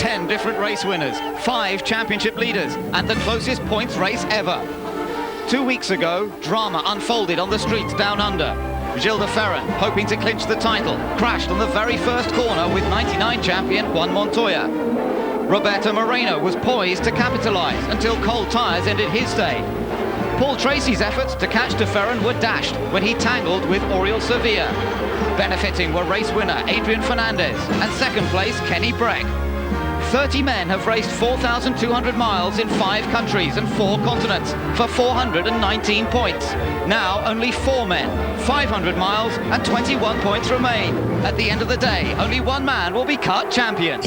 10 different race winners, 5 championship leaders, and the closest points race ever. 2 weeks ago, drama unfolded on the streets down under. Gilles de Ferran, hoping to clinch the title, crashed on the very first corner with 99 champion Juan Montoya. Roberto Moreno was poised to capitalise until cold tyres ended his day. Paul Tracy's efforts to catch de Ferran were dashed when he tangled with Oriol Servia. Benefiting were race winner Adrian Fernandez and second place Kenny Breck. 30 men have raced 4,200 miles in 5 countries and 4 continents for 419 points. Now only 4 men, 500 miles and 21 points remain. At the end of the day, only one man will be cut champion.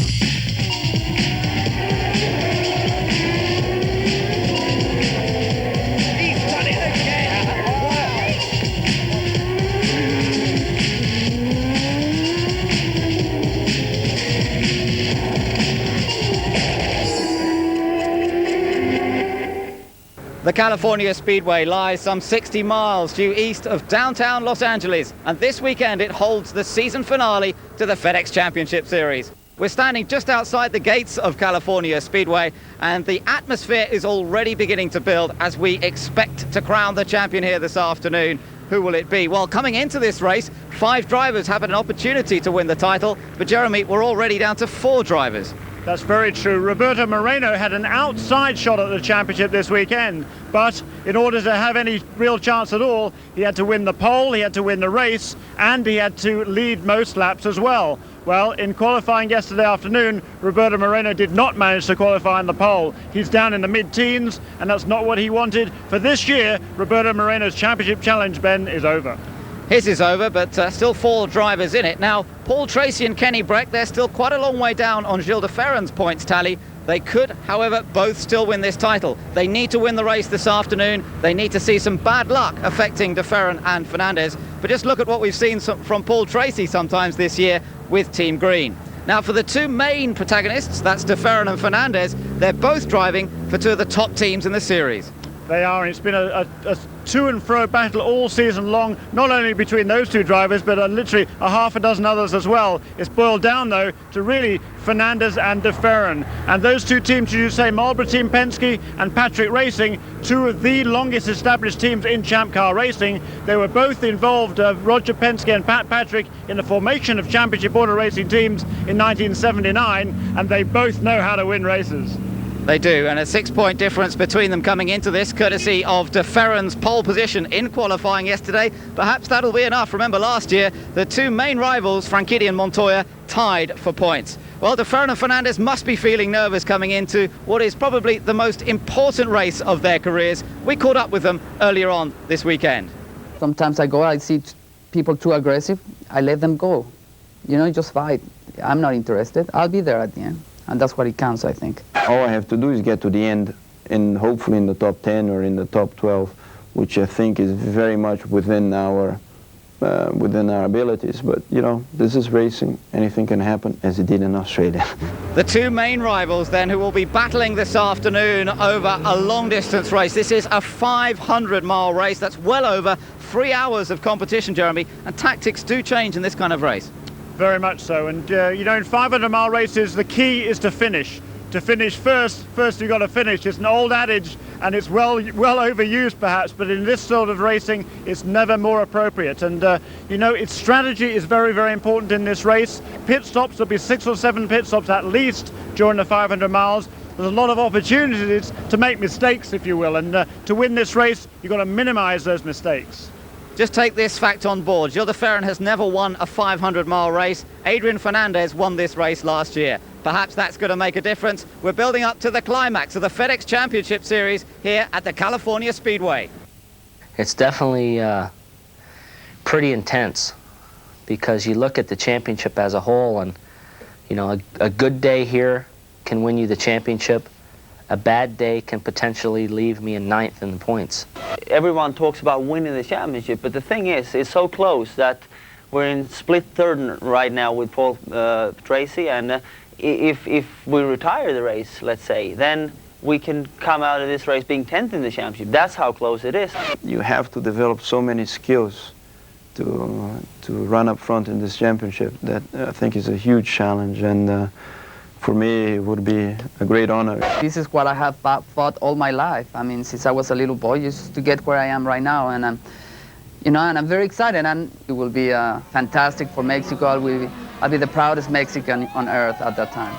The California Speedway lies some 60 miles due east of downtown Los Angeles, and this weekend it holds the season finale to the FedEx Championship Series. We're standing just outside the gates of California Speedway, and the atmosphere is already beginning to build as we expect to crown the champion here this afternoon. Who will it be? Well, coming into this race, 5 drivers have an opportunity to win the title, but Jeremy, we're already down to 4 drivers. That's very true. Roberto Moreno had an outside shot at the championship this weekend, but in order to have any real chance at all, he had to win the pole, he had to win the race, and he had to lead most laps as well. Well, in qualifying yesterday afternoon, Roberto Moreno did not manage to qualify in the pole. He's down in the mid-teens, and that's not what he wanted. For this year, Roberto Moreno's championship challenge, Ben, is over. His is over, but still 4 drivers in it. Now, Paul Tracy and Kenny Breck, they're still quite a long way down on Gilles de Ferran's points tally. They could, however, both still win this title. They need to win the race this afternoon. They need to see some bad luck affecting de Ferran and Fernandez. But just look at what we've seen from Paul Tracy sometimes this year with Team Green. Now, for the 2 main protagonists, that's de Ferran and Fernandez, they're both driving for 2 of the top teams in the series. They are, and it's been a to and fro battle all season long, not only between those 2 drivers, but literally a half a dozen others as well. It's boiled down, though, to really Fernandez and de Ferran. And those 2 teams, as you say, Marlboro Team Penske and Patrick Racing, 2 of the longest established teams in Champ Car racing. They were both involved, Roger Penske and Pat Patrick, in the formation of Championship Auto Racing teams in 1979, and they both know how to win races. They do, and a 6-point difference between them coming into this, courtesy of de Ferran's pole position in qualifying yesterday. Perhaps that'll be enough. Remember last year, the 2 main rivals, Franchitti and Montoya, tied for points. Well, de Ferran and Fernandez must be feeling nervous coming into what is probably the most important race of their careers. We caught up with them earlier on this weekend. Sometimes I see people too aggressive, I let them go. You know, just fight. I'm not interested. I'll be there at the end. And that's what it counts, I think. All I have to do is get to the end, and hopefully in the top 10 or in the top 12, which I think is very much within our abilities. But, you know, this is racing. Anything can happen, as it did in Australia. The 2 main rivals, then, who will be battling this afternoon over a long-distance race. This is a 500-mile race. That's well over 3 hours of competition, Jeremy. And tactics do change in this kind of race. Very much so, and you know, in 500-mile races, the key is to finish. To finish first you've got to finish. It's an old adage, and it's well overused perhaps, but in this sort of racing, it's never more appropriate. And you know, its strategy is very, very important in this race. Pit stops, there'll be 6 or 7 pit stops at least during the 500 miles. There's a lot of opportunities to make mistakes, if you will, and to win this race, you've got to minimize those mistakes. Just take this fact on board. Gilles de Ferran has never won a 500-mile race. Adrian Fernandez won this race last year. Perhaps that's going to make a difference. We're building up to the climax of the FedEx Championship Series here at the California Speedway. It's definitely pretty intense, because you look at the championship as a whole, and you know, a good day here can win you the championship. A bad day can potentially leave me in 9th in the points. Everyone talks about winning the championship, but the thing is, it's so close that we're in split third right now with Paul Tracy, and if we retire the race, let's say, then we can come out of this race being 10th in the championship. That's how close it is. You have to develop so many skills to run up front in this championship that I think is a huge challenge, and for me, it would be a great honor. This is what I have fought all my life. I mean, since I was a little boy, just to get where I am right now. And I'm, you know, and I'm very excited. And it will be fantastic for Mexico. I'll be the proudest Mexican on earth at that time.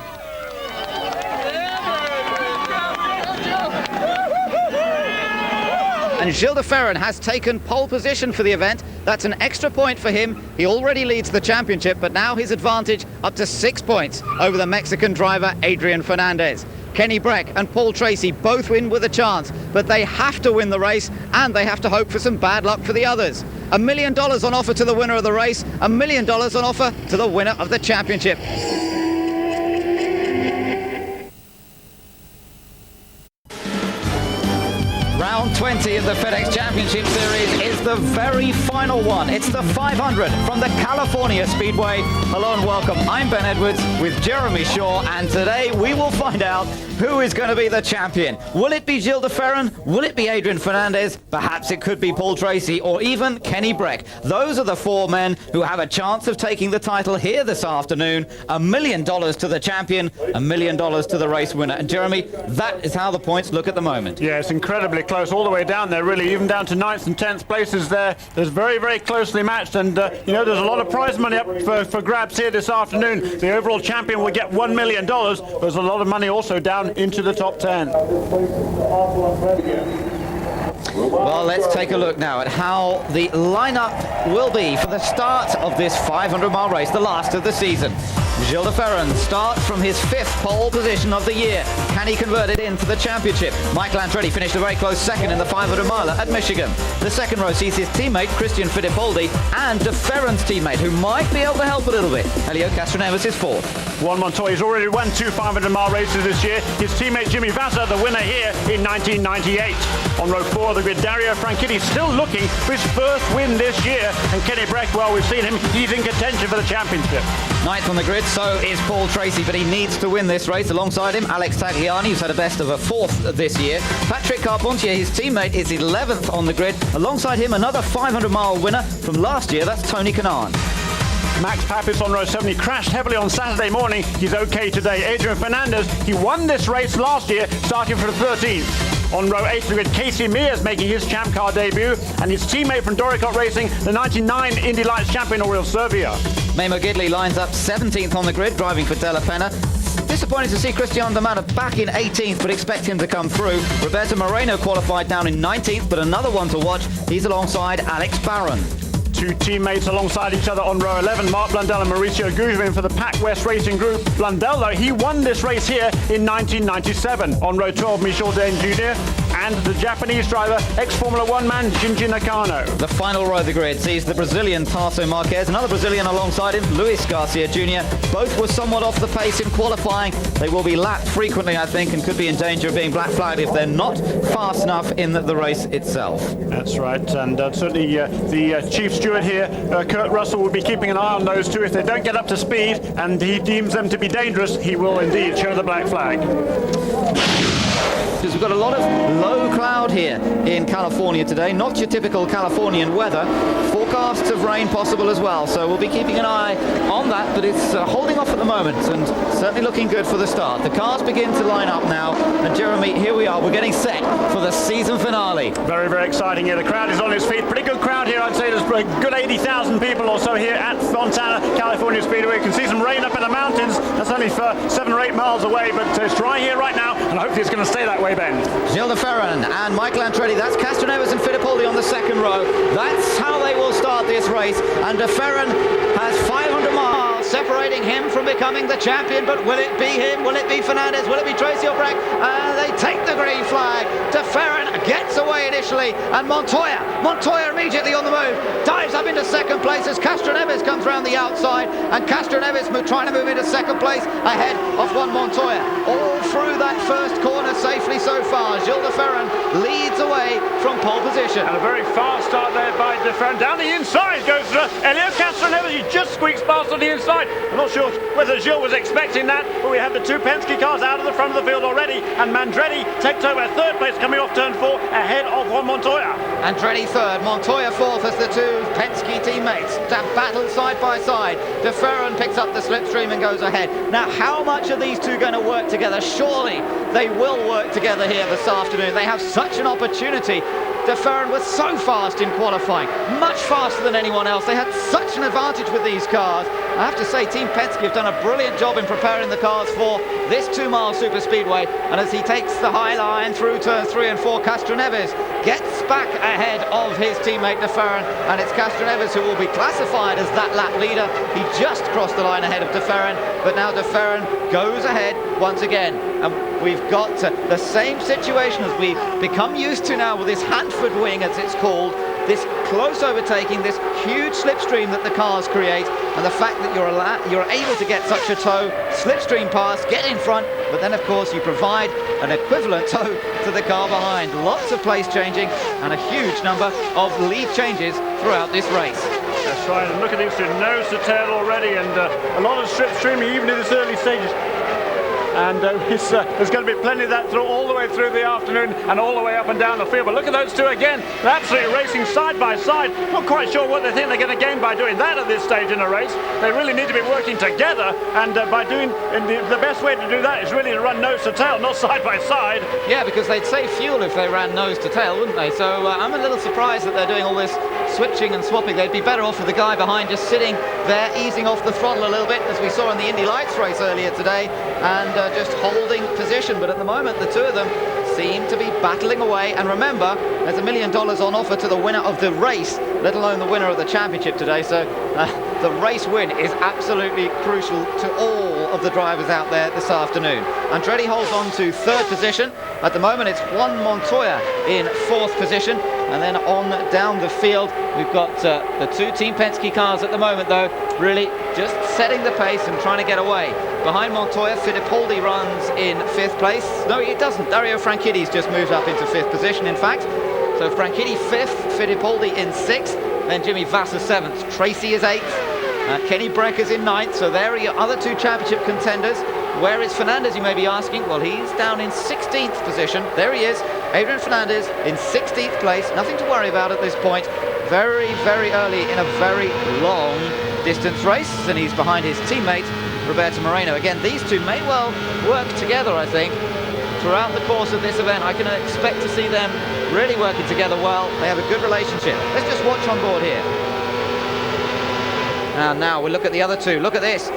And Gilles de Ferran has taken pole position for the event. That's an extra point for him. He already leads the championship, but now his advantage up to 6 points over the Mexican driver Adrian Fernandez. Kenny Breck and Paul Tracy both win with a chance, but they have to win the race and they have to hope for some bad luck for the others. $1 million on offer to the winner of the race, $1 million on offer to the winner of the championship. Round 20 of the FedEx Championship Series is the very final one. It's the 500 from the California Speedway. Hello and welcome. I'm Ben Edwards with Jeremy Shaw, and today we will find out who is going to be the champion. Will it be Gilles de Ferran? Will it be Adrian Fernandez? Perhaps it could be Paul Tracy or even Kenny Breck. Those are the four men who have a chance of taking the title here this afternoon. $1 million to the champion, $1 million to the race winner. And Jeremy, that is how the points look at the moment. Yeah, it's incredibly close all the way down there, really, even down to 9th and 10th places there. There's very, very closely matched, and you know, there's a lot of prize money up for grabs here this afternoon. The overall champion will get $1 million. There's a lot of money also down into the top 10. Well, let's take a look now at how the lineup will be for the start of this 500-mile race, the last of the season. Gilles de Ferran starts from his 5th pole position of the year. Can he convert it into the championship? Michael Andretti finished a very close second in the 500-miler at Michigan. The second row sees his teammate Christian Fittipaldi and de Ferran's teammate, who might be able to help a little bit. Helio Castroneves is 4th. Juan Montoya's already won 2 500-mile races this year. His teammate Jimmy Vasser, the winner here in 1998. On row 4 of the grid, Dario Franchitti still looking for his first win this year. And Kenny Breck, well, we've seen him, he's in contention for the championship. 9th on the grid, so is Paul Tracy, but he needs to win this race. Alongside him, Alex Tagliani, who's had a best of a 4th this year. Patrick Carpentier, his teammate, is 11th on the grid. Alongside him, another 500-mile winner from last year, that's Tony Kanaan. Max Papis on row 7, he crashed heavily on Saturday morning. He's okay today. Adrian Fernandez, he won this race last year, starting from 13th. On row 8 of the grid, Casey Mears making his Champ Car debut, and his teammate from Doricott Racing, the 99 Indy Lights champion, Aurel Servia. Memo Gidley lines up 17th on the grid, driving for Della Penna. Disappointing to see Cristian Damana back in 18th, but expect him to come through. Roberto Moreno qualified down in 19th, but another one to watch. He's alongside Alex Barron. 2 teammates alongside each other on row 11, Mark Blundell and Mauricio Guzman for the Pac West Racing Group. Blundell, though, he won this race here in 1997. On row 12, Michel Dane Jr. and the Japanese driver, ex-Formula 1 man, Shinji Nakano. The final row of the grid sees the Brazilian Tarso Marquez, another Brazilian alongside him, Luis Garcia Jr. Both were somewhat off the pace in qualifying. They will be lapped frequently, I think, and could be in danger of being black flagged if they're not fast enough in the race itself. That's right, and certainly the chief steward here, Kurt Russell, will be keeping an eye on those two. If they don't get up to speed and he deems them to be dangerous, he will indeed show the black flag. Because we've got a lot of low cloud here in California today, not your typical Californian weather. Forecasts of rain possible as well, so we'll be keeping an eye on that, but it's holding off at the moment and certainly looking good for the start. The cars begin to line up now, and Jeremy, here we are, we're getting set for the season finale. Very, very exciting here. The crowd is on its feet. Pretty good crowd here, I'd say. There's a good 80,000 people or so here at Fontana, California Speedway. You can see some rain up in the mountains. That's only for 7 or 8 miles away, but it's dry here right now, and hopefully it's going to stay that way, Ben. Gilles de Ferran and Michael Andretti, that's Castroneves and Fittipaldi on the second row. That's how they will start this race, and de Ferran has 500 miles separating him from becoming the champion, but will it be him? Will it be Fernandez? Will it be Tracy or Breck? They take the green flag. De Ferran gets away initially, and Montoya immediately on the move, dives up into second place as Castroneves comes round the outside, and Castroneves trying to move into second place ahead of Juan Montoya. All through that first corner safely so far. Gilles de Ferran leads away from pole position. And a very fast start there by de Ferran. Down the inside goes Elio Castroneves. He just squeaks past on the inside. I'm not sure whether Gilles was expecting that, but we have the two Penske cars out of the front of the field already, and Mandretti takes over third place coming off turn 4 ahead of Juan Montoya. Andretti third, Montoya fourth as the two Penske teammates battle side by side. De Ferran picks up the slipstream and goes ahead. Now, how much are these two going to work together? Surely they will work together here this afternoon. They have such an opportunity. De Ferran was so fast in qualifying, much faster than anyone else. They had such an advantage with these cars. I have to say, Team Penske have done a brilliant job in preparing the cars for this 2-mile superspeedway. And as he takes the high line through turns 3 and 4, Castroneves gets back ahead of his teammate De Ferran, and it's Castroneves who will be classified as that lap leader. He just crossed the line ahead of De Ferran, but now De Ferran goes ahead once again. And we've got the same situation as we've become used to now with this Hanford wing, as it's called, this close overtaking, this huge slipstream that the cars create, and the fact that you're able to get such a tow, slipstream pass, get in front, but then of course you provide an equivalent tow to the car behind. Lots of place changing and a huge number of lead changes throughout this race. That's right, and look at these two, nose to tail already, and a lot of slipstreaming even in this early stages. And there's going to be plenty of that through all the way through the afternoon and all the way up and down the field. But look at those two again. They're absolutely racing side by side. Not quite sure what they think they're going to gain by doing that at this stage in a race. They really need to be working together, and by doing the best way to do that is really to run nose to tail, not side by side. Yeah, because they'd save fuel if they ran nose to tail, wouldn't they? So I'm a little surprised that they're doing all this switching and swapping. They'd be better off with the guy behind just sitting there, easing off the throttle a little bit, as we saw in the Indy Lights race earlier today, and just holding position. But at the moment, the two of them seem to be battling away. And remember, there's $1 million on offer to the winner of the race, let alone the winner of the championship today. So the race win is absolutely crucial to all of the drivers out there this afternoon. Andretti holds on to third position. At the moment, it's Juan Montoya in fourth position. And then on down the field, we've got the two Team Penske cars at the moment, though, really just setting the pace and trying to get away. Behind Montoya, Fittipaldi runs in fifth place. No, he doesn't. Dario Franchitti's just moved up into fifth position, in fact. So Franchitti fifth, Fittipaldi in sixth, then Jimmy Vasser seventh. Tracy is eighth. Kenny Brecker's in ninth. So there are your other two championship contenders. Where is Fernandez, you may be asking? Well, he's down in 16th position. There he is, Adrian Fernandez in 16th place. Nothing to worry about at this point. Very, very early in a very long distance race, and he's behind his teammate, Roberto Moreno. Again, these two may well work together, I think, throughout the course of this event. I can expect to see them really working together well. They have a good relationship. Let's just watch on board here. And now we look at the other two. Look at this.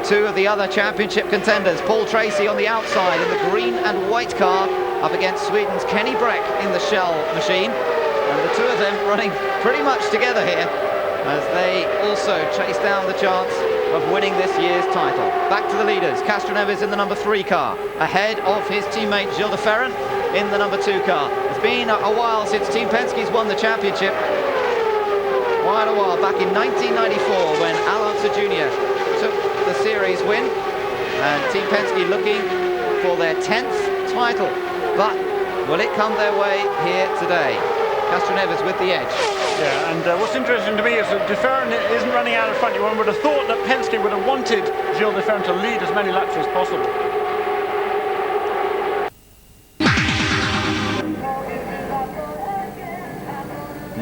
Two of the other championship contenders, Paul Tracy on the outside in the green and white car, up against Sweden's Kenny Breck in the Shell machine. And the two of them running pretty much together here as they also chase down the chance of winning this year's title. Back to the leaders, Castroneves in the number 3 car, ahead of his teammate Gilles de Ferran in the number 2 car. It's been a while since Team Penske's won the championship. Quite a while, back in 1994 when Al Unser Jr. took the series win, and Team Penske looking for their 10th title. But will it come their way here today? Castroneves with the edge. Yeah, and what's interesting to me is that de Ferran isn't running out in front. One would have thought that Penske would have wanted Gilles de Ferran to lead as many laps as possible.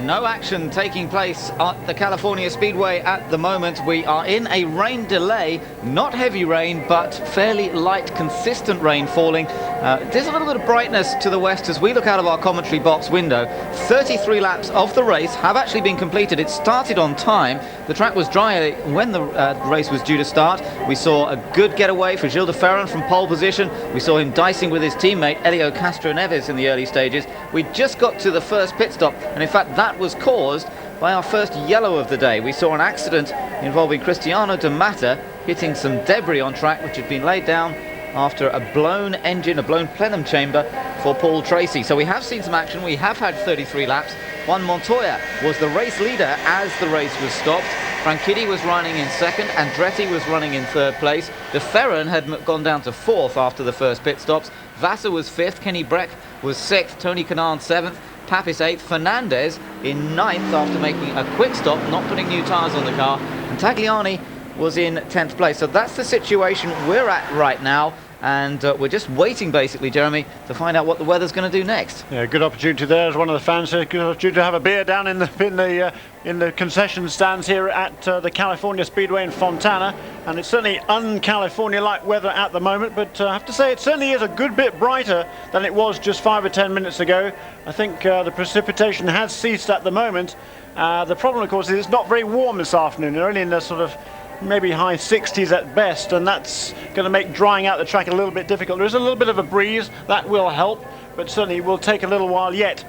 No action taking place at the California Speedway at the moment. We are in a rain delay, not heavy rain, but fairly light, consistent rain falling. There's a little bit of brightness to the west as we look out of our commentary box window. 33 laps of the race have actually been completed. It started on time. The track was dry when the race was due to start. We saw a good getaway for Gilles de Ferran from pole position. We saw him dicing with his teammate Elio Castroneves in the early stages. We just got to the first pit stop, and in fact that was caused by our first yellow of the day. We saw an accident involving Cristiano de Mata hitting some debris on track which had been laid down after a blown engine, a blown plenum chamber for Paul Tracy. So we have seen some action. We have had 33 laps. Juan Montoya was the race leader as the race was stopped. Franchitti was running in second, Andretti was running in third place. De Ferran had gone down to fourth after the first pit stops. Vassar was fifth, Kenny Breck was sixth, Tony Kanaan seventh, Papis eighth, Fernandez in ninth after making a quick stop, not putting new tyres on the car, and Tagliani was in 10th place. So that's the situation we're at right now, and we're just waiting basically, Jeremy, to find out what the weather's going to do next. Yeah, good opportunity there as one of the fans. Good opportunity to have a beer down in the concession stands here at the California Speedway in Fontana, and it's certainly un-California-like weather at the moment, but I have to say it certainly is a good bit brighter than it was just 5 or 10 minutes ago. I think the precipitation has ceased at the moment. The problem, of course, is it's not very warm this afternoon. They're only in the sort of maybe high 60s at best, and that's going to make drying out the track a little bit difficult. There's a little bit of a breeze that will help, but certainly it will take a little while yet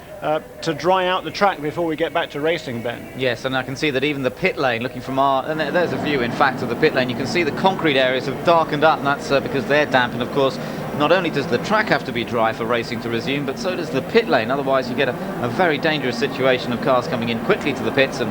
to dry out the track before we get back to racing, Ben. Yes, and I can see that even the pit lane, looking from and there's a view in fact of the pit lane, you can see the concrete areas have darkened up, and that's because they're damp, and of course not only does the track have to be dry for racing to resume, but so does the pit lane. Otherwise you get a very dangerous situation of cars coming in quickly to the pits and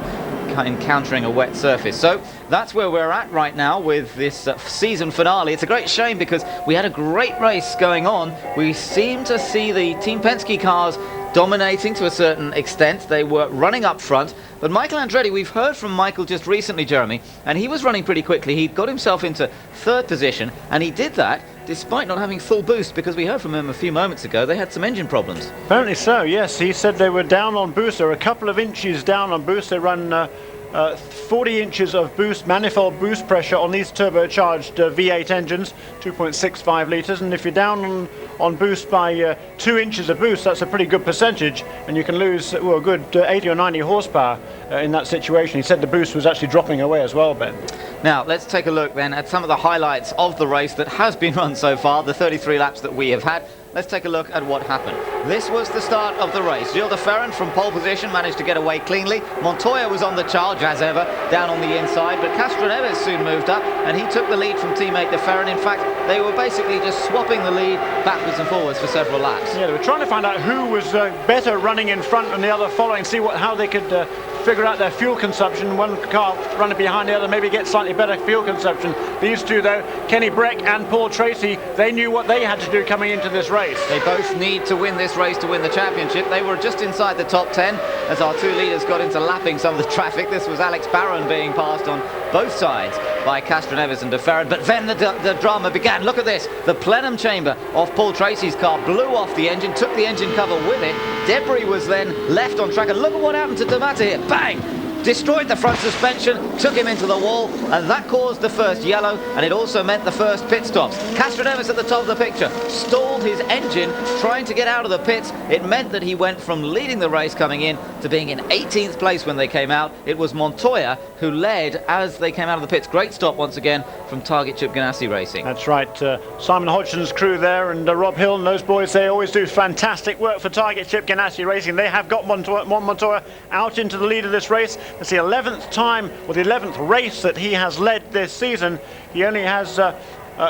encountering a wet surface. So that's where we're at right now with this season finale. It's a great shame because we had a great race going on. We seem to see the Team Penske cars dominating to a certain extent. They were running up front, but Michael Andretti, we've heard from Michael just recently, Jeremy, and he was running pretty quickly. He got himself into third position, and he did that despite not having full boost, because we heard from him a few moments ago they had some engine problems. Apparently so, yes. He said they were down on boost. They were a couple of inches down on boost. They run 40 inches of boost, manifold boost pressure on these turbocharged V8 engines, 2.65 litres, and if you're down on boost by 2 inches of boost, that's a pretty good percentage, and you can lose a good 80 or 90 horsepower in that situation. He said the boost was actually dropping away as well, Ben. Now let's take a look then at some of the highlights of the race that has been run so far, the 33 laps that we have had. Let's take a look at what happened. This was the start of the race. Gilles de Ferran from pole position managed to get away cleanly. Montoya was on the charge as ever, down on the inside, but Castroneves soon moved up and he took the lead from teammate de Ferran. In fact, they were basically just swapping the lead backwards and forwards for several laps. Yeah, they were trying to find out who was better running in front and the other following, see how they could figure out their fuel consumption. One car running behind the other, maybe get slightly better fuel consumption. These two though, Kenny Breck and Paul Tracy, they knew what they had to do coming into this race. They both need to win this race to win the championship. They were just inside the top 10 as our two leaders got into lapping some of the traffic. This was Alex Barron being passed on both sides by Castroneves and de Ferran, but then the drama began. Look at this, the plenum chamber of Paul Tracy's car blew off the engine, took the engine cover with it. Debris was then left on track, and look at what happened to D'Amata here. Bang! Destroyed the front suspension, took him into the wall, and that caused the first yellow, and it also meant the first pit stops. Castroneves at the top of the picture stalled his engine trying to get out of the pits. It meant that he went from leading the race coming in to being in 18th place when they came out. It was Montoya who led as they came out of the pits. Great stop once again from Target Chip Ganassi Racing. That's right, Simon Hodgson's crew there and Rob Hill and those boys, they always do fantastic work for Target Chip Ganassi Racing. They have got Montoya out into the lead of this race. It's the 11th time, or the 11th race that he has led this season. He only has a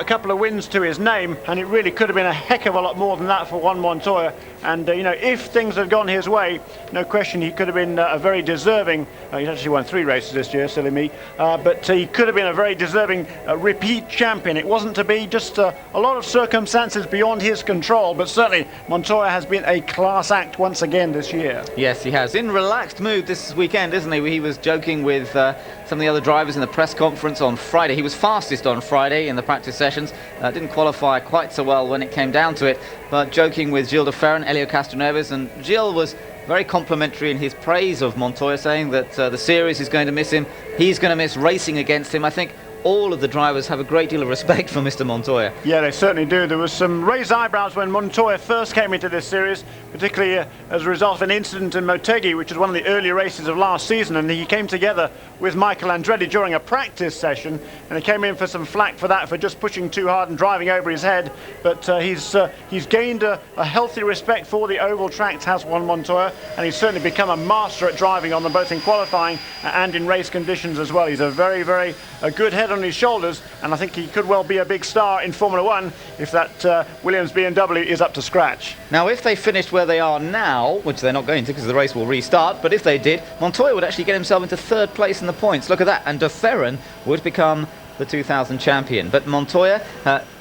couple of wins to his name, and it really could have been a heck of a lot more than that for Juan Montoya. And you know, if things had gone his way, no question he could have been a very deserving, he's actually won 3 races this year, silly me, but he could have been a very deserving repeat champion. It wasn't to be, just a lot of circumstances beyond his control, but certainly Montoya has been a class act once again this year. Yes, he has. In relaxed mood this weekend, isn't he? He was joking with some of the other drivers in the press conference on Friday. He was fastest on Friday in the practice sessions, didn't qualify quite so well when it came down to it, but joking with Gilles de Ferran, Elio Castroneves, and Gilles was very complimentary in his praise of Montoya, saying that the series is going to miss him, he's going to miss racing against him. I think all of the drivers have a great deal of respect for Mr. Montoya. Yeah, they certainly do. There was some raised eyebrows when Montoya first came into this series, particularly as a result of an incident in Motegi, which was one of the early races of last season, and he came together with Michael Andretti during a practice session, and he came in for some flack for that, for just pushing too hard and driving over his head. But he's gained a healthy respect for the oval tracks, has Juan Montoya, and he's certainly become a master at driving on them, both in qualifying and in race conditions as well. He's a very, very good head on his shoulders, and I think he could well be a big star in Formula One if that Williams BMW is up to scratch. Now, if they finished where they are now, which they're not going to because the race will restart, but if they did, Montoya would actually get himself into third place in in the points. Look at that. And de Ferran would become the 2000 champion. But Montoya,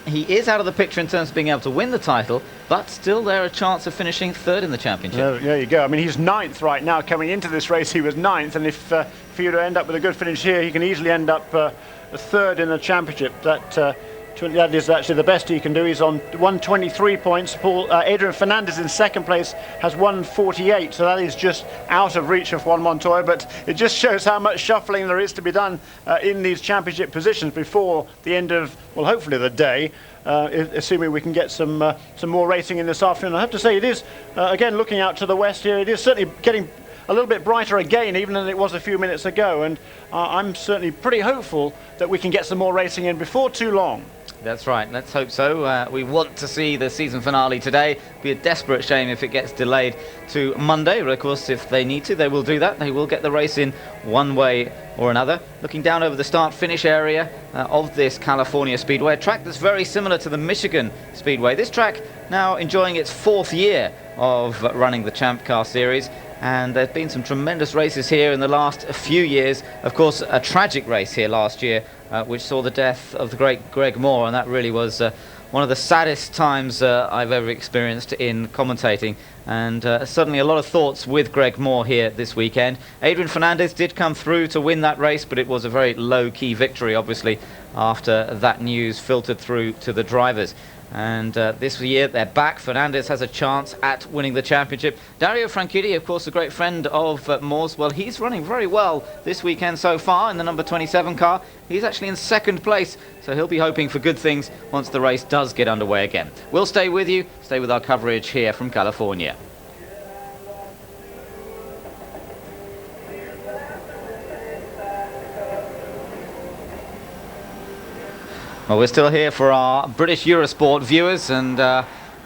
he is out of the picture in terms of being able to win the title, but still there a chance of finishing third in the championship. There you go. I mean, he's ninth right now. Coming into this race, he was ninth, and if for you to end up with a good finish here, he can easily end up third in the championship. That is actually the best he can do. He's on 123 points. Adrian Fernandez in second place has 148, so that is just out of reach of Juan Montoya, but it just shows how much shuffling there is to be done in these championship positions before the end of, well, hopefully the day, assuming we can get some more racing in this afternoon. I have to say, it is, again, looking out to the west here, it is certainly getting a little bit brighter again, even than it was a few minutes ago, and I'm certainly pretty hopeful that we can get some more racing in before too long. That's right, let's hope so. We want to see the season finale today. It'd be a desperate shame if it gets delayed to Monday, but of course if they need to, they will do that. They will get the race in one way or another. Looking down over the start-finish area of this California Speedway, a track that's very similar to the Michigan Speedway. This track now enjoying its 4th year of running the Champ Car Series, and there's been some tremendous races here in the last few years. Of course, a tragic race here last year, which saw the death of the great Greg Moore, and that really was one of the saddest times I've ever experienced in commentating, and suddenly a lot of thoughts with Greg Moore here this weekend. Adrian Fernandez did come through to win that race, but it was a very low-key victory, obviously, after that news filtered through to the drivers. And this year they're back. Fernandez has a chance at winning the championship. Dario Franchitti, of course, a great friend of Moore's, well, he's running very well this weekend so far in the number 27 car. He's actually in second place, so he'll be hoping for good things once the race does get underway again. We'll stay with you, stay with our coverage here from California. Well, we're still here for our British Eurosport viewers, and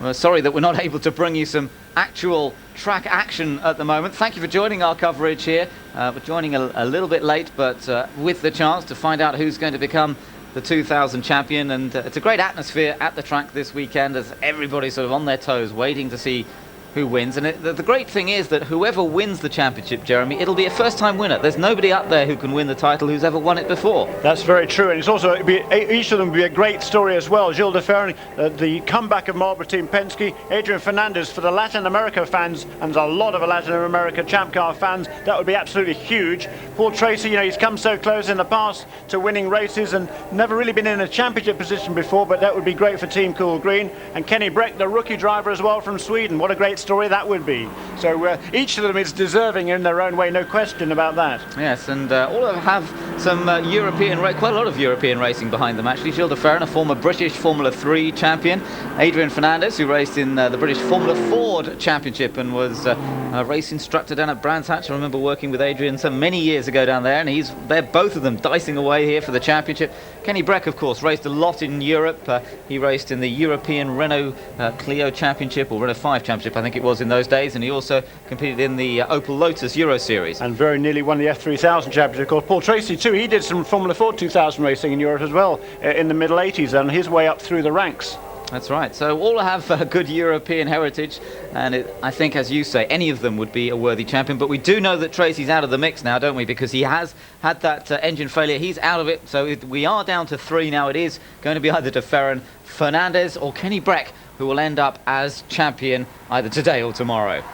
we're sorry that we're not able to bring you some actual track action at the moment. Thank you for joining our coverage here. We're joining a little bit late, but with the chance to find out who's going to become the 2000 champion, and it's a great atmosphere at the track this weekend as everybody's sort of on their toes waiting to see who wins. And the great thing is that whoever wins the championship, Jeremy, it'll be a first-time winner. There's nobody up there who can win the title who's ever won it before. That's very true, and it's also each of them will be a great story as well. Gilles de Ferran, the comeback of Marlboro Team Penske, Adrian Fernandez for the Latin America fans, and a lot of Latin America Champ Car fans. That would be absolutely huge. Paul Tracy, you know, he's come so close in the past to winning races and never really been in a championship position before, but that would be great for Team Cool Green. And Kenny Breck, the rookie driver as well from Sweden. What a great story that would be. So each of them is deserving in their own way, no question about that. Yes, and all of them have some quite a lot of European racing behind them actually. Gilles de Ferran, a former British Formula 3 champion. Adrian Fernandez, who raced in the British Formula Ford Championship and was a race instructor down at Brands Hatch. I remember working with Adrian so many years ago down there, and they're both of them dicing away here for the championship. Kenny Breck, of course, raced a lot in Europe. He raced in the European Renault Clio Championship, or Renault 5 Championship, I think it was in those days, and he also competed in the Opel Lotus Euro Series. And very nearly won the F3000 Championship. Of course, Paul Tracy too, he did some Formula 4 2000 racing in Europe as well in the middle 80s, and his way up through the ranks. That's right. So all have a good European heritage, and I think, as you say, any of them would be a worthy champion. But we do know that Tracy's out of the mix now, don't we? Because he has had that engine failure. He's out of it. So we are down to 3 now. It is going to be either de Ferran, Fernandez, or Kenny Breck who will end up as champion either today or tomorrow.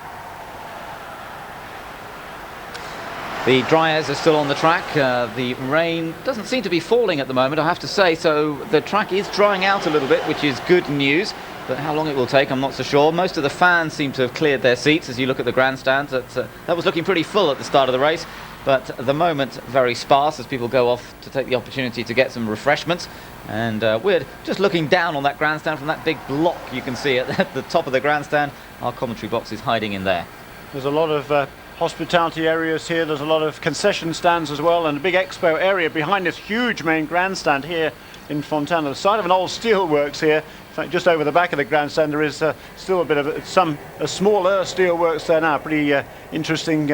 The dryers are still on the track. The rain doesn't seem to be falling at the moment, I have to say, so the track is drying out a little bit, which is good news. But how long it will take, I'm not so sure. Most of the fans seem to have cleared their seats as you look at the grandstands. That was looking pretty full at the start of the race, but at the moment very sparse as people go off to take the opportunity to get some refreshments. And we're just looking down on that grandstand from that big block you can see at the top of the grandstand. Our commentary box is hiding in there. There's a lot of hospitality areas here. There's a lot of concession stands as well, and a big expo area behind this huge main grandstand here in Fontana. The side of an old steelworks here. In fact, just over the back of the grandstand there is still a bit of a smaller steelworks there now. Pretty interesting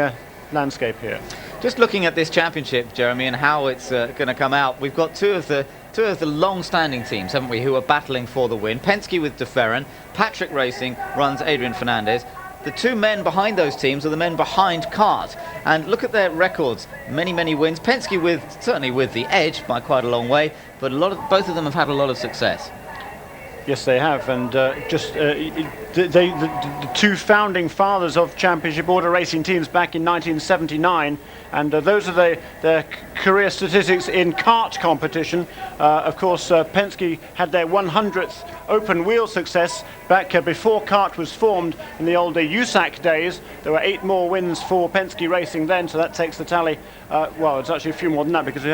landscape here. Just looking at this championship, Jeremy, and how it's going to come out, we've got two of the long-standing teams, haven't we, who are battling for the win. Penske with de Ferran, Patrick Racing runs Adrian Fernandez. the two men behind those teams are the men behind CART. And look at their records. Many, many wins. Penske certainly with the edge by quite a long way, but both of them have had a lot of success. Yes, they have, and the two founding fathers of championship order racing teams back in 1979, and those are their career statistics in kart competition. Of course, Penske had their 100th open wheel success back before kart was formed in the older USAC days. There were 8 more wins for Penske Racing then, so that takes the tally. Well, it's actually a few more than that, because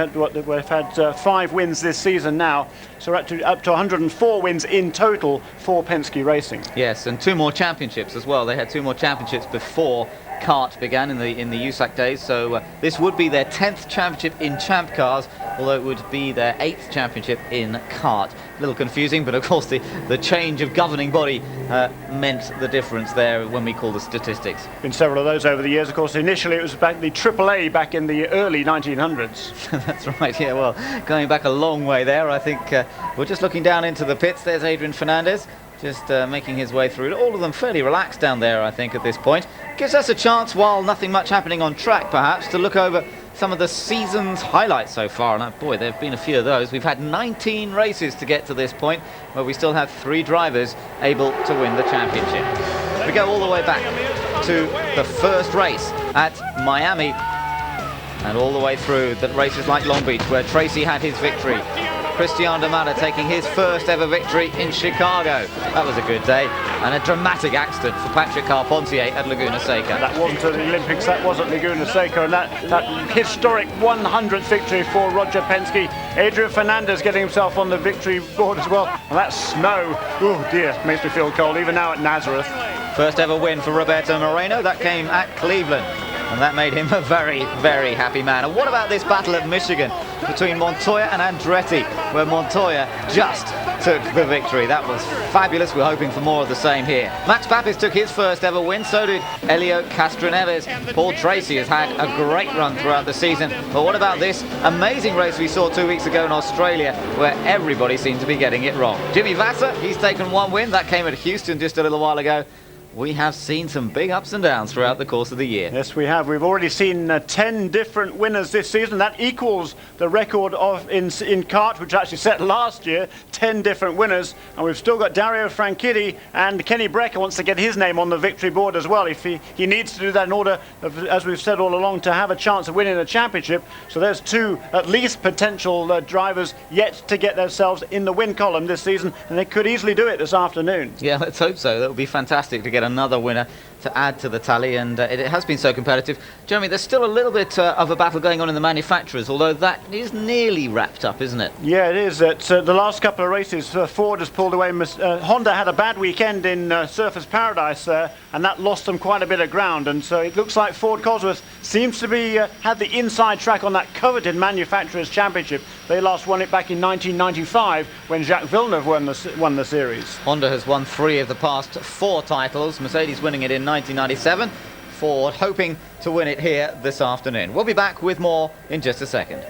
we've had 5 wins this season now, so we're up to 104 wins in total for Penske Racing. Yes, and 2 more championships as well. They had 2 more championships before kart began in the USAC days, so this would be their 10th championship in champ cars, although it would be their 8th championship in kart. A little confusing, but of course the change of governing body meant the difference there when we call the statistics. Been several of those over the years. Of course, initially it was back the AAA back in the early 1900s. That's right, yeah, well, going back a long way there. I think we're just looking down into the pits. There's Adrian Fernandez, just making his way through. All of them fairly relaxed down there, I think, at this point. Gives us a chance, while nothing much happening on track, perhaps, to look over some of the season's highlights so far. And boy, there have been a few of those. We've had 19 races to get to this point, where we still have 3 drivers able to win the championship. We go all the way back to the first race at Miami, and all the way through the races like Long Beach, where Tracy had his victory. Christian D'Amata taking his first ever victory in Chicago. That was a good day. And a dramatic accident for Patrick Carpentier at Laguna Seca. That wasn't at the Olympics, that was at Laguna Seca, and that historic 100th victory for Roger Penske. Adrian Fernandez getting himself on the victory board as well. And that snow, oh dear, makes me feel cold, even now at Nazareth. First ever win for Roberto Moreno. That came at Cleveland, and that made him a very, very happy man. And what about this battle at Michigan between Montoya and Andretti, where Montoya just took the victory? That was fabulous. We're hoping for more of the same here. Max Papis took his first ever win, so did Elio Castroneves. Paul Tracy has had a great run throughout the season. But what about this amazing race we saw 2 weeks ago in Australia, where everybody seemed to be getting it wrong? Jimmy Vasser, he's taken 1 win. That came at Houston just a little while ago. We have seen some big ups and downs throughout the course of the year. Yes, we have. We've already seen 10 different winners this season. That equals the record in kart, which actually set last year, 10 different winners. And we've still got Dario Franchitti, and Kenny Brecker wants to get his name on the victory board as well. If he needs to do that in order, as we've said all along, to have a chance of winning a championship. So there's 2 at least potential drivers yet to get themselves in the win column this season, and they could easily do it this afternoon. Yeah, let's hope so. That would be fantastic to get another winner to add to the tally, and it has been so competitive. Jeremy, there's still a little bit of a battle going on in the manufacturers, although that is nearly wrapped up, isn't it? Yeah, it is. The last couple of races, Ford has pulled away. Honda had a bad weekend in Surfers Paradise there, and that lost them quite a bit of ground, and so it looks like Ford Cosworth seems to be had the inside track on that coveted manufacturers championship. They last won it back in 1995 when Jacques Villeneuve won the series. Honda has won 3 of the past 4 titles, Mercedes winning it in 1997, Ford hoping to win it here this afternoon. We'll be back with more in just a second.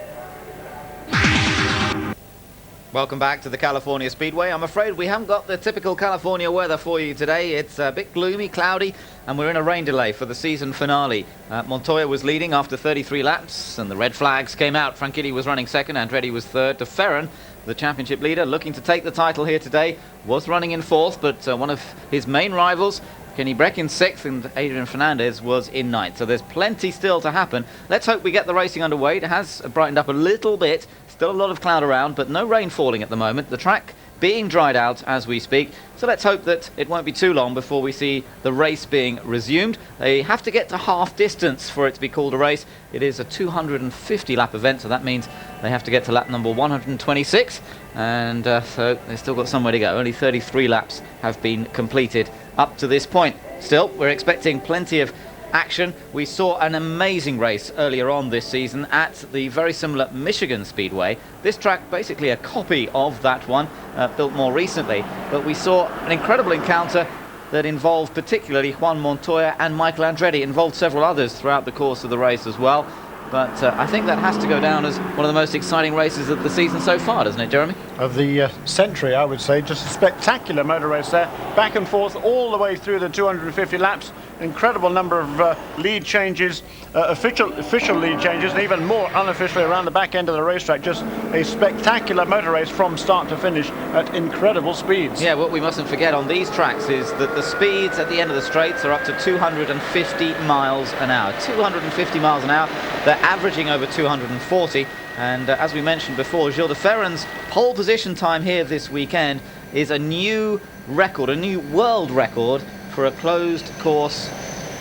Welcome back to the California Speedway. I'm afraid we haven't got the typical California weather for you today. It's a bit gloomy, cloudy, and we're in a rain delay for the season finale. Montoya was leading after 33 laps, and the red flags came out. Franchitti was running second, Andretti was third. De Ferran, the championship leader, looking to take the title here today, was running in fourth, but one of his main rivals, Kenny Breck, in 6th, and Adrian Fernandez was in 9th. So there's plenty still to happen. Let's hope we get the racing underway. It has brightened up a little bit. Still a lot of cloud around, but no rain falling at the moment. The track being dried out as we speak. So let's hope that it won't be too long before we see the race being resumed. They have to get to half distance for it to be called a race. It is a 250 lap event, so that means they have to get to lap number 126. And so they've still got some way to go. Only 33 laps have been completed up to this point. Still, we're expecting plenty of action. We saw an amazing race earlier on this season at the very similar Michigan Speedway. This track basically a copy of that one, built more recently, but we saw an incredible encounter that involved particularly Juan Montoya and Michael Andretti. It involved several others throughout the course of the race as well, but I think that has to go down as one of the most exciting races of the season so far, doesn't it, Jeremy? Of the century, I would say. Just a spectacular motor race there, back and forth all the way through the 250 laps. Incredible number of lead changes, official lead changes, and even more unofficially around the back end of the racetrack. Just a spectacular motor race from start to finish at incredible speeds. Yeah, what we mustn't forget on these tracks is that the speeds at the end of the straights are up to 250 miles an hour. 250 miles an hour. They're averaging over 240. And as we mentioned before, Gilles de Ferran's pole position time here this weekend is a new record, a new world record for a closed course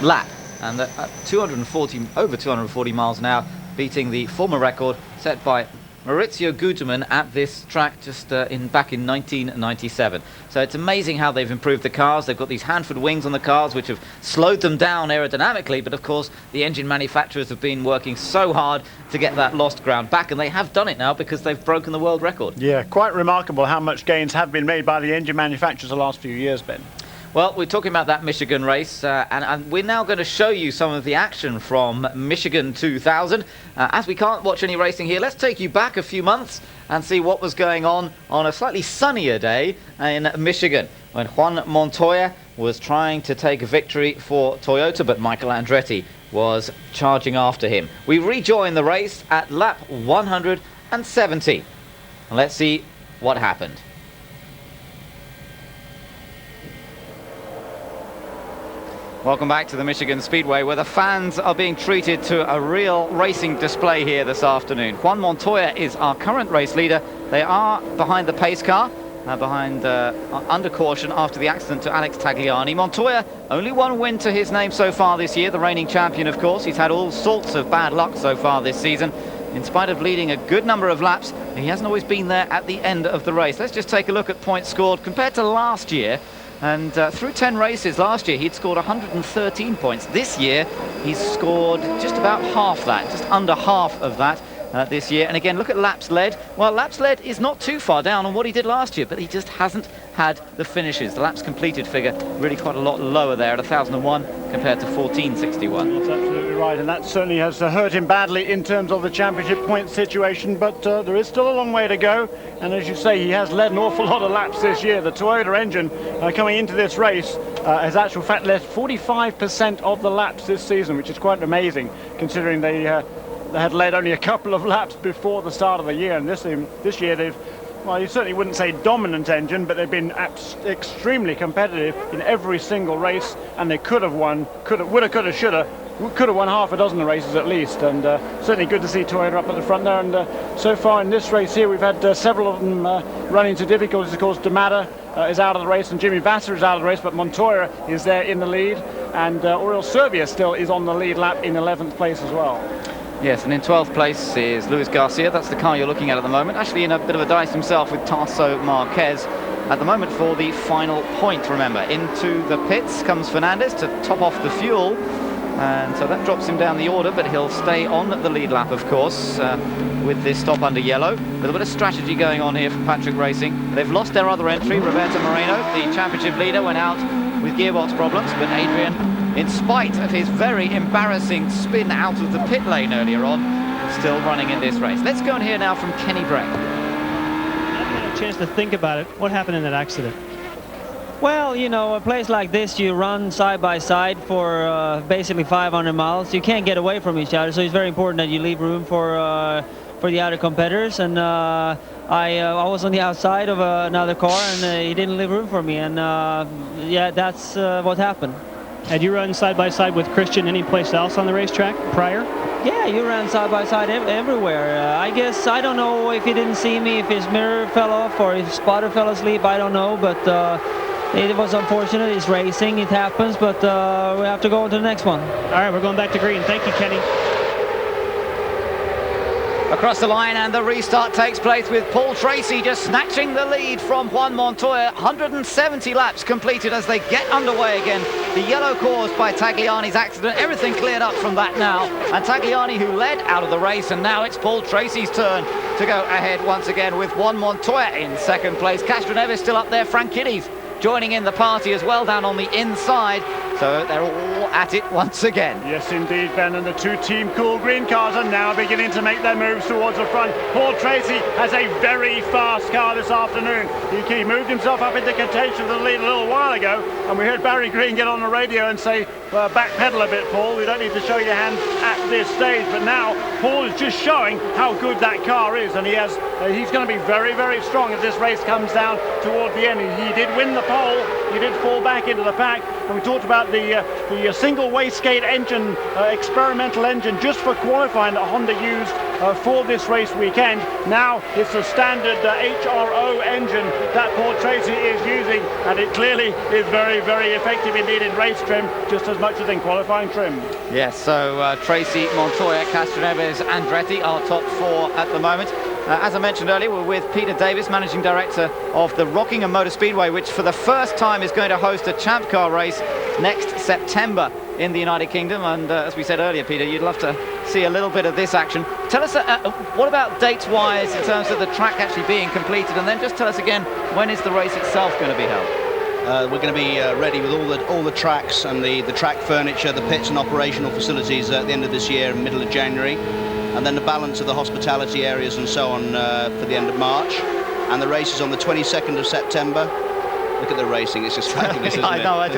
lap, and at over 240 miles an hour, beating the former record set by Maurizio Guterman at this track just back in 1997. So it's amazing how they've improved the cars. They've got these Hanford wings on the cars which have slowed them down aerodynamically, but of course the engine manufacturers have been working so hard to get that lost ground back, and they have done it now because they've broken the world record. Yeah, quite remarkable how much gains have been made by the engine manufacturers the last few years, Ben. Well, we're talking about that Michigan race, and we're now going to show you some of the action from Michigan 2000. As we can't watch any racing here, let's take you back a few months and see what was going on a slightly sunnier day in Michigan, when Juan Montoya was trying to take a victory for Toyota, but Michael Andretti was charging after him. We rejoin the race at lap 170. And let's see what happened. Welcome back to the Michigan Speedway, where the fans are being treated to a real racing display here this afternoon. Juan Montoya is our current race leader. They are behind the pace car, under caution after the accident to Alex Tagliani. Montoya, only one win to his name so far this year, the reigning champion, of course. He's had all sorts of bad luck so far this season. In spite of leading a good number of laps, he hasn't always been there at the end of the race. Let's just take a look at points scored compared to last year. And through 10 races last year, he'd scored 113 points. This year, he's scored just about half that, just under half of that this year. And again, look at laps led. Well, laps led is not too far down on what he did last year, but he just hasn't had the finishes. The laps completed figure really quite a lot lower there at 1,001 compared to 1,461. That's absolutely right, and that certainly has hurt him badly in terms of the championship point situation, but there is still a long way to go. And as you say, he has led an awful lot of laps this year. The Toyota engine coming into this race has actual fact led 45% of the laps this season, which is quite amazing considering they had led only a couple of laps before the start of the year. And this year they've, well, you certainly wouldn't say dominant engine, but they've been extremely competitive in every single race, and they could have won, woulda, coulda, shoulda, could have won half a dozen races at least. And certainly good to see Toyota up at the front there. And so far in this race here, we've had several of them run into difficulties. Of course, D'Amata is out of the race, and Jimmy Vasser is out of the race, but Montoya is there in the lead, and Oriol Servia still is on the lead lap in 11th place as well. Yes, and in 12th place is Luis Garcia. That's the car you're looking at the moment. Actually in a bit of a dice himself with Tarso Marquez at the moment for the final point, remember. Into the pits comes Fernandez to top off the fuel. And so that drops him down the order, but he'll stay on the lead lap, of course, with this stop under yellow. A little bit of strategy going on here for Patrick Racing. They've lost their other entry. Roberto Moreno, the championship leader, went out with gearbox problems, but Adrian, in spite of his very embarrassing spin out of the pit lane earlier on, still running in this race. Let's go and hear now from Kenny Bray. I had a chance to think about it. What happened in that accident? Well, you know, a place like this, you run side by side for basically 500 miles. You can't get away from each other, so it's very important that you leave room for the other competitors. And I was on the outside of another car, and he didn't leave room for me. And yeah, that's what happened. Had you run side by side with Christian any place else on the racetrack prior? Yeah, you ran side by side everywhere. I guess, I don't know if he didn't see me, if his mirror fell off or if his spotter fell asleep, I don't know, but it was unfortunate. It's racing, it happens, but we have to go on to the next one. All right, we're going back to green. Thank you, Kenny. Across the line, and the restart takes place with Paul Tracy just snatching the lead from Juan Montoya. 170 laps completed as they get underway again. The yellow caused by Tagliani's accident, everything cleared up from that now. And Tagliani, who led out of the race, and now it's Paul Tracy's turn to go ahead once again with Juan Montoya in second place. Castroneves still up there, Frank Kiddies joining in the party as well down on the inside. So they're all at it once again. Yes, indeed, Ben, and the two Team Cool Green cars are now beginning to make their moves towards the front. Paul Tracy has a very fast car this afternoon. He moved himself up into contention for the lead a little while ago, and we heard Barry Green get on the radio and say, backpedal a bit, Paul, we don't need to show your hand at this stage. But now Paul is just showing how good that car is, and he's going to be very, very strong as this race comes down toward the end. He did win the pole, he did fall back into the pack, and we talked about the single wastegate engine, experimental engine, just for qualifying that Honda used for this race weekend. Now it's a standard HRO engine that Paul Tracy is using, and it clearly is very, very effective indeed in race trim, just as much as in qualifying trim. Yes, so Tracy, Montoya, Castroneves, Andretti are top four at the moment. As I mentioned earlier, we're with Peter Davis, Managing Director of the Rockingham Motor Speedway, which for the first time is going to host a Champ Car race next September in the United Kingdom. And as we said earlier, Peter, you'd love to see a little bit of this action. Tell us, what about dates-wise in terms of the track actually being completed? And then just tell us again, when is the race itself going to be held? We're going to be ready with all the tracks and the track furniture, the pits and operational facilities at the end of this year, middle of January, and then the balance of the hospitality areas and so on for the end of March. And the race is on the 22nd of September. Look at the racing, it's just fabulous, isn't it? I know, I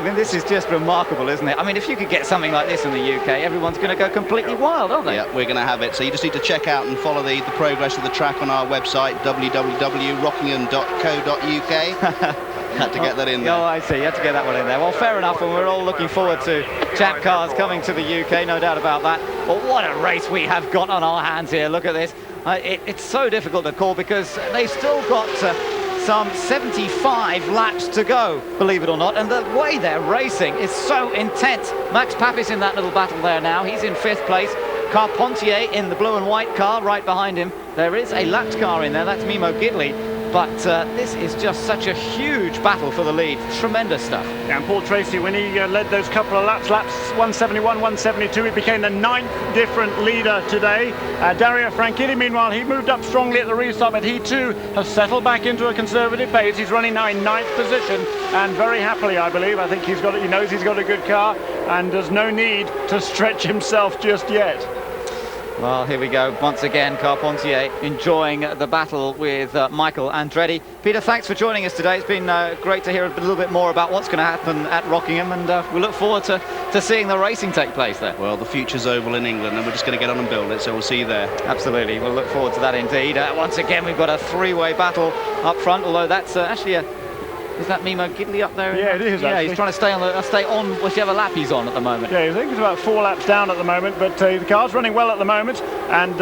mean, this is just remarkable, isn't it? I mean, if you could get something like this in the UK, everyone's going to go completely wild, aren't they? Yeah, we're going to have it. So you just need to check out and follow the progress of the track on our website, www.rockingham.co.uk. Had to get that in there. Oh, I see. You had to get that one in there. Well, fair enough, and we're all looking forward to Champ Cars coming to the UK, no doubt about that. But what a race we have got on our hands here. Look at this. It's so difficult to call because they've still got some 75 laps to go, believe it or not, and the way they're racing is so intense. Max Papis in that little battle there now. He's in 5th place. Carpentier in the blue and white car right behind him. There is a lapped car in there. That's Mimo Gidley. But this is just such a huge battle for the lead. Tremendous stuff. Yeah, and Paul Tracy, when he led those couple of laps 171, 172, he became the 9th different leader today. Dario Franchitti, meanwhile, he moved up strongly at the restart, but he too has settled back into a conservative pace. He's running now in 9th position, and very happily, I believe. I think he knows he's got a good car, and there's no need to stretch himself just yet. Well, here we go. Once again, Carpentier enjoying the battle with Michael Andretti. Peter, thanks for joining us today. It's been great to hear a little bit more about what's going to happen at Rockingham, and we look forward to seeing the racing take place there. Well, the future's oval in England, and we're just going to get on and build it, so we'll see you there. Absolutely. We'll look forward to that indeed. Once again, we've got a three-way battle up front, although that's actually a... Is that Mimo Gidley up there? Yeah, it is. Yeah, actually. He's trying to stay on whichever lap he's on at the moment. Yeah, I think it's about 4 laps down at the moment, but the car's running well at the moment, and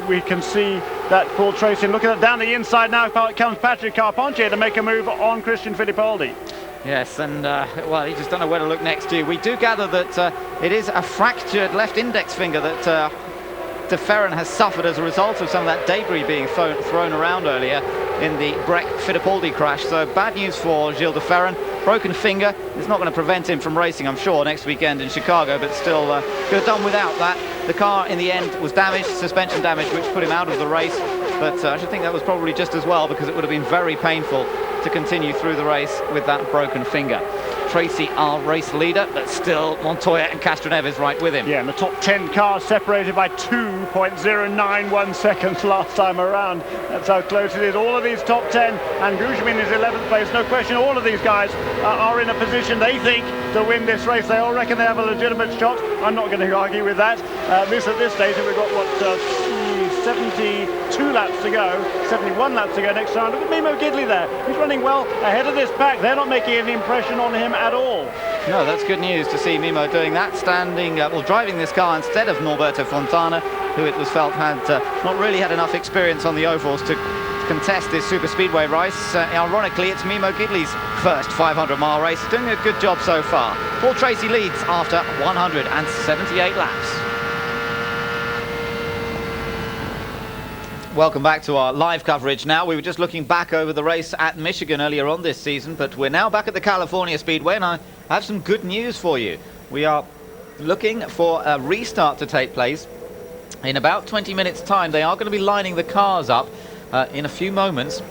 we can see that Paul Tracy. Looking at down the inside now comes Patrick Carpentier to make a move on Christian Fittipaldi. Yes, and well, he just don't know where to look next to. We do gather that it is a fractured left index finger that De Ferran has suffered as a result of some of that debris being thrown around earlier in the Breck Fittipaldi crash. So bad news for Gilles De Ferran. Broken finger. It's not going to prevent him from racing, I'm sure, next weekend in Chicago, but still could have done without that. The car in the end was damaged, suspension damage, which put him out of the race, but I should think that was probably just as well, because it would have been very painful to continue through the race with that broken finger. Tracy, our race leader, but still Montoya and Castroneves right with him. Yeah, and the top 10 cars separated by 2.091 seconds last time around. That's how close it is. All of these top 10, and Guzman is 11th place. No question, all of these guys are in a position, they think, to win this race. They all reckon they have a legitimate shot. I'm not going to argue with that. At this stage, we've got, 72 laps to go, 71 laps to go next time. Look at Mimo Gidley there. He's running well ahead of this pack. They're not making any impression on him at all. No, that's good news to see Mimo doing that, driving this car instead of Norberto Fontana, who it was felt had not really had enough experience on the ovals to contest this super speedway race. Ironically, it's Mimo Gidley's first 500-mile race. Doing a good job so far. Paul Tracy leads after 178 laps. Welcome back to our live coverage now. We were just looking back over the race at Michigan earlier on this season, but we're now back at the California Speedway, and I have some good news for you. We are looking for a restart to take place in about 20 minutes' time. They are going to be lining the cars up in a few moments,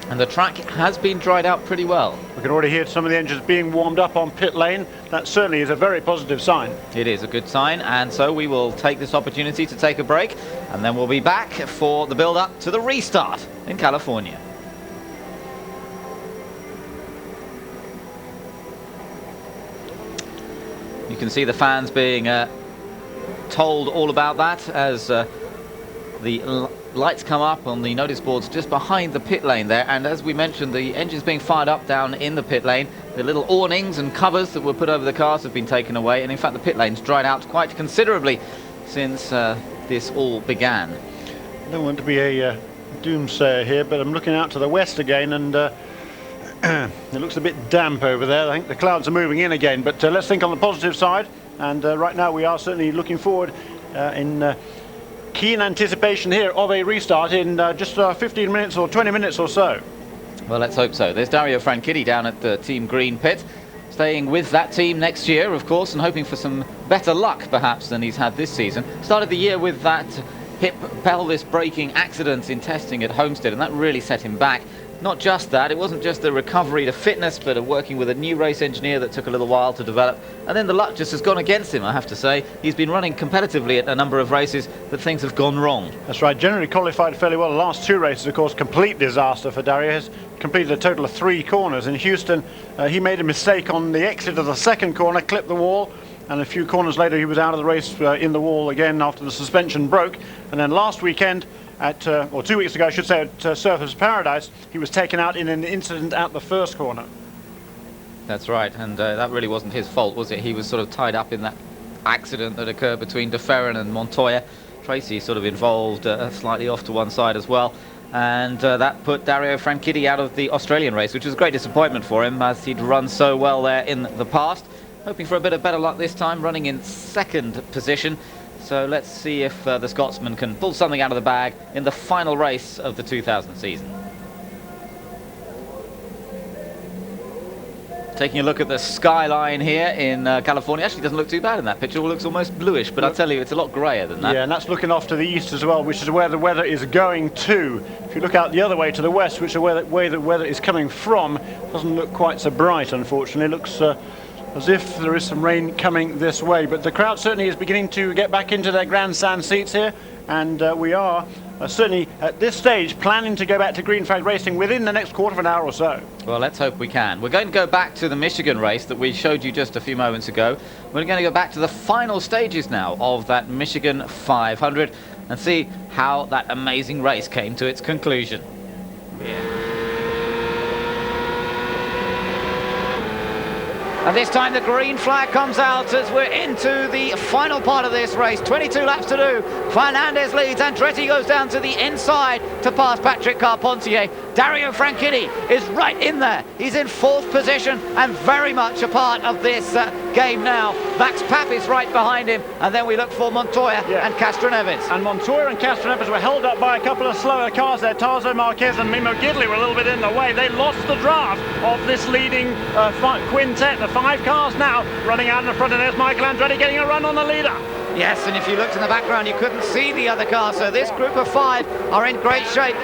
And the track has been dried out pretty well. We can already hear some of the engines being warmed up on pit lane. That certainly is a very positive sign. It is a good sign, and so we will take this opportunity to take a break, and then we'll be back for the build-up to the restart in California. You can see the fans being told all about that as the lights come up on the notice boards just behind the pit lane there, and as we mentioned, the engine's being fired up down in the pit lane. The little awnings and covers that were put over the cars have been taken away, and in fact the pit lane's dried out quite considerably since this all began. I don't want to be a doomsayer here, but I'm looking out to the west again, and it looks a bit damp over there. I think the clouds are moving in again, but let's think on the positive side, and right now we are certainly looking forward in keen anticipation here of a restart in just 15 minutes or 20 minutes or so. Well, let's hope so. There's Dario Franchitti down at the Team Green pit, staying with that team next year, of course, and hoping for some better luck, perhaps, than he's had this season. Started the year with that hip pelvis breaking accident in testing at Homestead, and that really set him back. Not just that, it wasn't just the recovery to fitness, but working with a new race engineer that took a little while to develop. And then the luck just has gone against him, I have to say. He's been running competitively at a number of races, but things have gone wrong. That's right, generally qualified fairly well. The last two races, of course, complete disaster for Dario. He's completed a total of 3 corners. In Houston, he made a mistake on the exit of the second corner, clipped the wall, and a few corners later he was out of the race in the wall again after the suspension broke. And then last weekend, or 2 weeks ago I should say, at Surfers Paradise, he was taken out in an incident at the first corner. That's right, and that really wasn't his fault, was it? He was sort of tied up in that accident that occurred between De Ferran and Montoya. Tracy sort of involved slightly off to one side as well, and that put Dario Franchitti out of the Australian race, which was a great disappointment for him as he'd run so well there in the past. Hoping for a bit of better luck this time, running in second position. So let's see if the Scotsman can pull something out of the bag in the final race of the 2000 season. Taking a look at the skyline here in California. Actually doesn't look too bad in that picture. It looks almost bluish, but I'll tell you, it's a lot grayer than that. Yeah, and that's looking off to the east as well, which is where the weather is going to. If you look out the other way to the west, which is where the weather is coming from, doesn't look quite so bright, unfortunately. It looks as if there is some rain coming this way, but the crowd certainly is beginning to get back into their grandstand seats here, and we are certainly at this stage planning to go back to green flag racing within the next quarter of an hour or so. Well, let's hope we can. We're going to go back to the Michigan race that we showed you just a few moments ago. We're going to go back to the final stages now of that Michigan 500 and see how that amazing race came to its conclusion. And this time the green flag comes out as we're into the final part of this race. 22 laps to do. Fernandez leads. Andretti goes down to the inside to pass Patrick Carpentier. Dario Franchitti is right in there. He's in 4th position and very much a part of this game now. Max Papis right behind him. And then we look for Montoya and Castroneves. And Montoya and Castroneves were held up by a couple of slower cars there. Tarzo Marquez and Mimo Gidley were a little bit in the way. They lost the draft of this leading quintet. The 5 cars now running out in the front, and there's Michael Andretti getting a run on the leader. Yes, and if you looked in the background, you couldn't see the other cars, so this group of 5 are in great shape.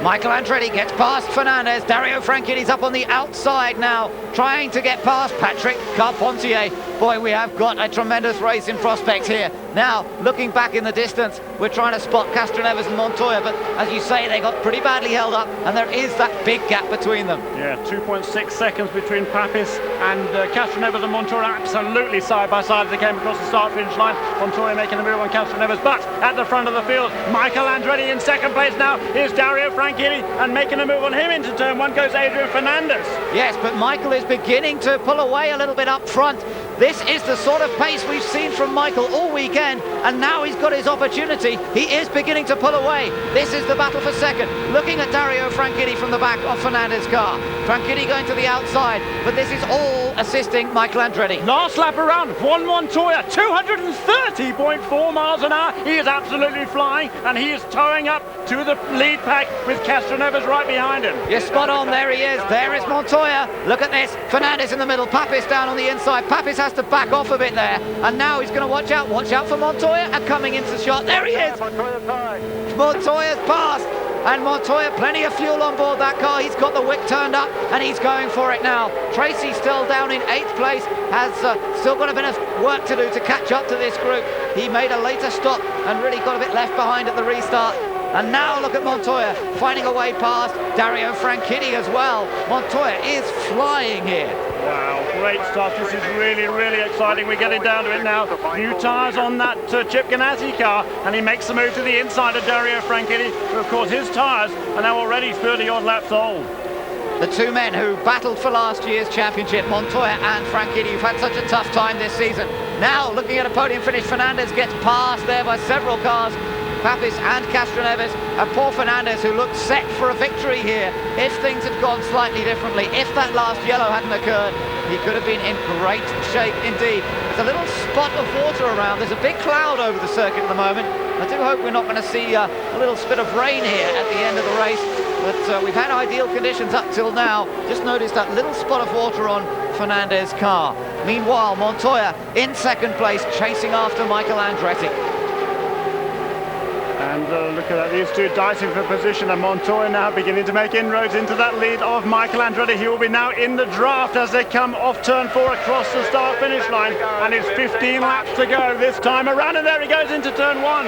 Michael Andretti gets past Fernandez. Dario Franchitti's up on the outside now, trying to get past Patrick Carpentier. Boy, we have got a tremendous race in prospect here. Now, looking back in the distance, we're trying to spot Castroneves and Montoya, but as you say, they got pretty badly held up, and there is that big gap between them. Yeah, 2.6 seconds between Papis and Castroneves and Montoya, absolutely side by side as they came across the start-finish line. Montoya making the move on Castroneves, but at the front of the field, Michael Andretti in second place now. Here's Dario Franchitti, and making a move on him into turn 1 goes Adrian Fernandez. Yes, but Michael is beginning to pull away a little bit up front. This is the sort of pace we've seen from Michael all weekend, and now he's got his opportunity. He is beginning to pull away. This is the battle for second. Looking at Dario Franchitti from the back of Fernandez's car. Franchitti going to the outside, but this is all assisting Michael Andretti. Last lap around, Juan Montoya, 230.4 miles an hour. He is absolutely flying, and he is towing up to the lead pack with Castroneves right behind him. You're spot on, there he is. There is Montoya. Look at this. Fernandez in the middle, Papis down on the inside. Papis has to back off a bit there, and now he's going to watch out for Montoya, and coming into the shot. There he is. Montoya's passed. and Montoya, plenty of fuel on board that car. He's got the wick turned up, and he's going for it now. Tracy still down in 8th place, has still got a bit of work to do to catch up to this group. He made a later stop and really got a bit left behind at the restart. And now look at Montoya finding a way past Dario Franchitti as well. Montoya is flying here. Wow, great stuff. This is really, really exciting. We're getting down to it now. New tyres on that Chip Ganassi car, and he makes the move to the inside of Dario Franchitti, who, of course, his tyres are now already 30-odd laps old. The two men who battled for last year's championship, Montoya and Franchitti, who've had such a tough time this season. Now, looking at a podium finish, Fernandez gets passed there by several cars. Papis and Castroneves, and Paul Fernandez, who looked set for a victory here if things had gone slightly differently. If that last yellow hadn't occurred, he could have been in great shape indeed. There's a little spot of water around. There's a big cloud over the circuit at the moment. I do hope we're not going to see a little spit of rain here at the end of the race, but we've had ideal conditions up till now. Just noticed that little spot of water on Fernandez's car. Meanwhile, Montoya in 2nd place, chasing after Michael Andretti. And look at that, these two dicing for position, and Montoya now beginning to make inroads into that lead of Michael Andretti. He will be now in the draft as they come off turn 4 across the start-finish line, and it's 15 laps to go this time around, and there he goes into turn 1.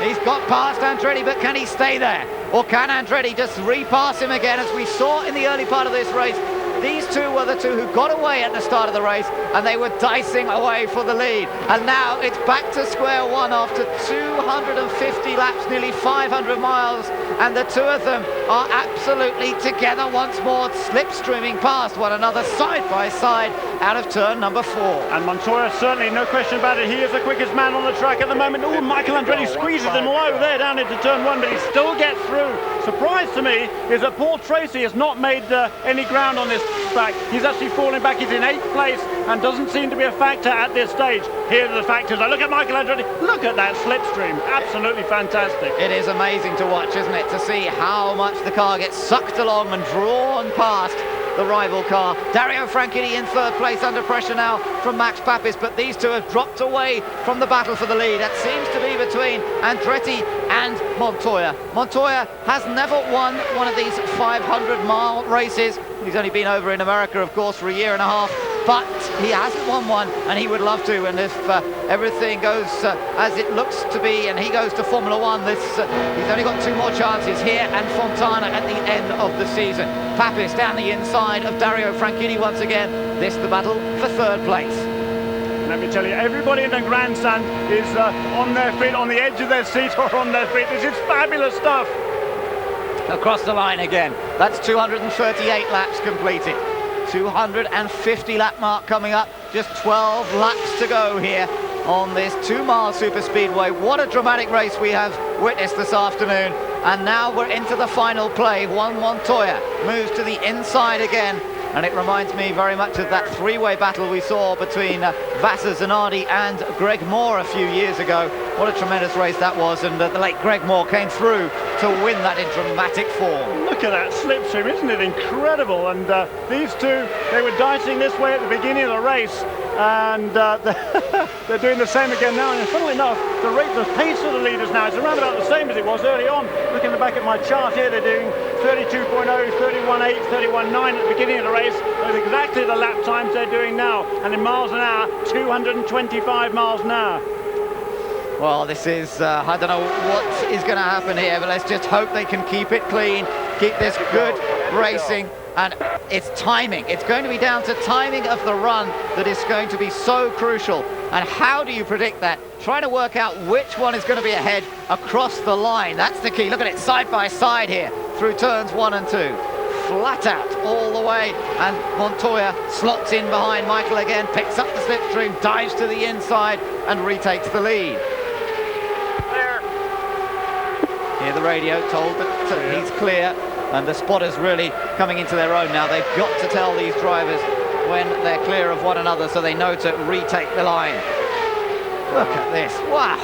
He's got past Andretti, but can he stay there? Or can Andretti just repass him again, as we saw in the early part of this race? These two were the two who got away at the start of the race, and they were dicing away for the lead. And now it's back to square one after 250 laps, nearly 500 miles, and the two of them are absolutely together once more, slipstreaming past one another side by side out of turn number 4. And Montoya, certainly, no question about it, he is the quickest man on the track at the moment. Oh, Michael Andretti squeezes him low there down into turn 1, but he still gets through. Surprise to me is that Paul Tracy has not made any ground on this track. He's actually falling back. He's in 8th place and doesn't seem to be a factor at this stage. Here are the factors. Look at Michael Andretti. Look at that slipstream. Absolutely fantastic. It is amazing to watch, isn't it, to see how much the car gets sucked along and drawn past the rival car. Dario Franchitti in 3rd place under pressure now from Max Papis, but these two have dropped away from the battle for the lead. That seems to be between Andretti and Montoya. Montoya has never won one of these 500-mile races. He's only been over in America, of course, for a year and a half, but he hasn't won one, and he would love to. And if everything goes as it looks to be, and he goes to Formula One, he's only got 2 more chances here and Fontana at the end of the season. Papis down the inside of Dario Franchitti once again. This the battle for 3rd place. Let me tell you, everybody in the grandstand is on their feet, on the edge of their seat or on their feet. This is fabulous stuff. Across the line again. That's 238 laps completed. 250 lap mark coming up. Just 12 laps to go here on this 2-mile superspeedway. What a dramatic race we have witnessed this afternoon. And now we're into the final play. Juan Montoya moves to the inside again. And it reminds me very much of that 3-way battle we saw between Vasser Zanardi and Greg Moore a few years ago. What a tremendous race that was, and the late Greg Moore came through to win that in dramatic form. Look at that slipstream, isn't it incredible? And these two, they were dicing this way at the beginning of the race, and they're doing the same again now. And funnily enough, the pace of the leaders now is around about the same as it was early on. Looking back at my chart here, they're doing 32.0, 31.8, 31.9 at the beginning of the race. That's exactly the lap times they're doing now. And in miles an hour, 225 miles an hour. Well, this is, I don't know what is going to happen here, but let's just hope they can keep it clean, keep this good racing. And it's timing. It's going to be down to timing of the run that is going to be so crucial. And how do you predict that? Trying to work out which one is going to be ahead across the line. That's the key. Look at it side by side here through turns 1 and 2. Flat out all the way, and Montoya slots in behind Michael again, picks up the slipstream, dives to the inside and retakes the lead. Hear the radio told that he's clear, and the spotters really coming into their own now. They've got to tell these drivers when they're clear of one another so they know to retake the line. Look at this, wow.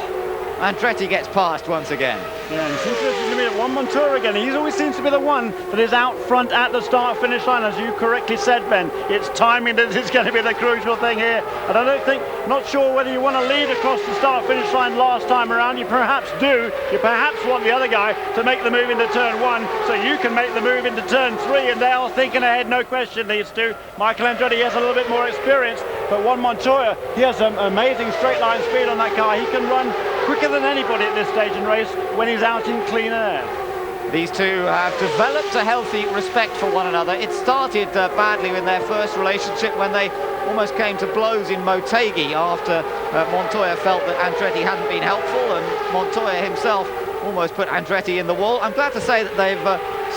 Andretti gets past once again. Yeah, and since this is going to be at Juan Montoya again, he always seems to be the one that is out front at the start-finish line, as you correctly said, Ben. It's timing that is going to be the crucial thing here. And I don't think, not sure whether you want to lead across the start-finish line last time around. You perhaps do. You perhaps want the other guy to make the move into turn 1, so you can make the move into turn 3, and they're thinking ahead, no question, these two. Michael Andretti has a little bit more experience, but Juan Montoya, he has some amazing straight-line speed on that car. He can run quicker than anybody at this stage in race when he's out in clean air. These two have developed a healthy respect for one another. It started badly in their first relationship when they almost came to blows in Motegi after Montoya felt that Andretti hadn't been helpful, and Montoya himself almost put Andretti in the wall. I'm glad to say that they've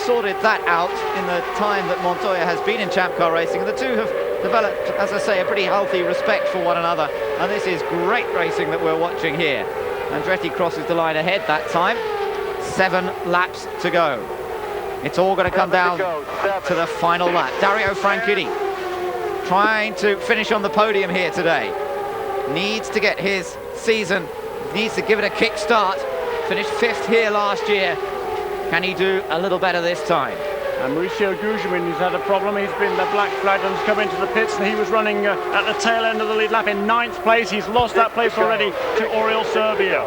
sorted that out in the time that Montoya has been in Champ Car racing, and the two have developed, as I say, a pretty healthy respect for one another, and this is great racing that we're watching here. Andretti crosses the line ahead that time. 7 laps to go. It's all going to come down to the final lap. Dario Franchitti trying to finish on the podium here today. Needs to get his season, needs to give it a kick start. Finished 5th here last year. Can he do a little better this time? And Mauricio Gugelmin has had a problem. He's been the black flag and has come into the pits, and he was running at the tail end of the lead lap in 9th place. He's lost that place already to Oriol Serbia.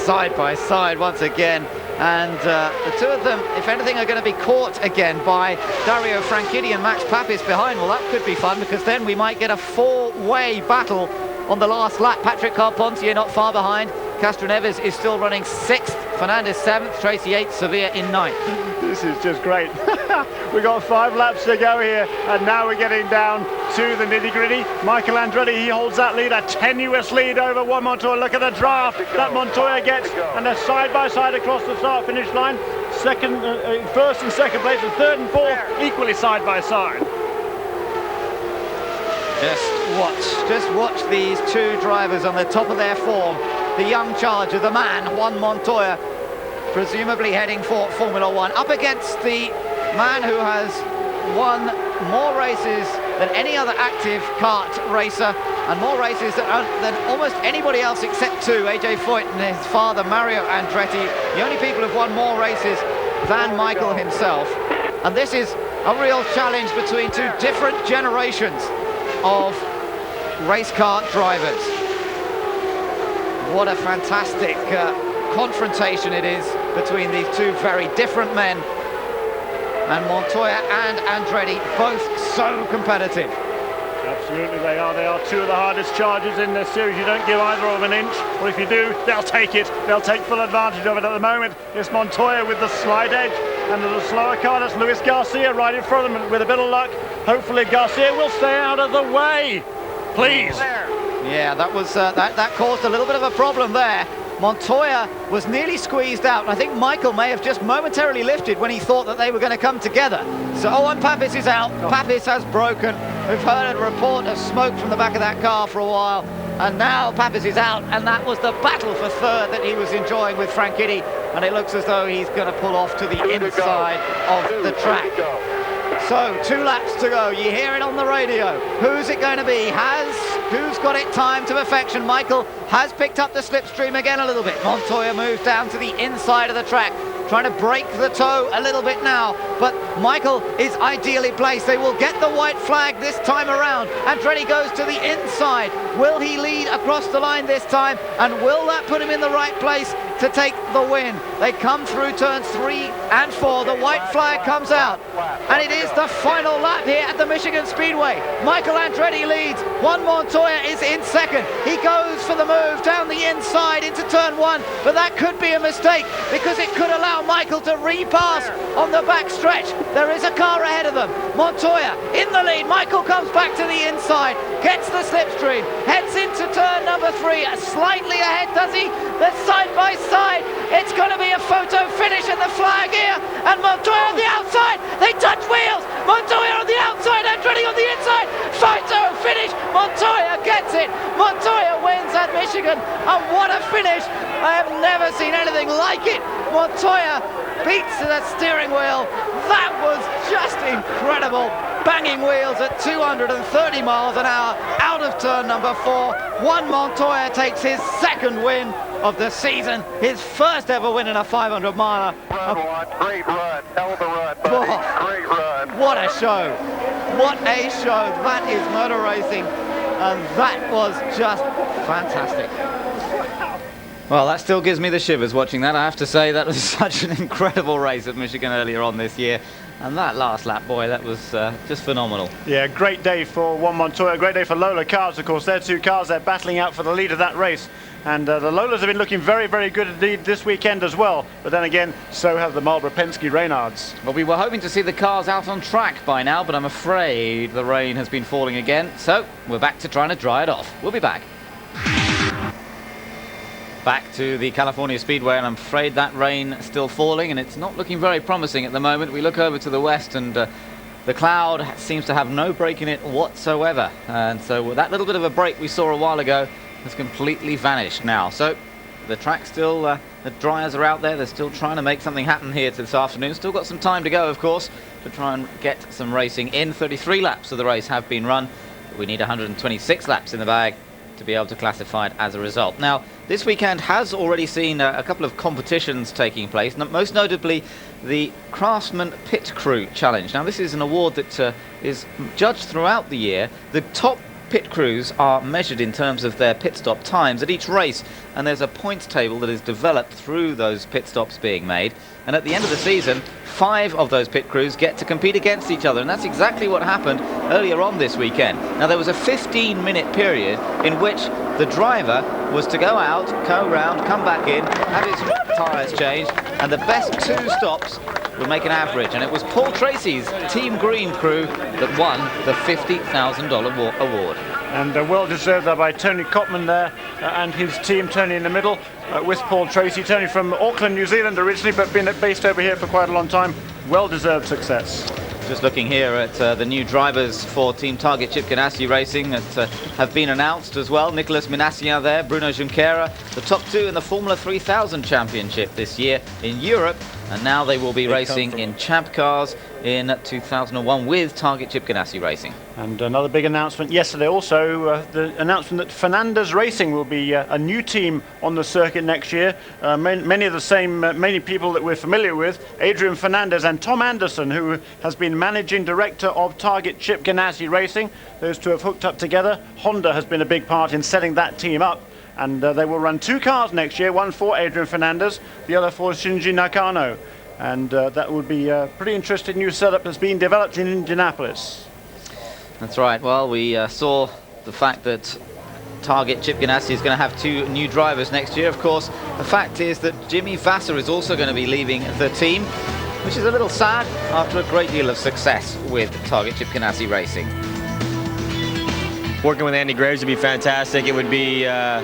Side by side once again, and the two of them, if anything, are going to be caught again by Dario Franchitti and Max Papis behind. Well, that could be fun, because then we might get a 4-way battle on the last lap. Patrick Carpentier not far behind. Castro Neves is still running 6th, Fernandez 7th, Tracy 8th, Sevilla in 9th. This is just great. We've got 5 laps to go here, and now we're getting down to the nitty-gritty. Michael Andretti, he holds that lead, a tenuous lead over Juan Montoya. Look at the draft that Montoya gets, and they're side-by-side across the start-finish line. First and second place, and third and fourth equally side-by-side. Just watch these two drivers on the top of their form. The young charger, the man, Juan Montoya, presumably heading for Formula 1, up against the man who has won more races than any other active kart racer, and more races than almost anybody else except 2, AJ Foyt and his father, Mario Andretti. The only people who've won more races than Michael himself. And this is a real challenge between 2 different generations of race kart drivers. What a fantastic confrontation it is between these 2 very different men. And Montoya and Andretti, both so competitive. Absolutely, they are. They are 2 of the hardest chargers in this series. You don't give either of them an inch, or if you do, they'll take it. They'll take full advantage of it. At the moment, it's Montoya with the slide edge, and the slower car, that's Luis Garcia right in front of him with a bit of luck. Hopefully Garcia will stay out of the way. Please. Yeah, that was that caused a little bit of a problem there. Montoya was nearly squeezed out, and I think Michael may have just momentarily lifted when he thought that they were going to come together. So, and Papis is out. Papis has broken. We've heard a report of smoke from the back of that car for a while, and now Papis is out, and that was the battle for third that he was enjoying with Franchitti, and it looks as though he's going to pull off to the inside of the track. So, 2 laps to go. You hear it on the radio. Who's it going to be? Who's got it timed to perfection? Michael has picked up the slipstream again a little bit. Montoya moves down to the inside of the track, trying to break the toe a little bit now, but Michael is ideally placed. They will get the white flag this time around. Andretti goes to the inside. Will he lead across the line this time, and will that put him in the right place to take the win? They come through turns 3 and 4. The white flag comes out, and it is the final lap here at the Michigan Speedway. Michael Andretti leads. Juan Montoya is in second. He goes for the move down the inside into turn 1, but that could be a mistake, because it could allow Michael to repass on the back stretch. There is a car ahead of them. Montoya in the lead. Michael comes back to the inside, gets the slipstream, heads into turn number 3, slightly ahead, does he? They're side by side. It's going to be a photo finish at the flag here, and Montoya on the outside. They touch wheels. Montoya on the outside, Andretti on the inside. Photo finish. Montoya gets it. Montoya wins at Michigan, and what a finish. I have never seen anything like it. Montoya beats the steering wheel. That was just incredible. Banging wheels at 230 miles an hour out of turn number 4. Juan Montoya takes his second win. of the season, his first ever win in a 500 miler. Great run, hell of a run, buddy. Great run. What a show. What a show. That is motor racing, and that was just fantastic. Well, that still gives me the shivers watching that. I have to say that was such an incredible race at Michigan earlier on this year. And that last lap, boy, that was just phenomenal. Yeah, great day for Juan Montoya, great day for Lola cars, of course. They're two cars, they're battling out for the lead of that race. And the Lolas have been looking very, very good indeed this weekend as well. But then again, so have the Marlboro Penske Reynards. Well, we were hoping to see the cars out on track by now, but I'm afraid the rain has been falling again. So we're back to trying to dry it off. We'll be back. Back to the California Speedway, and I'm afraid that rain is still falling, and it's not looking very promising at the moment. We look over to the west, and the cloud seems to have no break in it whatsoever. And so that little bit of a break we saw a while ago has completely vanished now. So the track still, the dryers are out there. They're still trying to make something happen here this afternoon. Still got some time to go, of course, to try and get some racing in. 33 laps of the race have been run. But we need 126 laps in the bag to be able to classify it as a result. Now, this weekend has already seen a couple of competitions taking place, most notably the Craftsman Pit Crew Challenge. Now, this is an award that is judged throughout the year. The top pit crews are measured in terms of their pit stop times at each race, and there's a points table that is developed through those pit stops being made. And at the end of the season, 5 of those pit crews get to compete against each other, and that's exactly what happened earlier on this weekend. Now, there was a 15-minute period in which the driver was to go out, go round, come back in, have his tyres changed, and the best 2 stops would make an average. And it was Paul Tracy's Team Green crew that won the $50,000 award. And well deserved there by Tony Cotman there and his team. Tony in the middle with Paul Tracy. Tony from Auckland, New Zealand originally, but been based over here for quite a long time. Well deserved success. Just looking here at the new drivers for Team Target Chip Ganassi Racing that have been announced as well. Nicolas Minassian there, Bruno Junqueira, the top 2 in the Formula 3000 Championship this year in Europe. And now they will be racing in Champ Cars in 2001 with Target Chip Ganassi Racing. And another big announcement yesterday also, the announcement that Fernandez Racing will be a new team on the circuit next year. Many of the same, many people that we're familiar with, Adrian Fernandez and Tom Anderson, who has been managing director of Target Chip Ganassi Racing. Those two have hooked up together. Honda has been a big part in setting that team up. And they will run 2 cars next year, one for Adrian Fernandez, the other for Shinji Nakano. And that would be a pretty interesting new setup that's being developed in Indianapolis. That's right. Well, we saw the fact that Target Chip Ganassi is going to have 2 new drivers next year. Of course, the fact is that Jimmy Vasser is also going to be leaving the team, which is a little sad after a great deal of success with Target Chip Ganassi Racing. Working with Andy Graves would be fantastic. It would be a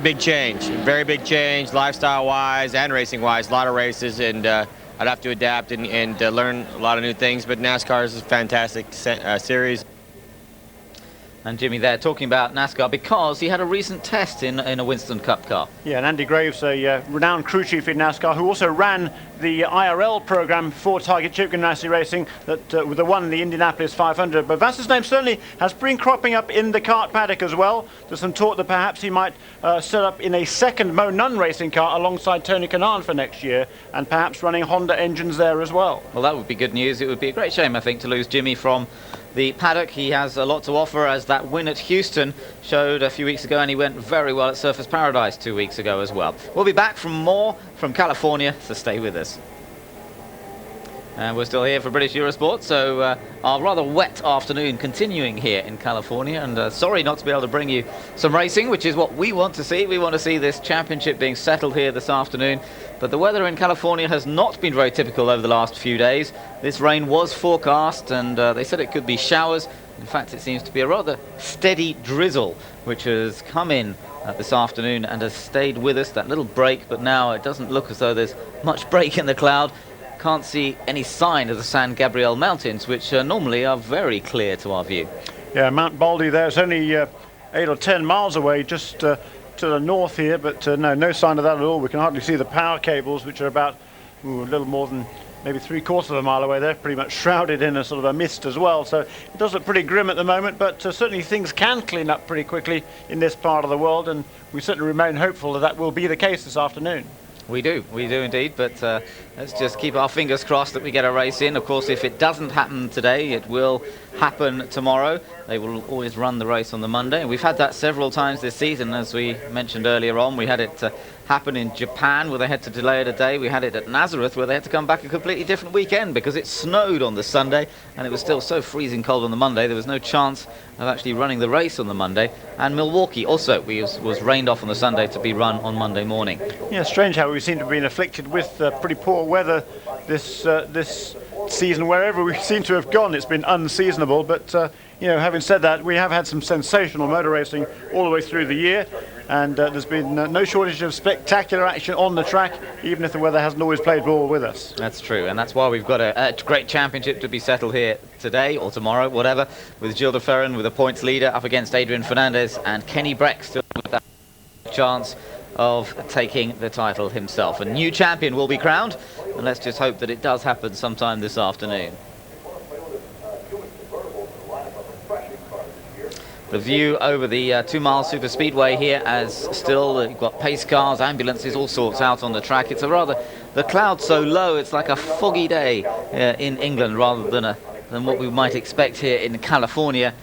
big change, very big change, lifestyle-wise and racing-wise. A lot of races, and I'd have to adapt and learn a lot of new things. But NASCAR is a fantastic series. And Jimmy there talking about NASCAR because he had a recent test in a Winston Cup car. Yeah, and Andy Graves, a renowned crew chief in NASCAR, who also ran the IRL program for Target Chip Ganassi Racing, that with the one in the Indianapolis 500. But Vasser's name certainly has been cropping up in the kart paddock as well. There's some talk that perhaps he might set up in a second Mo Nunn racing car alongside Tony Kanaan for next year, and perhaps running Honda engines there as well. Well, that would be good news. It would be a great shame, I think, to lose Jimmy from the paddock. He has a lot to offer, as that win at Houston showed a few weeks ago, and he went very well at Surfers Paradise 2 weeks ago as well. We'll be back from more from California, so stay with us. And we're still here for British Eurosport, so our rather wet afternoon continuing here in California, and sorry not to be able to bring you some racing, which is what we want to see. We want to see this championship being settled here this afternoon, but the weather in California has not been very typical over the last few days. This rain was forecast, and they said it could be showers. In fact, it seems to be a rather steady drizzle, which has come in this afternoon and has stayed with us, that little break, but now it doesn't look as though there's much break in the cloud. Can't see any sign of the San Gabriel Mountains, which normally are very clear to our view. Yeah, Mount Baldy there. It's only 8 or 10 miles away, just to the north here, but no sign of that at all. We can hardly see the power cables, which are about a little more than maybe 3/4 of a mile away there, pretty much shrouded in a sort of a mist as well. So it does look pretty grim at the moment, but certainly things can clean up pretty quickly in this part of the world, and we certainly remain hopeful that that will be the case this afternoon. We do indeed, but let's just keep our fingers crossed that we get a race in. Of course, if it doesn't happen today, it will happen tomorrow. They will always run the race on the Monday. We've had that several times this season, as we mentioned earlier on. We had it happen in Japan, where they had to delay it a day. We had it at Nazareth, where they had to come back a completely different weekend because it snowed on the Sunday and it was still so freezing cold on the Monday. There was no chance of actually running the race on the Monday. And Milwaukee also was rained off on the Sunday to be run on Monday morning. Yeah, strange how we seem to have been afflicted with pretty poor weather this season. Wherever we seem to have gone, it's been unseasonable. But you know, having said that, we have had some sensational motor racing all the way through the year, and there's been no shortage of spectacular action on the track, even if the weather hasn't always played ball with us. That's true, and that's why we've got a great championship to be settled here today or tomorrow, whatever, with Gilles de Ferran with a points leader up against Adrian Fernandez, and Kenny Breck still with that chance of taking the title himself. A new champion will be crowned, and let's just hope that it does happen sometime this afternoon. The view over the 2 Mile Super Speedway here, as still you've got pace cars, ambulances, all sorts out on the track. It's the cloud's so low, it's like a foggy day in England rather than what we might expect here in California.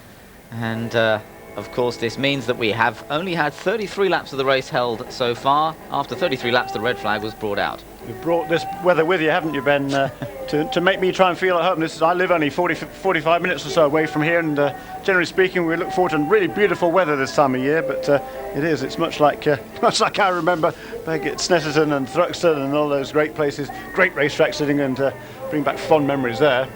And of course, this means that we have only had 33 laps of the race held so far. After 33 laps, the red flag was brought out. You've brought this weather with you, haven't you, Ben, to make me try and feel at home. I live only 45 minutes or so away from here, and generally speaking, we look forward to really beautiful weather this time of year. But it's much like I remember back at Snetterton and Thruxton and all those great places, great racetracks sitting, and bring back fond memories there.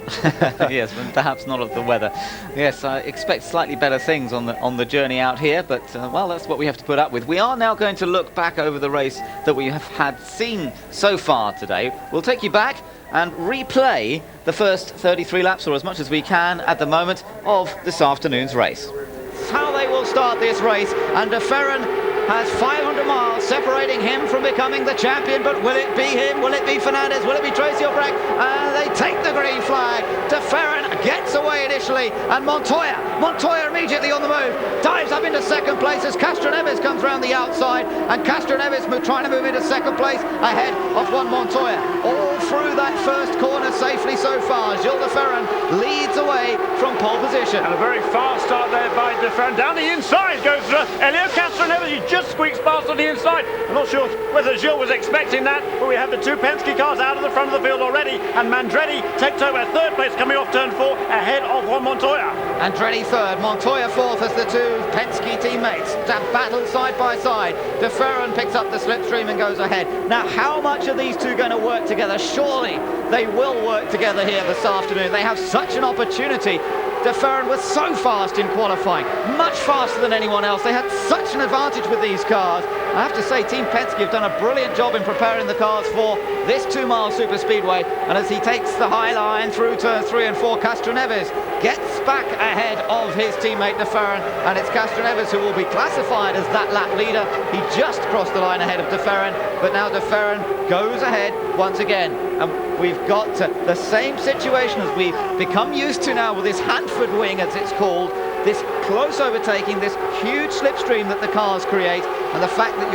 Yes, but perhaps not of the weather. Yes, I expect slightly better things on the journey out here, but well, that's what we have to put up with. We are now going to look back over the race that we have seen so far today. We'll take you back and replay the first 33 laps, or as much as we can at the moment, of this afternoon's race. That's how they will start this race, and de Ferran has 500 miles separating him from becoming the champion, but will it be him? Will it be Fernandez? Will it be Tracy or Breck? And they take the green flag. De Ferran gets away initially, and Montoya immediately on the move, dives up into second place as Castroneves comes round the outside, and Castroneves trying to move into second place ahead of Juan Montoya. All through that first corner safely so far. Gilles de Ferran leads away from pole position. And a very fast start there by de Ferran. Down the inside goes Elio Castroneves. He just squeaks past on the inside. I'm not sure whether Gilles was expecting that, but we have the two Penske cars out of the front of the field already, and Mandretti takes over third place coming off turn 4 ahead of Juan Montoya. Andretti third, Montoya fourth as the two Penske teammates battle side by side. De Ferran picks up the slipstream and goes ahead. Now, how much are these two going to work together? Surely they will work together here this afternoon. They have such an opportunity. De Ferran was so fast in qualifying, much faster than anyone else. They had such an advantage with these cars. I have to say, Team Penske have done a brilliant job in preparing the cars for this 2 Mile Super Speedway. And as he takes the high line through turns 3 and 4, Castroneves gets back ahead of his teammate De Ferran, and it's Castroneves who will be classified as that lap leader. He just crossed the line ahead of De Ferran, but now De Ferran goes ahead once again. And we've got the same situation as we've become used to now with this Hanford wing, as it's called, this close overtaking, this huge slipstream that the cars create, and the fact that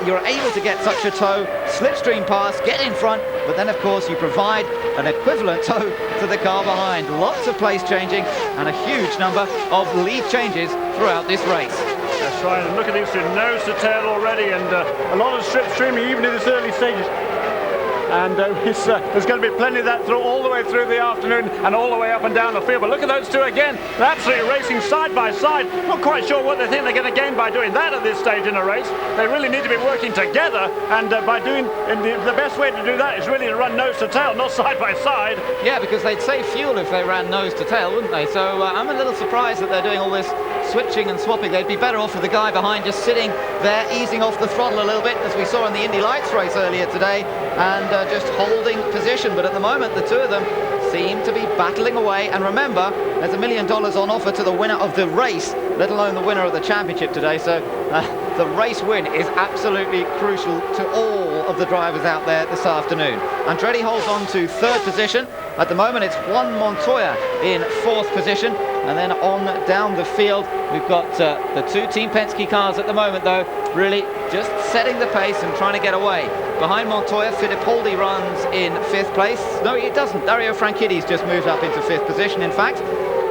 you're able to get such a tow, slipstream pass, get in front, but then of course you provide an equivalent tow to the car behind. Lots of place changing and a huge number of lead changes throughout this race. That's right, and look at these two nose to tail already, and a lot of slipstreaming even in this early stages. And there's going to be plenty of that all the way through the afternoon and all the way up and down the field. But look at those two again. They're absolutely racing side by side. Not quite sure what they think they're going to gain by doing that at this stage in a race. They really need to be working together, and the best way to do that is really to run nose to tail, not side by side. Yeah, because they'd save fuel if they ran nose to tail, wouldn't they? So I'm a little surprised that they're doing all this switching and swapping. They'd be better off with the guy behind just sitting there, easing off the throttle a little bit, as we saw in the Indy Lights race earlier today, and just holding position. But at the moment, the two of them seem to be battling away. And remember, there's $1 million on offer to the winner of the race, let alone the winner of the championship today. So the race win is absolutely crucial to all of the drivers out there this afternoon. Andretti holds on to 3rd position. At the moment, it's Juan Montoya in 4th position. And then on down the field, we've got the 2 Team Penske cars at the moment, though, really just setting the pace and trying to get away. Behind Montoya, Fittipaldi runs in 5th place. No, it doesn't. Dario Franchitti's just moved up into 5th position, in fact.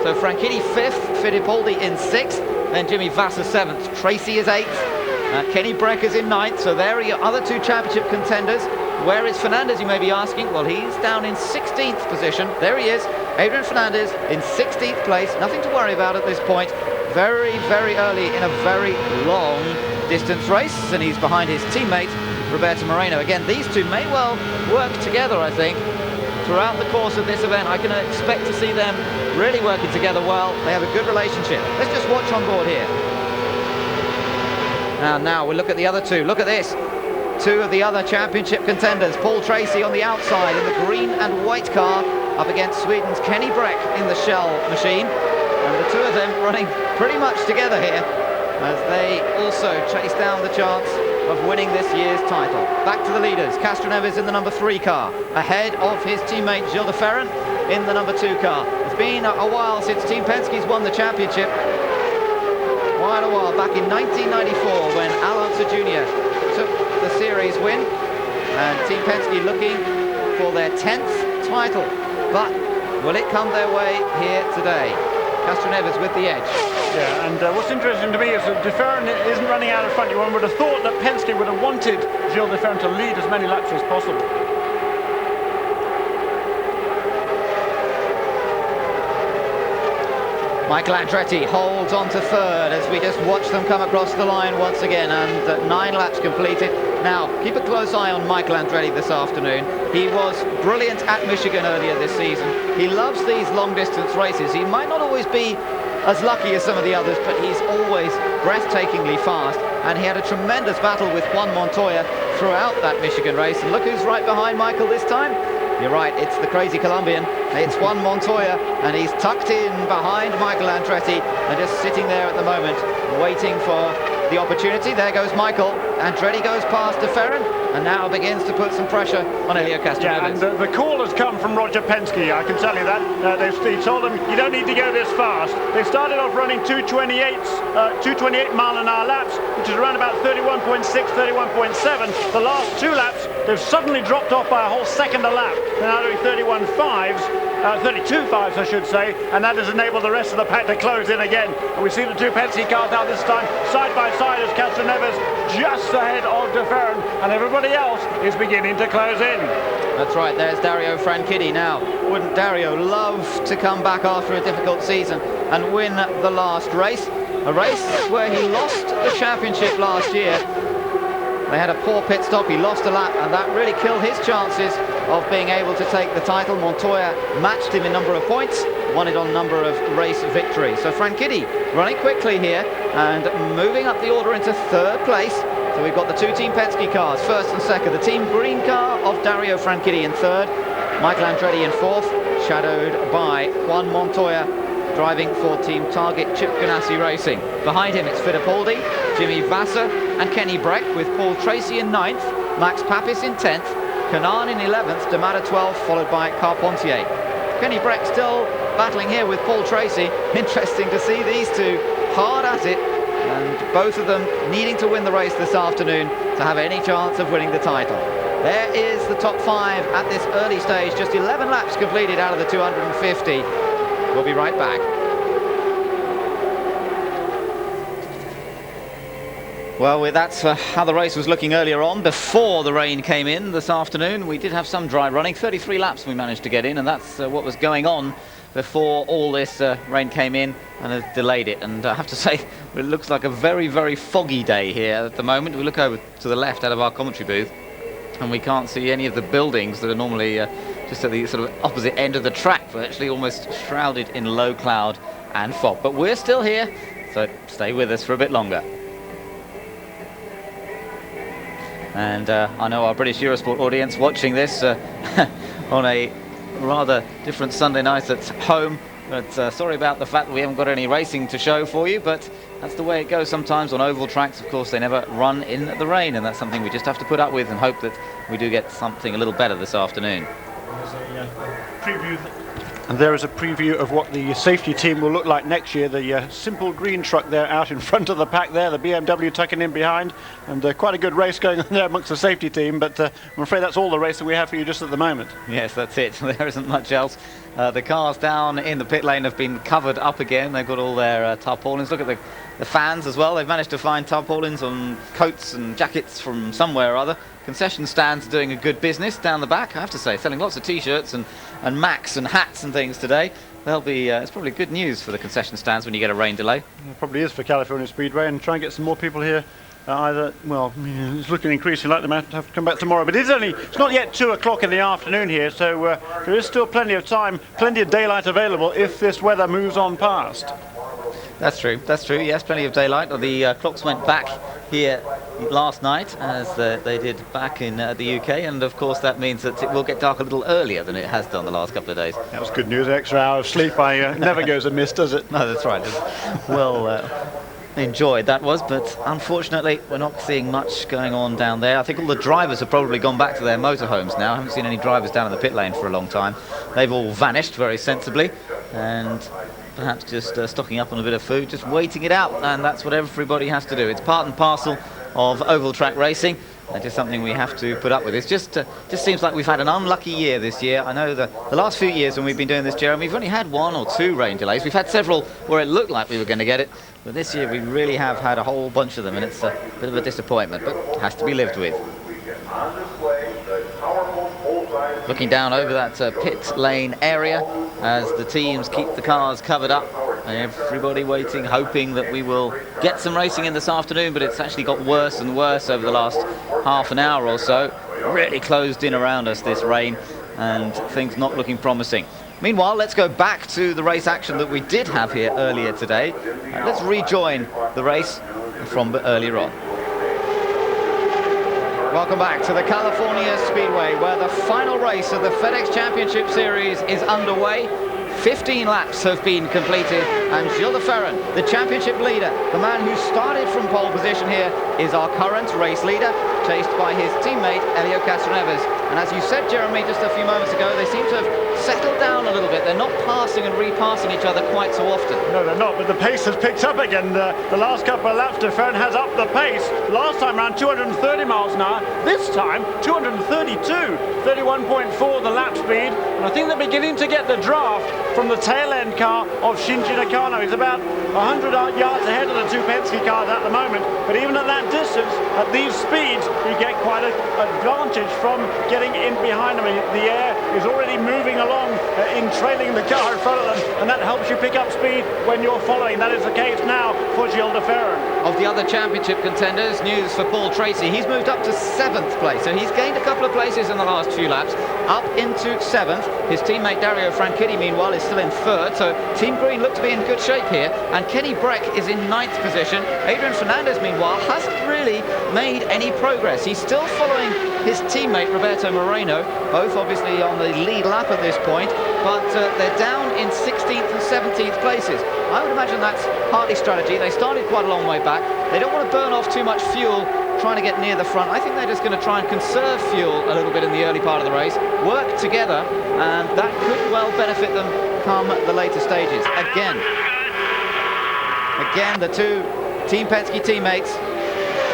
So Franchitti 5th, Fittipaldi in 6th, then Jimmy Vasser 7th. Tracy is 8th. Kenny Breck is in 9th. So there are your other 2 championship contenders. Where is Fernandez, you may be asking? Well, he's down in 16th position. There he is. Adrian Fernandez in 16th place. Nothing to worry about at this point. Very, very early in a very long distance race. And he's behind his teammate, Roberto Moreno. Again, these 2 may well work together, I think, throughout the course of this event. I can expect to see them really working together well. They have a good relationship. Let's just watch on board here. Now we'll look at the other 2. Look at this. 2 of the other championship contenders. Paul Tracy on the outside in the green and white car, up against Sweden's Kenny Breck in the Shell machine. And the 2 of them running pretty much together here as they also chase down the chance of winning this year's title. Back to the leaders. Castroneves in the number 3 car, ahead of his teammate Gilles de Ferran in the number 2 car. It's been a while since Team Penske's won the championship. Quite a while, back in 1994 when Al Unser Jr. took the series win, and Team Penske looking for their 10th title. But will it come their way here today? Castroneves with the edge. Yeah, and what's interesting to me is that de Ferran isn't running out in front. One would have thought that Penske would have wanted Gilles de Ferran to lead as many laps as possible. Michael Andretti holds on to 3rd as we just watch them come across the line once again, and 9 laps completed. Now, keep a close eye on Michael Andretti this afternoon. He was brilliant at Michigan earlier this season. He loves these long-distance races. He might not always be as lucky as some of the others, but he's always breathtakingly fast, and he had a tremendous battle with Juan Montoya throughout that Michigan race. And look who's right behind Michael this time. You're right, it's the crazy Colombian. It's Juan Montoya, and he's tucked in behind Michael Andretti and just sitting there at the moment, waiting for the opportunity. There goes Michael. Andretti goes past de Ferran and now begins to put some pressure on Helio Castroneves. Yeah, and the call has come from Roger Penske, I can tell you that. They told him, you don't need to go this fast. They started off running 228 mile-an-hour laps, which is around about 31.6, 31.7. The last 2 laps, they've suddenly dropped off by a whole second a lap. They're now doing 31.5s, 32.5s I should say, and that has enabled the rest of the pack to close in again. And we see the 2 Penske cars now this time side by side as Castroneves just ahead of de Ferran, and everybody else is beginning to close in. That's right, there's Dario Franchitti now. Wouldn't Dario love to come back after a difficult season and win the last race? A race where he lost the championship last year. They had a poor pit stop, he lost a lap, and that really killed his chances of being able to take the title. Montoya matched him in number of points, won it on number of race victories. So Franchitti running quickly here and moving up the order into 3rd place. So we've got the 2 Team Penske cars, 1st and 2nd. The Team Green car of Dario Franchitti in 3rd, Michael Andretti in 4th, shadowed by Juan Montoya, driving for Team Target Chip Ganassi Racing. Behind him it's Fittipaldi, Jimmy Vasser and Kenny Breck, with Paul Tracy in 9th, Max Papis in 10th, Kanaan in 11th, D'Amata 12th, followed by Carpentier. Kenny Breck still battling here with Paul Tracy. Interesting to see these 2 hard at it, and both of them needing to win the race this afternoon to have any chance of winning the title. There is the top 5 at this early stage, just 11 laps completed out of the 250. We'll be right back. Well, that's how the race was looking earlier on, before the rain came in this afternoon. We did have some dry running, 33 laps we managed to get in, and that's what was going on before all this rain came in and has delayed it. And I have to say, it looks like a very, very foggy day here at the moment. We look over to the left out of our commentary booth, and we can't see any of the buildings that are normally just at the sort of opposite end of the track, virtually almost shrouded in low cloud and fog. But we're still here, so stay with us for a bit longer. And I know our British Eurosport audience watching this on a rather different Sunday night at home. But sorry about the fact that we haven't got any racing to show for you, but that's the way it goes sometimes on oval tracks. Of course, they never run in the rain, and that's something we just have to put up with and hope that we do get something a little better this afternoon. And there is a preview of what the safety team will look like next year. The simple green truck there out in front of the pack there, the BMW tucking in behind, and quite a good race going on there amongst the safety team, but I'm afraid that's all the racing we have for you just at the moment. Yes, that's it. There isn't much else. The cars down in the pit lane have been covered up again. They've got all their tarpaulins. Look at the fans as well. They've managed to find tarpaulins on coats and jackets from somewhere or other. Concession stands are doing a good business down the back, I have to say, selling lots of t-shirts and Macs and hats and things today. They'll be, it's probably good news for the concession stands when you get a rain delay. It probably is for California Speedway, and try and get some more people here. Either, well, it's looking increasingly like they might have to come back tomorrow, but it's not yet 2 o'clock in the afternoon here, so there is still plenty of time, plenty of daylight available if this weather moves on past. That's true, yes, plenty of daylight. The clocks went back here last night, as they did back in the UK, and of course that means that it will get dark a little earlier than it has done the last couple of days. That was good news. An extra hour of sleep never goes amiss, does it? No, that's right. Well enjoyed that was, but unfortunately we're not seeing much going on down there. I think all the drivers have probably gone back to their motorhomes now. I haven't seen any drivers down in the pit lane for a long time. They've all vanished very sensibly, and perhaps just stocking up on a bit of food, just waiting it out, and that's what everybody has to do. It's part and parcel of oval track racing, and just something we have to put up with. It's just seems like we've had an unlucky year this year. I know the last few years when we've been doing this, Jeremy, we've only had 1 or 2 rain delays. We've had several where it looked like we were going to get it, but this year we really have had a whole bunch of them, and it's a bit of a disappointment, but it has to be lived with. Looking down over that pit lane area as the teams keep the cars covered up. Everybody waiting, hoping that we will get some racing in this afternoon, but it's actually got worse and worse over the last half an hour or so. Really closed in around us, this rain, and things not looking promising. Meanwhile, let's go back to the race action that we did have here earlier today. Let's rejoin the race from earlier on. Welcome back to the California Speedway, where the final race of the FedEx Championship Series is underway. 15 laps have been completed, and Gilles de Ferran, the championship leader, the man who started from pole position here, is our current race leader, chased by his teammate Elio Castroneves. And as you said, Jeremy, just a few moments ago, they seem to have settled down a little bit. They're not passing and repassing each other quite so often. No, they're not, but the pace has picked up again. The last couple of laps, de Ferran has upped the pace. Last time around 230 miles an hour, this time 232, 31.4 the lap speed. And I think they're beginning to get the draft from the tail end car of Shinji Nakano. He's about 100 yards ahead of the two Penske cars at the moment, but even at that distance, at these speeds, you get quite an advantage from getting in behind them. The air is already moving along in trailing the car in front of them, and that helps you pick up speed when you're following. That is the case now for Gilles de Ferran. Of the other championship contenders, news for Paul Tracy. He's moved up to 7th place, so he's gained a couple of places in the last few laps, up into 7th. His teammate Dario Franchitti, meanwhile, is still in 3rd, so Team Green look to be in good shape here, and Kenny Breck is in 9th position. Adrian Fernandez, meanwhile, hasn't really made any progress. He's still following his teammate Roberto Moreno, both obviously on the lead lap at this point, but they're down in 16th and 17th places. I would imagine that's partly strategy. They started quite a long way back. They don't want to burn off too much fuel trying to get near the front. I think they're just going to try and conserve fuel a little bit in the early part of the race, work together, and that could well benefit them come the later stages. Again, the two Team Penske teammates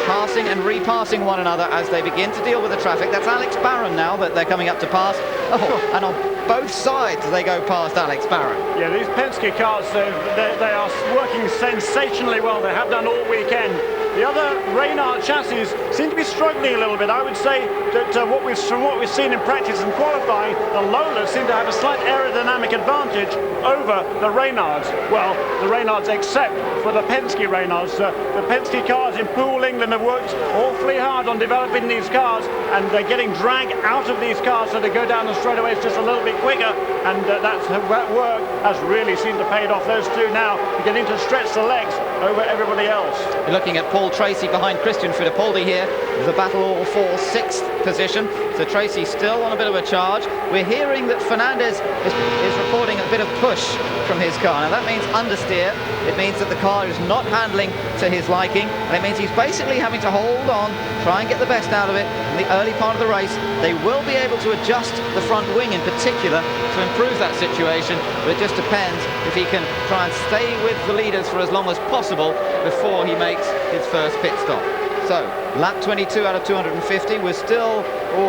passing and repassing one another as they begin to deal with the traffic. That's Alex Barron now that they're coming up to pass. Oh, and on both sides they go past Alex Barron. Yeah, these Penske cars, they are working sensationally well. They have done all weekend. The other Reynard chassis seem to be struggling a little bit. I would say that from what we've seen in practice and qualifying, the Lolas seem to have a slight aerodynamic advantage over the Reynards. Well, the Reynards except for the Penske Reynards. The Penske cars in Poole, England have worked awfully hard on developing these cars, and they're getting drag out of these cars so they go down the straightaways just a little bit quicker, and that work has really seemed to pay it off. Those two now beginning to stretch the legs over everybody else. You're looking at Paul Paul Tracy behind Christian Fittipaldi here. There's a battle all for 6th position. So Tracy still on a bit of a charge. We're hearing that Fernandez is reporting a bit of push from his car. Now that means understeer. It means that the car is not handling to his liking, and it means he's basically having to hold on, try and get the best out of it in the early part of the race. They will be able to adjust the front wing in particular to improve that situation, but it just depends if he can try and stay with the leaders for as long as possible before he makes his first pit stop. So, lap 22 out of 250. We're still,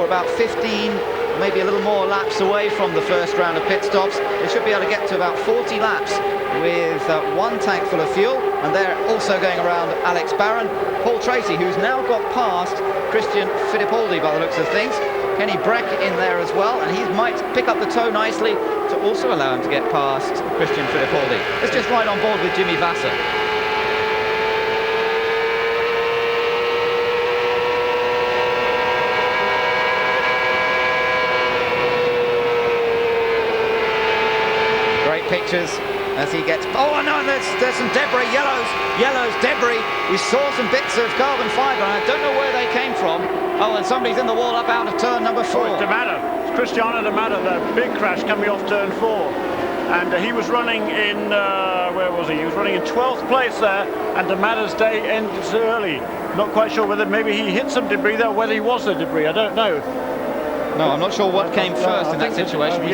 about 15, maybe a little more laps away from the first round of pit stops. They should be able to get to about 40 laps with one tank full of fuel, and they're also going around Alex Barron, Paul Tracy, who's now got past Christian Fittipaldi by the looks of things. Kenny Breck in there as well, and he might pick up the tow nicely to also allow him to get past Christian Fittipaldi. It's just right on board with Jimmy Vasser. Pictures as he gets, oh no, there's some debris, yellows, debris. We saw some bits of carbon fibre, and I don't know where they came from. Oh, and somebody's in the wall up out of turn number 4. Oh, it's Cristiano D'Amato, the big crash coming off turn 4. And he was running in, where was he? He was running in 12th place there, and D'Amato's day ends early. Not quite sure whether maybe he hit some debris there, or whether he was the debris, I don't know. No, I'm not sure what came first in that situation.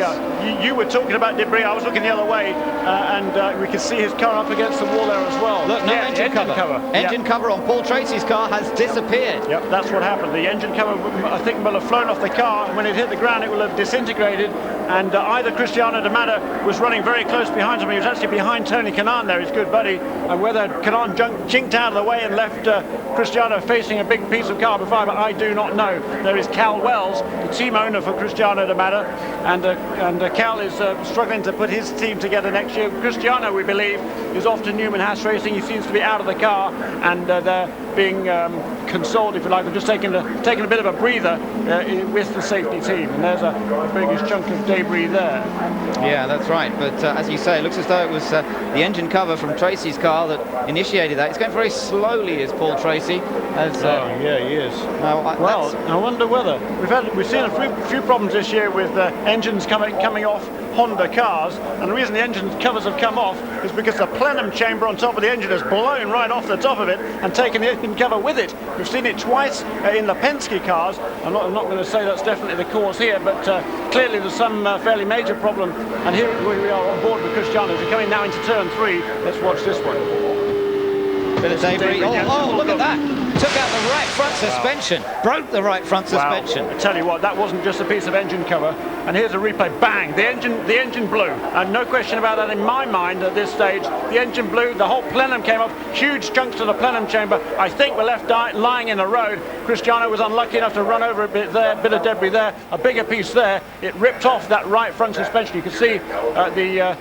You were talking about debris. I was looking the other way, and we could see his car up against the wall there as well. Look, no engine cover. Engine cover on Paul Tracy's car has disappeared. Yep, that's what happened. The engine cover, I think, will have flown off the car, and when it hit the ground, it will have disintegrated. And either Cristiano D'Amato was running very close behind him. He was actually behind Tony Kanaan there, his good buddy. And whether Kanaan jinked out of the way and left Cristiano facing a big piece of carbon fibre, I do not know. There is Cal Wells, the team owner for Cristiano D'Amato, and Cal is struggling to put his team together next year. Cristiano, we believe, is off to Newman Haas Racing. He seems to be out of the car, and they're being consoled, if you like. They're just taking a bit of a breather with the safety team, and there's a biggest chunk of debris there. Yeah, that's right. But as you say, it looks as though it was the engine cover from Tracy's car that initiated that. It's going very slowly, is Paul Tracy. Yeah, he is. I wonder whether we've seen a few problems this year with engines coming off Honda cars, and the reason the engine covers have come off is because the plenum chamber on top of the engine has blown right off the top of it and taken the engine cover with it. We've seen it twice in the Penske cars. I'm not going to say that's definitely the cause here, but clearly there's some fairly major problem, and here we are on board with Cristiano. We're coming now into turn 3. Let's watch this one. Bit of debris. Oh, look at that. Took out the right front suspension. Broke the right front suspension. I tell you what, that wasn't just a piece of engine cover. And here's a replay. Bang! The engine blew. And no question about that in my mind at this stage. The engine blew. The whole plenum came off. Huge chunks of the plenum chamber, I think, were left lying in the road. Cristiano was unlucky enough to run over a bit there, bit of debris there, a bigger piece there. It ripped off that right front suspension. You can see the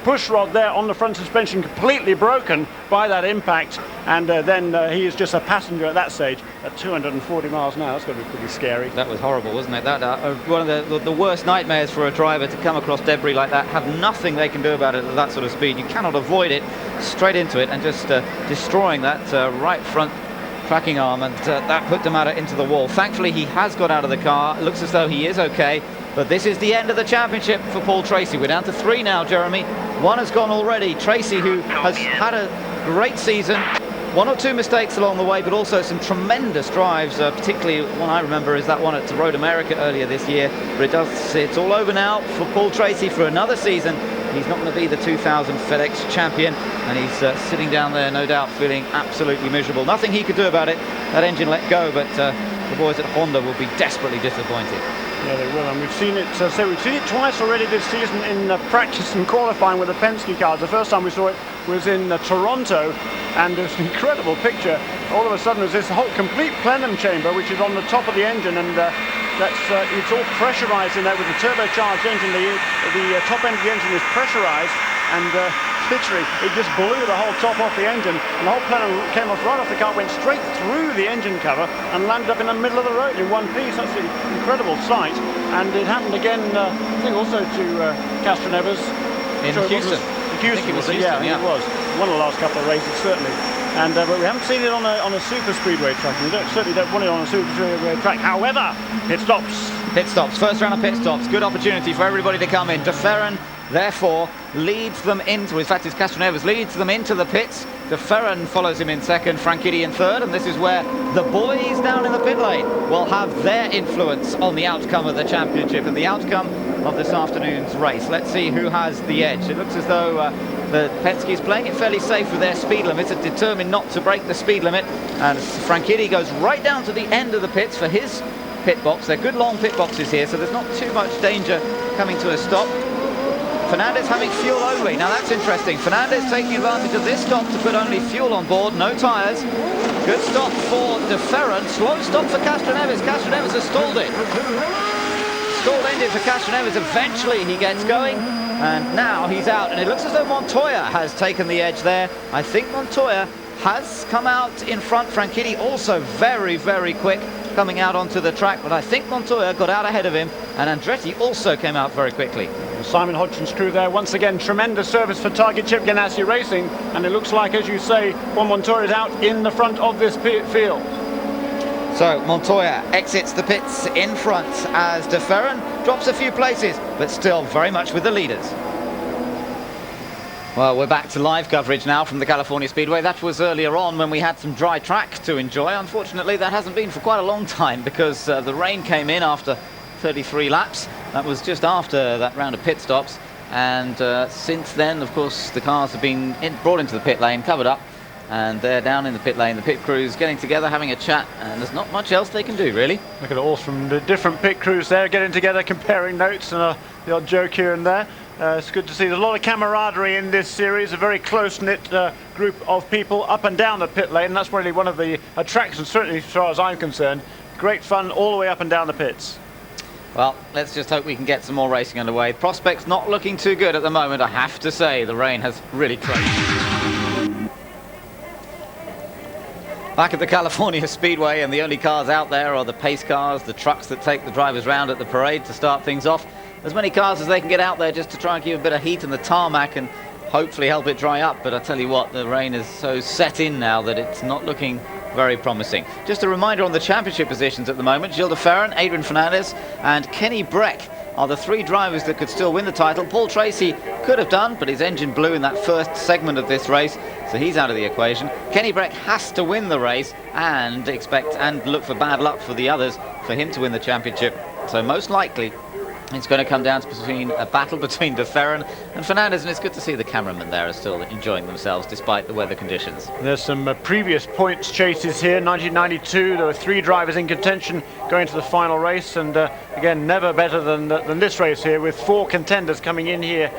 push rod there on the front suspension completely broken by that impact, and then he is just a passenger at that stage at 240 miles an hour. That's going to be pretty scary. That was horrible, wasn't it? That one of the worst nightmares for a driver, to come across debris like that, have nothing they can do about it at that sort of speed. You cannot avoid it, straight into it, and just destroying that right front tracking arm, and that put D'Amato into the wall. Thankfully, he has got out of the car. It looks as though he is okay. But this is the end of the championship for Paul Tracy. We're down to 3 now, Jeremy. 1 has gone already. Tracy, who has had a great season, 1 or 2 mistakes along the way, but also some tremendous drives. Particularly one I remember is that one at Road America earlier this year. But it's all over now for Paul Tracy for another season. He's not going to be the 2000 FedEx champion, and he's sitting down there, no doubt, feeling absolutely miserable. Nothing he could do about it. That engine let go, but the boys at Honda will be desperately disappointed. Yeah, they will, and we've seen it. We've seen it twice already this season in practice and qualifying with the Penske cars. The first time we saw it was in Toronto, and there's an incredible picture. All of a sudden, there's this whole complete plenum chamber, which is on the top of the engine, and it's all pressurized in there with the turbocharged engine. The top end of the engine is pressurized, and literally it just blew the whole top off the engine, and the whole plenum came off right off the car, went straight through the engine cover and landed up in the middle of the road in one piece. That's an incredible sight, and it happened again, I think, also to Castroneves in Houston. Houston, was it? Yeah, it was. won the last couple of races, certainly. And but we haven't seen it on a super speedway track. We certainly don't want it on a super speedway track. However, pit stops. Pit stops, first round of pit stops. Good opportunity for everybody to come in. De Ferran, therefore, leads them into, in fact, it's Castroneves, leads them into the pits. De Ferran follows him in second, Franchitti in third, and this is where the boys down in the pit lane will have their influence on the outcome of the championship and the outcome of this afternoon's race. Let's see who has the edge. It looks as though the Penske's playing it fairly safe with their speed limits, are determined not to break the speed limit, and Franchitti goes right down to the end of the pits for his pit box. They're good long pit boxes here, so there's not too much danger coming to a stop. Fernandez having fuel only. Now that's interesting. Fernandez taking advantage of this stop to put only fuel on board, no tyres. Good stop for De Ferran. Slow stop for Castroneves. Castroneves has stalled it. Stalled ended for Castroneves. Eventually he gets going, and now he's out. And it looks as though Montoya has taken the edge there. I think Montoya has come out in front. Franchitti also very, very quick coming out onto the track, but I think Montoya got out ahead of him, and Andretti also came out very quickly. Simon Hodgson's crew there, once again, tremendous service for Target Chip Ganassi Racing, and it looks like, as you say, Juan Montoya is out in the front of this field. So Montoya exits the pits in front as De Ferran drops a few places, but still very much with the leaders. Well, we're back to live coverage now from the California Speedway. That was earlier on when we had some dry track to enjoy. Unfortunately, that hasn't been for quite a long time because the rain came in after 33 laps. That was just after that round of pit stops. And since then, of course, the cars have been brought into the pit lane, covered up, and they're down in the pit lane. The pit crews getting together, having a chat, and there's not much else they can do, really. Look at all from the different pit crews there, getting together, comparing notes, and the odd joke here and there. It's good to see. There's a lot of camaraderie in this series, a very close-knit group of people up and down the pit lane, and that's really one of the attractions, certainly as far as I'm concerned. Great fun all the way up and down the pits. Well, let's just hope we can get some more racing underway. Prospects not looking too good at the moment, I have to say. The rain has really crazy. Back at the California Speedway, and the only cars out there are the pace cars, the trucks that take the drivers round at the parade to start things off. As many cars as they can get out there just to try and give a bit of heat in the tarmac and hopefully help it dry up. But I tell you what, the rain is so set in now that it's not looking very promising. Just a reminder on the championship positions at the moment. Gilles de Ferran, Adrian Fernandez and Kenny Breck are the three drivers that could still win the title. Paul Tracy could have done, but his engine blew in that first segment of this race, so he's out of the equation. Kenny Breck has to win the race and look for bad luck for the others for him to win the championship. So most likely it's going to come down to a battle between De Ferran and Fernandez, and it's good to see the cameramen there are still enjoying themselves despite the weather conditions. There's some previous points chases here. 1992, there were three drivers in contention going to the final race, and again, never better than this race here, with four contenders coming in here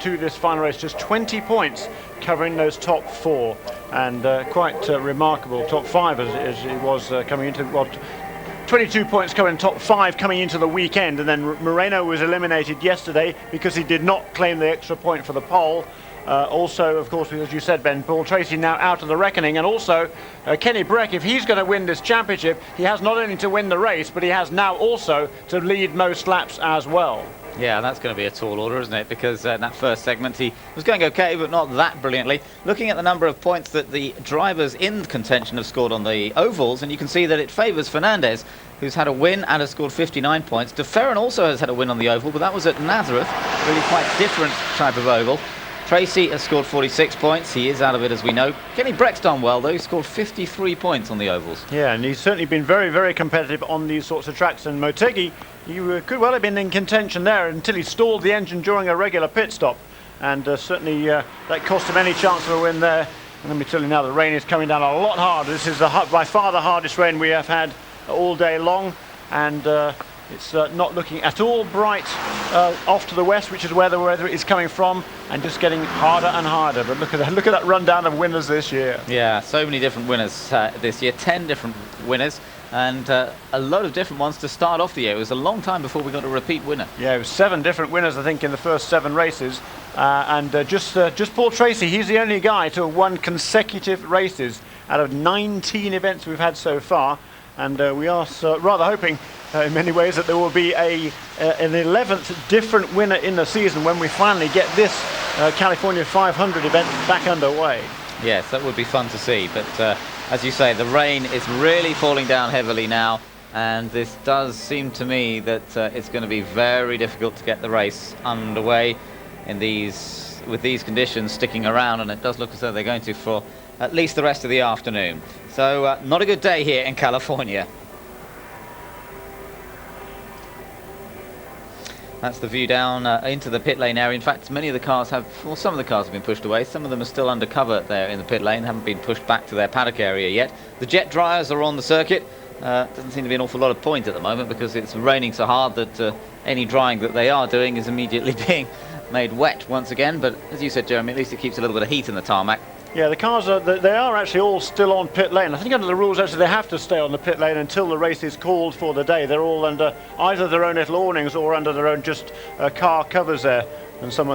to this final race. Just 20 points covering those top four, and quite remarkable. Top five as it was coming into what. 22 points coming top five coming into the weekend, and then Moreno was eliminated yesterday because he did not claim the extra point for the pole. Also, of course, as you said, Ben, Paul Tracy now out of the reckoning, and also Kenny Breck, if he's going to win this championship, he has not only to win the race, but he has now also to lead most laps as well. Yeah, that's going to be a tall order, isn't it? Because in that first segment he was going okay, but not that brilliantly. Looking at the number of points that the drivers in contention have scored on the ovals, and you can see that it favours Fernandez, who's had a win and has scored 59 points. De Ferran also has had a win on the oval, but that was at Nazareth, really quite different type of oval. Tracy has scored 46 points. He is out of it, as we know. Kenny Breck's done well, though. He scored 53 points on the ovals. Yeah, and he's certainly been very, very competitive on these sorts of tracks. And Motegi, he could well have been in contention there until he stalled the engine during a regular pit stop. And certainly that cost him any chance of a win there. And let me tell you now, the rain is coming down a lot harder. This is by far the hardest rain we have had all day long. And it's not looking at all bright off to the west, which is where the weather is coming from, and just getting harder and harder. But look at that rundown of winners this year. Yeah, so many different winners this year, 10 different winners, and a lot of different ones to start off the year. It was a long time before we got a repeat winner. Yeah, it was 7 different winners, I think, in the first 7 races. Just Paul Tracy, he's the only guy to have won consecutive races out of 19 events we've had so far. and we are rather hoping in many ways that there will be an 11th different winner in the season when we finally get this California 500 event back underway. Yes, that would be fun to see, but as you say, the rain is really falling down heavily now, and this does seem to me that it's going to be very difficult to get the race underway with these conditions sticking around, and it does look as though they're going to for at least the rest of the afternoon. So not a good day here in California. That's the view down into the pit lane area. In fact, many of the cars some of the cars have been pushed away. Some of them are still undercover there in the pit lane, haven't been pushed back to their paddock area yet. The jet dryers are on the circuit. Doesn't seem to be an awful lot of point at the moment because it's raining so hard that any drying that they are doing is immediately being made wet once again. But as you said, Jeremy, at least it keeps a little bit of heat in the tarmac. Yeah, the cars they are actually all still on pit lane. I think under the rules actually they have to stay on the pit lane until the race is called for the day. They're all under either their own little awnings or under their own just car covers there. And some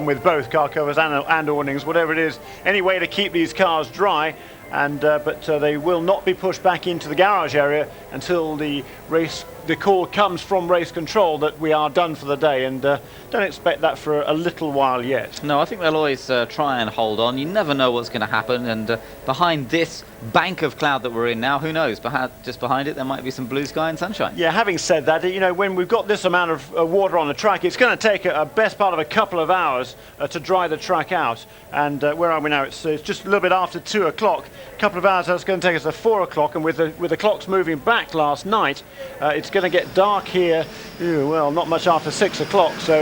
with both car covers and awnings, whatever it is. Any way to keep these cars dry. But they will not be pushed back into the garage area until the call comes from race control that we are done for the day, and don't expect that for a little while yet. No, I think they'll always try and hold on. You never know what's going to happen, and behind this bank of cloud that we're in now, who knows? Just behind it there might be some blue sky and sunshine. Yeah, having said that, you know, when we've got this amount of water on the track, it's going to take a best part of a couple of hours to dry the track out. And where are we now? It's just a little bit after 2 o'clock. A couple of hours, that's going to take us to 4 o'clock, and with the clocks moving back last night, it's going to get dark here, well, not much after 6 o'clock, so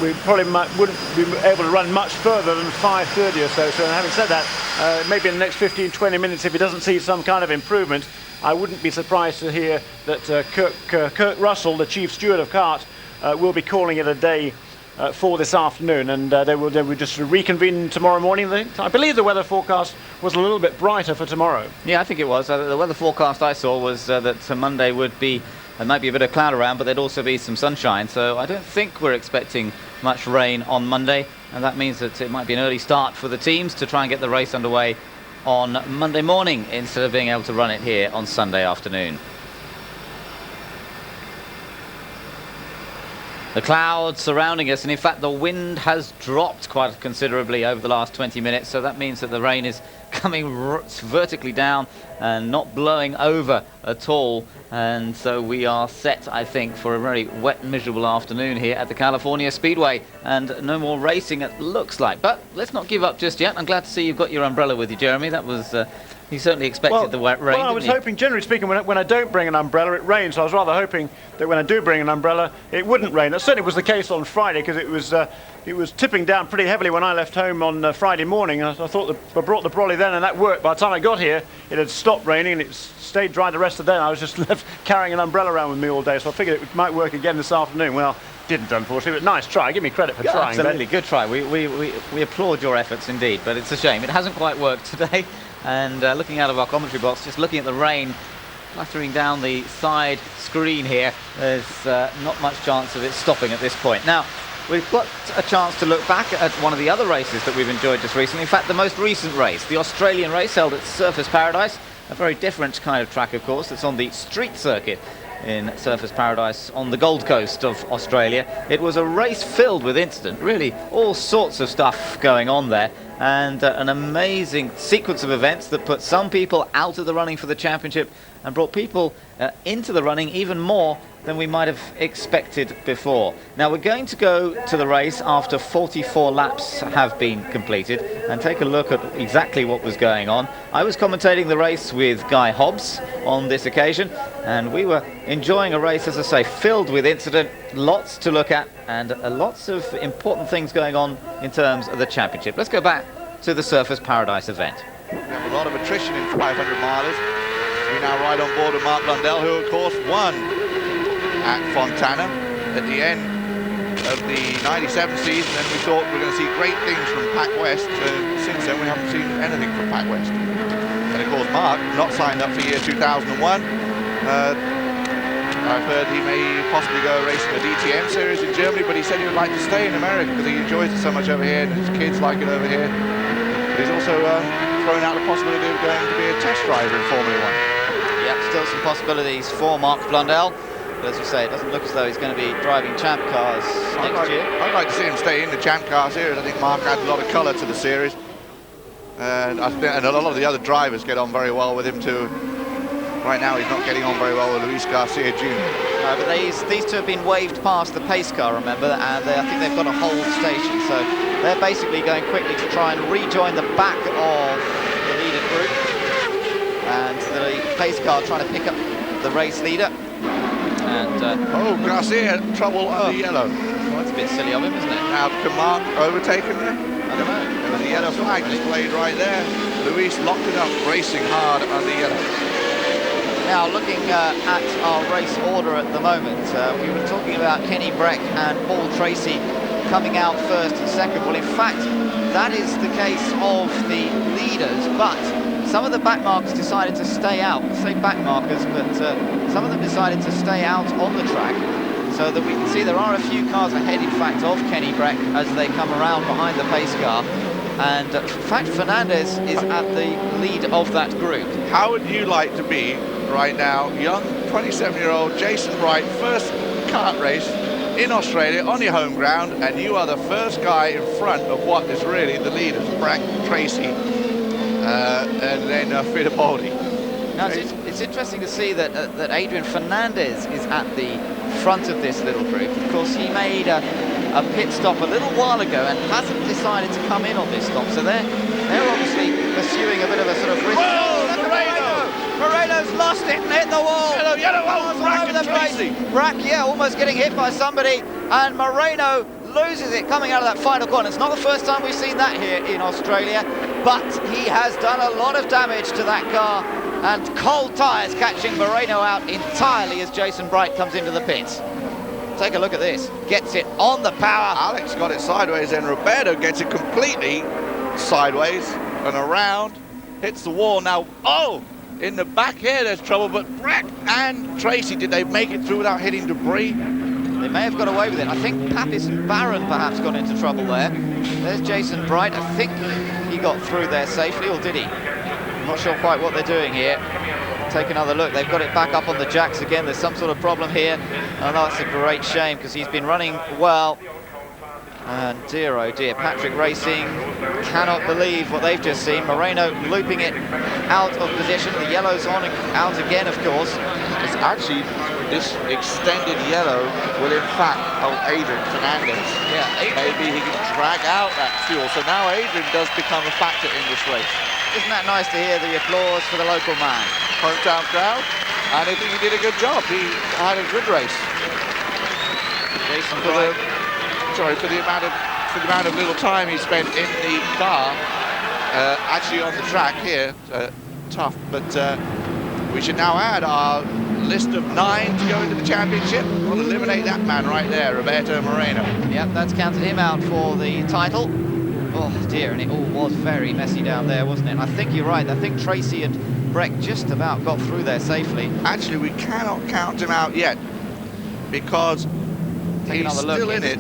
we probably wouldn't be able to run much further than 5:30 or so. So having said that, maybe in the next 15-20 minutes, if he doesn't see some kind of improvement, I wouldn't be surprised to hear that Kurt Russell, the chief steward of CART, will be calling it a day for this afternoon, and they will just reconvene tomorrow morning. I believe the weather forecast was a little bit brighter for tomorrow. Yeah, I think it was. The weather forecast I saw was that Monday would be, there might be a bit of cloud around, but there'd also be some sunshine. So I don't think we're expecting much rain on Monday, and that means that it might be an early start for the teams to try and get the race underway on Monday morning instead of being able to run it here on Sunday afternoon. The clouds surrounding us, and in fact the wind has dropped quite considerably over the last 20 minutes, so that means that the rain is coming vertically down and not blowing over at all, and so we are set, I think, for a very wet and miserable afternoon here at the California Speedway, and no more racing it looks like. But let's not give up just yet. I'm glad to see you've got your umbrella with you, Jeremy. That was you certainly expected the wet rain. Well, I was hoping, generally speaking, when I don't bring an umbrella, it rains. So I was rather hoping that when I do bring an umbrella, it wouldn't rain. That certainly was the case on Friday, because it was tipping down pretty heavily when I left home on Friday morning. I thought I brought the brolly then, and that worked. By the time I got here, it had stopped raining, and it stayed dry the rest of the day. And I was just left carrying an umbrella around with me all day. So I figured it might work again this afternoon. Well, didn't, unfortunately, but nice try. Give me credit for trying. Absolutely, good try. We applaud your efforts indeed, but it's a shame it hasn't quite worked today. And looking out of our commentary box, just looking at the rain fluttering down the side screen here, there's not much chance of it stopping at this point. Now, we've got a chance to look back at one of the other races that we've enjoyed just recently. In fact, the most recent race, the Australian race held at Surfers Paradise, a very different kind of track, of course. It's on the street circuit in Surfers Paradise on the Gold Coast of Australia. It was a race filled with incident, really all sorts of stuff going on there, and an amazing sequence of events that put some people out of the running for the championship and brought people into the running even more than we might have expected before. Now we're going to go to the race after 44 laps have been completed and take a look at exactly what was going on. I was commentating the race with Guy Hobbs on this occasion, and we were enjoying a race, as I say, filled with incident, lots to look at, and lots of important things going on in terms of the championship. Let's go back to the Surfers Paradise event. We have a lot of attrition in 500 milers. We now ride on board with Mark Blundell, who of course won at Fontana at the end of the 97 season, and we thought we were going to see great things from Pac West. Since then we haven't seen anything from Pac West. And of course Mark, not signed up for year 2001. I've heard he may possibly go racing the DTM series in Germany, but he said he would like to stay in America because he enjoys it so much over here and his kids like it over here. But he's also thrown out the possibility of going to be a test driver in Formula 1. Yep, still some possibilities for Mark Blundell. But as you say, it doesn't look as though he's going to be driving champ cars next year. I'd like to see him stay in the champ car series. I think Mark adds a lot of colour to the series. And I think a lot of the other drivers get on very well with him too. Right now he's not getting on very well with Luis Garcia Jr. No, but these two have been waved past the pace car, remember, and I think they've got a hold station. So they're basically going quickly to try and rejoin the back of the leader group. And the pace car trying to pick up the race leader. And oh, Garcia trouble on the yellow. Well, that's a bit silly of him, isn't it? Now, can Mark overtake him there? I don't know. There was a yellow flag displayed right there. Luis locked it up, racing hard on the yellow. Now, looking at our race order at the moment, we were talking about Kenny Breck and Paul Tracy coming out first and second. Well, in fact, that is the case of the leaders, but some of the backmarkers decided to stay out. I say backmarkers, but some of them decided to stay out on the track, so that we can see there are a few cars ahead, in fact, of Kenny Breck as they come around behind the pace car. And in fact, Fernandez is at the lead of that group. How would you like to be right now, young 27-year-old Jason Bright, first kart race in Australia on your home ground, and you are the first guy in front of what is really the leaders, Breck, Tracy, and then Fittipaldi. Now, it's interesting to see that that Adrian Fernandez is at the front of this little group. Of course, he made a pit stop a little while ago and hasn't decided to come in on this stop, so they're obviously pursuing a bit of a sort of risk. Moreno's lost it and hit the wall. Yellow, oh, Brack and Tracy. Brack, yeah, almost getting hit by somebody, and Moreno loses it coming out of that final corner. It's not the first time we've seen that here in Australia, but he has done a lot of damage to that car, and cold tyres catching Moreno out entirely as Jason Bright comes into the pits. Take a look at this. Gets it on the power. Alex got it sideways, and Roberto gets it completely sideways and around. Hits the wall now. Oh! In the back here, there's trouble, but Breck and Tracy, did they make it through without hitting debris? They may have got away with it. I think Papis and Barron perhaps got into trouble there. There's Jason Bright. I think he got through there safely, or did he? I'm not sure quite what they're doing here. Take another look. They've got it back up on the jacks again. There's some sort of problem here. Oh, no, it's a great shame because he's been running well. And dear, oh dear, Patrick Racing cannot believe what they've just seen. Moreno looping it out of position. The yellow's on and out again, of course. It's actually, this extended yellow will in fact help Adrian Fernandez. Yeah, maybe he can drag out that fuel. So now Adrian does become a factor in this race. Isn't that nice to hear the applause for the local man? Hometown crowd, and I think he did a good job. He had a good race. Jason Bright. For the amount of little time he spent in the car, actually on the track here, tough. But we should now add our list of 9 to go into the championship. We'll eliminate that man right there, Roberto Moreno. Yep, that's counted him out for the title. Oh dear, and it all was very messy down there, wasn't it? And I think you're right. I think Tracy and Breck just about got through there safely. Actually, we cannot count him out yet because he's still in it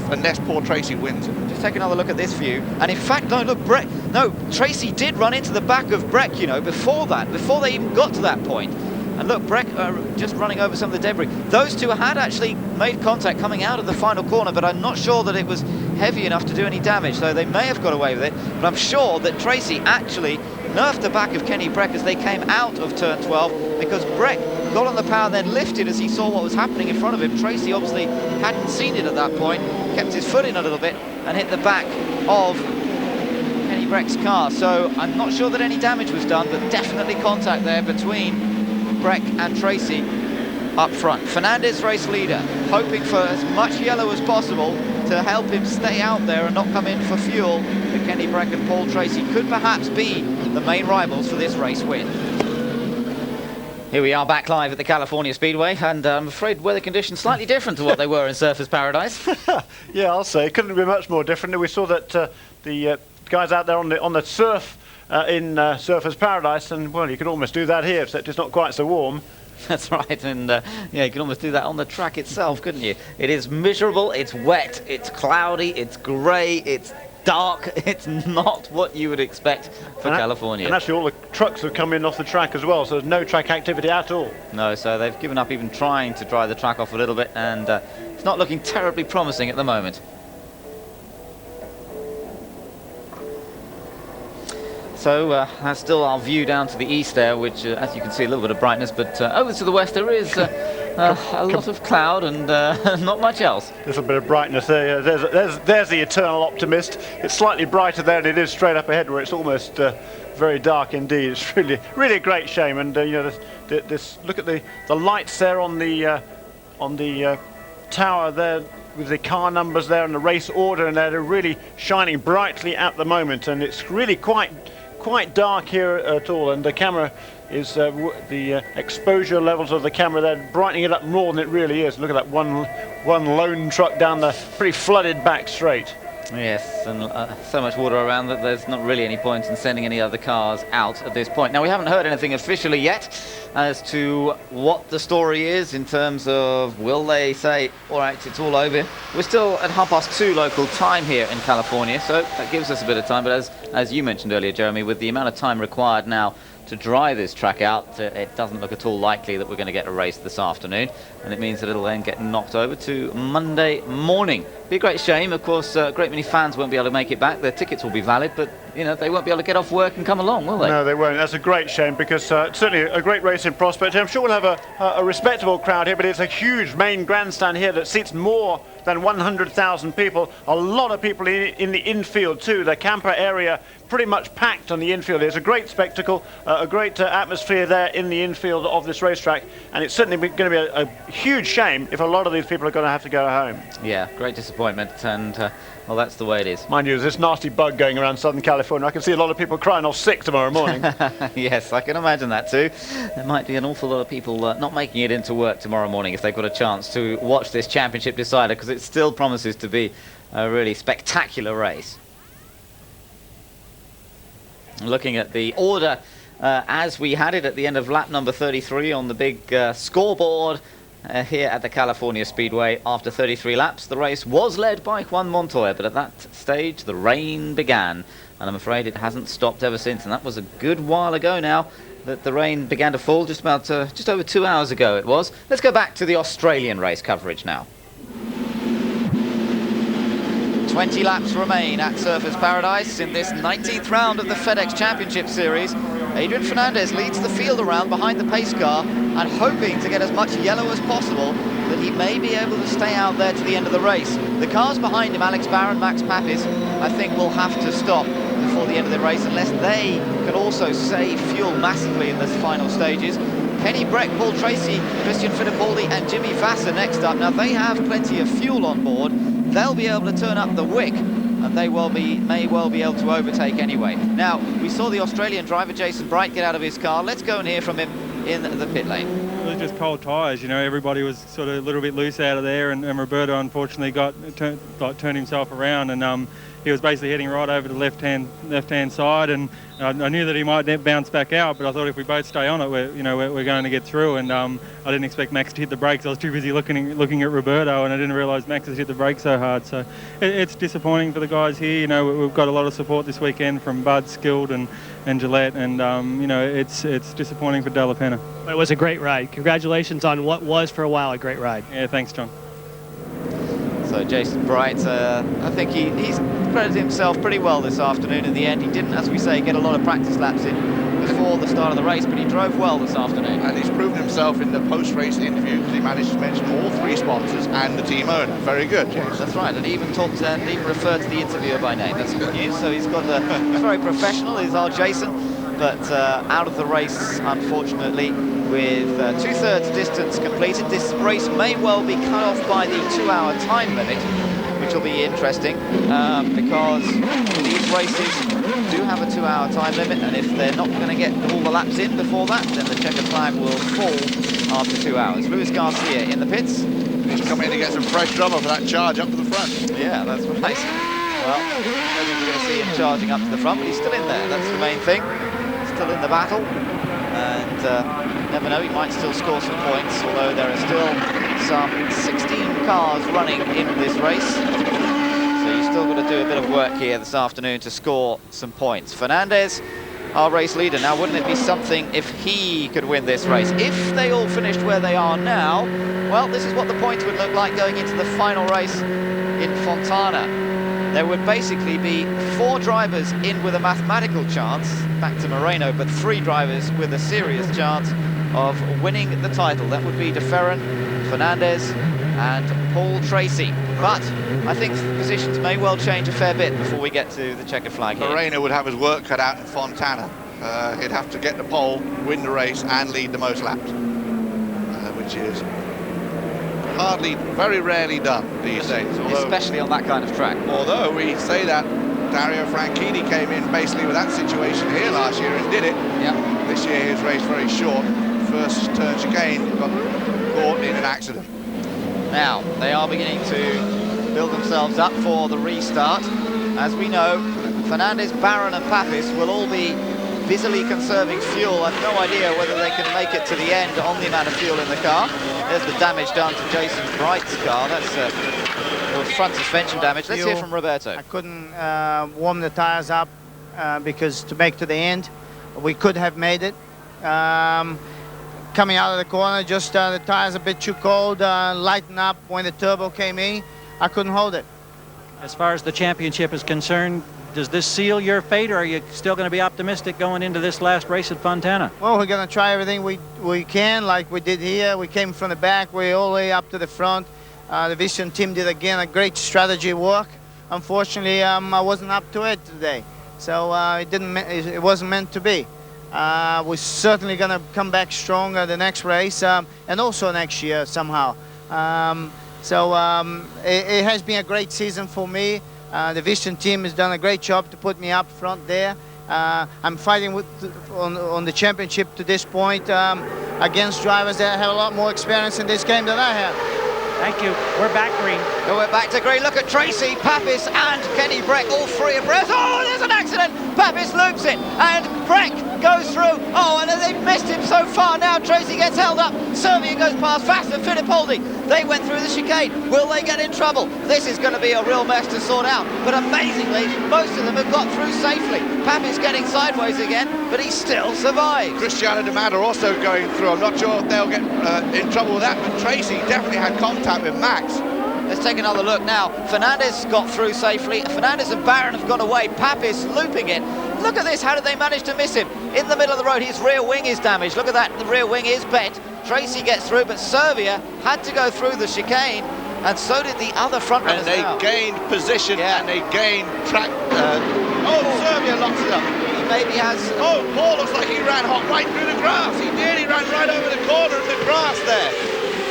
unless poor Tracy wins it. Just take another look at this view. And in fact, no, look, Tracy did run into the back of Breck, you know, before they even got to that point. And look, Breck just running over some of the debris. Those two had actually made contact coming out of the final corner, but I'm not sure that it was heavy enough to do any damage, so they may have got away with it. But I'm sure that Tracy actually nerfed the back of Kenny Breck as they came out of turn 12, because Breck got on the power, then lifted as he saw what was happening in front of him. Tracy obviously hadn't seen it at that point, kept his foot in a little bit, and hit the back of Kenny Breck's car. So I'm not sure that any damage was done, but definitely contact there between Breck and Tracy up front. Fernandez, race leader, hoping for as much yellow as possible to help him stay out there and not come in for fuel. But Kenny Breck and Paul Tracy could perhaps be the main rivals for this race win. Here we are back live at the California Speedway, and I'm afraid weather conditions slightly different to what they were in Surfers Paradise. Yeah, I'll say, couldn't be much more different. We saw that the guys out there on the surf in Surfers Paradise, and well, you could almost do that here, except it's not quite so warm. That's right, and yeah, you can almost do that on the track itself, couldn't you? It is miserable, it's wet, it's cloudy, it's grey, it's dark. It's not what you would expect for California. And actually all the trucks have come in off the track as well, so there's no track activity at all. No, so they've given up even trying to dry the track off a little bit, and it's not looking terribly promising at the moment. So that's still our view down to the east there, which, as you can see, a little bit of brightness, but over to the west there is a lot of cloud and not much else. A little bit of brightness there. There's the eternal optimist. It's slightly brighter there than it is straight up ahead, where it's almost very dark indeed. It's really a great shame. And you know, this look at the lights there on the tower there, with the car numbers there and the race order, and they're really shining brightly at the moment, and it's really quite dark here at all, and the camera is the exposure levels of the camera, they're brightening it up more than it really is. Look at that one lone truck down the pretty flooded back straight. Yes, and so much water around that there's not really any point in sending any other cars out at this point. Now, we haven't heard anything officially yet as to what the story is in terms of, will they say, all right, it's all over. We're still at 2:30 local time here in California, so that gives us a bit of time. But as you mentioned earlier, Jeremy, with the amount of time required now to dry this track out, it doesn't look at all likely that we're going to get a race this afternoon, and it means that it'll then get knocked over to Monday morning. Be a great shame, of course. A great many fans won't be able to make it back. Their tickets will be valid, but you know, they won't be able to get off work and come along, will they? No, they won't. That's a great shame, because certainly a great racing prospect. I'm sure we'll have a respectable crowd here, but it's a huge main grandstand here that seats more than 100,000 people. A lot of people in the infield too. The camper area pretty much packed on the infield. It's a great spectacle, a great atmosphere there in the infield of this racetrack, and it's certainly going to be a huge shame if a lot of these people are going to have to go home. Yeah, great disappointment, and well, that's the way it is. Mind you, there's this nasty bug going around Southern California. I can see a lot of people crying off sick tomorrow morning. Yes, I can imagine that too. There might be an awful lot of people not making it into work tomorrow morning if they've got a chance to watch this championship decider, because it still promises to be a really spectacular race. Looking at the order as we had it at the end of lap number 33 on the big scoreboard here at the California Speedway. After 33 laps, the race was led by Juan Montoya, but at that stage the rain began, and I'm afraid it hasn't stopped ever since, and that was a good while ago now that the rain began to fall, just over 2 hours ago it was. Let's go back to the Australian race coverage now. 20 laps remain at Surfers Paradise in this 19th round of the FedEx Championship Series. Adrian Fernandez leads the field around behind the pace car and hoping to get as much yellow as possible, that he may be able to stay out there to the end of the race. The cars behind him, Alex Barron, Max Papis, I think will have to stop before the end of the race unless they can also save fuel massively in the final stages. Kenny Breck, Paul Tracy, Christian Fittipaldi and Jimmy Vasser next up. Now they have plenty of fuel on board. They'll be able to turn up the wick, and they may well be able to overtake anyway. Now, we saw the Australian driver, Jason Bright, get out of his car. Let's go and hear from him in the pit lane. It was just cold tyres, you know, everybody was sort of a little bit loose out of there, and Roberto unfortunately turned himself around, and he was basically heading right over the left-hand side, and I knew that he might bounce back out, but I thought if we both stay on it, we're going to get through. And I didn't expect Max to hit the brakes. I was too busy looking at Roberto, and I didn't realise Max has hit the brakes so hard. So it's disappointing for the guys here. You know, we've got a lot of support this weekend from Bud, Skilled, and Gillette, and you know, it's disappointing for De La Pena. It was a great ride. Congratulations on what was for a while a great ride. Yeah, thanks, John. So Jason Bright, I think he's credited himself pretty well this afternoon. In the end, he didn't, as we say, get a lot of practice laps in before the start of the race, but he drove well this afternoon. And he's proven himself in the post-race interview because he managed to mention all three sponsors and the team owner. Very good, James. That's right, and he even talked and even referred to the interviewer by name. That's good news. So he's he's very professional, is our Jason. But out of the race, unfortunately, with 2/3 distance completed. This race may well be cut off by the 2-hour time limit, which will be interesting because these races do have a 2-hour time limit, and if they're not going to get all the laps in before that, then the checkered flag will fall after 2 hours. Luis Garcia in the pits. He's coming in to get some fresh rubber for that charge up to the front. Yeah, that's right. Well, I don't think we're going to see him charging up to the front, but he's still in there. That's the main thing. Still in the battle, and never know, he might still score some points, although there are still some 16 cars running in this race, so you still got to do a bit of work here this afternoon to score some points. Fernandez, our race leader. Now, wouldn't it be something if he could win this race? If they all finished where they are now, well, this is what the points would look like going into the final race in Fontana. There would basically be 4 drivers in with a mathematical chance, back to Moreno, but 3 drivers with a serious chance of winning the title. That would be De Ferran, Fernandez and Paul Tracy. But I think positions may well change a fair bit before we get to the checkered flag here. Moreno would have his work cut out in Fontana. He'd have to get the pole, win the race and lead the most laps, which is very rarely done these days. Especially on that kind of track. Although we say that Dario Franchitti came in basically with that situation here last year and did it. Yep. This year his race very short. First turn chicane, got caught in an accident. Now, they are beginning to build themselves up for the restart. As we know, Fernandez, Barron and Papis will all be busily conserving fuel. I've no idea whether they can make it to the end on the amount of fuel in the car. There's the damage done to Jason Bright's car. That's front suspension damage. Let's hear from Roberto. I couldn't warm the tires up because to make to the end, we could have made it. Coming out of the corner, just the tires a bit too cold, lighten up when the turbo came in. I couldn't hold it. As far as the championship is concerned, does this seal your fate, or are you still going to be optimistic going into this last race at Fontana? Well, we're going to try everything we can, like we did here. We came from the back, we're all the way up to the front. The Vision team did again a great strategy work. Unfortunately, I wasn't up to it today, so it wasn't meant to be. We're certainly going to come back stronger the next race and also next year somehow. It has been a great season for me. The Vision team has done a great job to put me up front there. I'm fighting on the championship to this point against drivers that have a lot more experience in this game than I have. Thank you. We're back green. We're back to green. Look at Tracy, Papis and Kenny Breck, all 3 abreast. Oh, there's an accident. Papis loops it and Breck goes through. Oh, and they've missed him so far now. Tracy gets held up. Servia goes past Vassar, Fittipaldi. They went through the chicane. Will they get in trouble? This is going to be a real mess to sort out. But amazingly, most of them have got through safely. Papis getting sideways again, but he still survives. Cristiano De Mata also going through. I'm not sure if they'll get in trouble with that, but Tracy definitely had contact with Max. Let's take another look now. Fernandez got through safely. Fernandez and Barron have gone away. Papis looping it. Look at this. How did they manage to miss him? In the middle of the road, his rear wing is damaged. Look at that. The rear wing is bent. Tracy gets through, but Servia had to go through the chicane, and so did the other front runners. And they gained position and they gained track. Servia locks it up. He maybe has. Oh, Paul looks like he ran hot right through the grass. He did. He ran right over the corner of the grass there.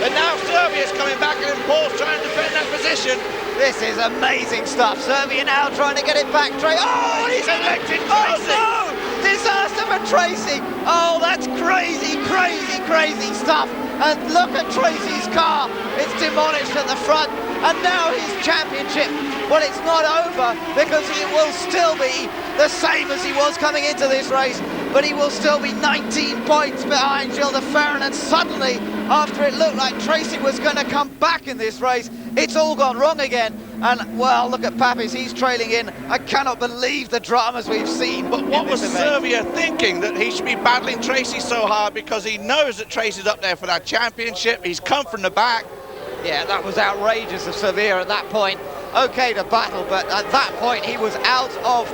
And now Servia's coming back and Paul's trying to defend that position. This is amazing stuff. Servia now trying to get it back. Oh, he's elected Tracy. Oh no! Disaster for Tracy. Oh, that's crazy, crazy, crazy stuff. And look at Tracy's car. It's demolished at the front. And now his championship, well, it's not over because he will still be the same as he was coming into this race, but he will still be 19 points behind Gilles de Ferran. And suddenly, after it looked like Tracy was going to come back in this race, it's all gone wrong again. And, well, look at Papis, he's trailing in. I cannot believe the dramas we've seen. But what was Servia thinking, that he should be battling Tracy so hard because he knows that Tracy's up there for that championship? He's come from the back. Yeah, that was outrageous of Servia at that point. Okay to battle, but at that point he was out of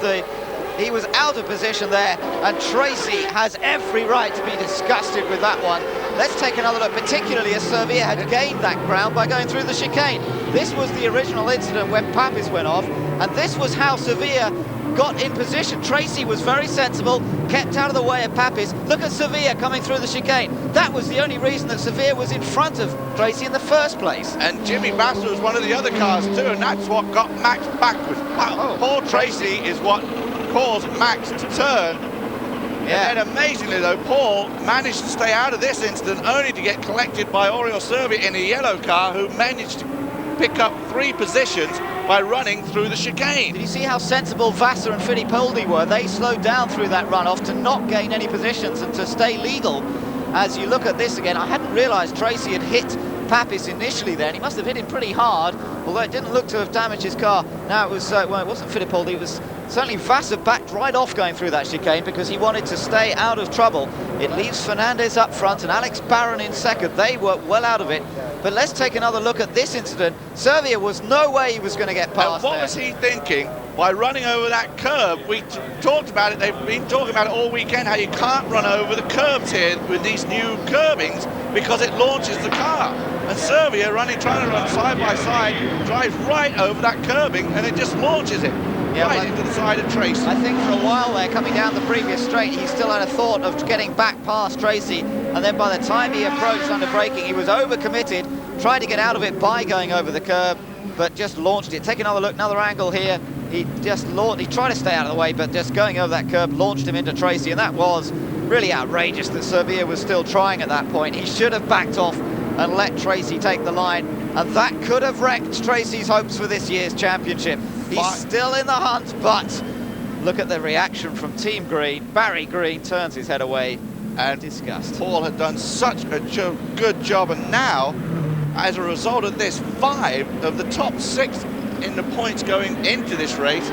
position there, and Tracy has every right to be disgusted with that one. Let's take another look, particularly as Servia had gained that ground by going through the chicane. This was the original incident when Papis went off, and this was how Servia got in position. Tracy was very sensible, kept out of the way of Papis. Look at Servia coming through the chicane. That was the only reason that Servia was in front of Tracy in the first place. And Jimmy Vassar was one of the other cars too, and that's what got Max backwards. Paul Tracy is what caused Max to turn. Yeah. And then amazingly though, Paul managed to stay out of this incident, only to get collected by Oriol Servia in a yellow car, who managed to pick up 3 positions by running through the chicane. Did you see how sensible Vassar and Fittipaldi were? They slowed down through that runoff to not gain any positions and to stay legal. As you look at this again, I hadn't realised Tracy had hit Papis initially there, and he must have hit him pretty hard. although it didn't look to have damaged his car. Now it was, well, it wasn't Fittipaldi, it was certainly Vassar backed right off going through that chicane because he wanted to stay out of trouble. It leaves Fernandez up front and Alex Barron in second. They were well out of it. But let's take another look at this incident. Servia was no way he was going to get past what was he thinking by running over that curb? We talked about it, they've been talking about it all weekend, how you can't run over the curbs here with these new curbings because it launches the car. And Servia trying to run side by side, drives right over that curbing and it just launches it. Yeah, right into the side of Tracy. I think for a while there, coming down the previous straight, he still had a thought of getting back past Tracy, and then by the time he approached under braking, he was overcommitted, tried to get out of it by going over the curb, but just launched it. Take another look, another angle here. He tried to stay out of the way, but just going over that curb launched him into Tracy, and that was really outrageous that Servia was still trying at that point. He should have backed off and let Tracy take the line, and that could have wrecked Tracy's hopes for this year's championship. He's still in the hunt, but look at the reaction from Team Green. Barry Green turns his head away in disgust. Paul had done such a good job, and now, as a result of this, 5 of the top 6 in the points going into this race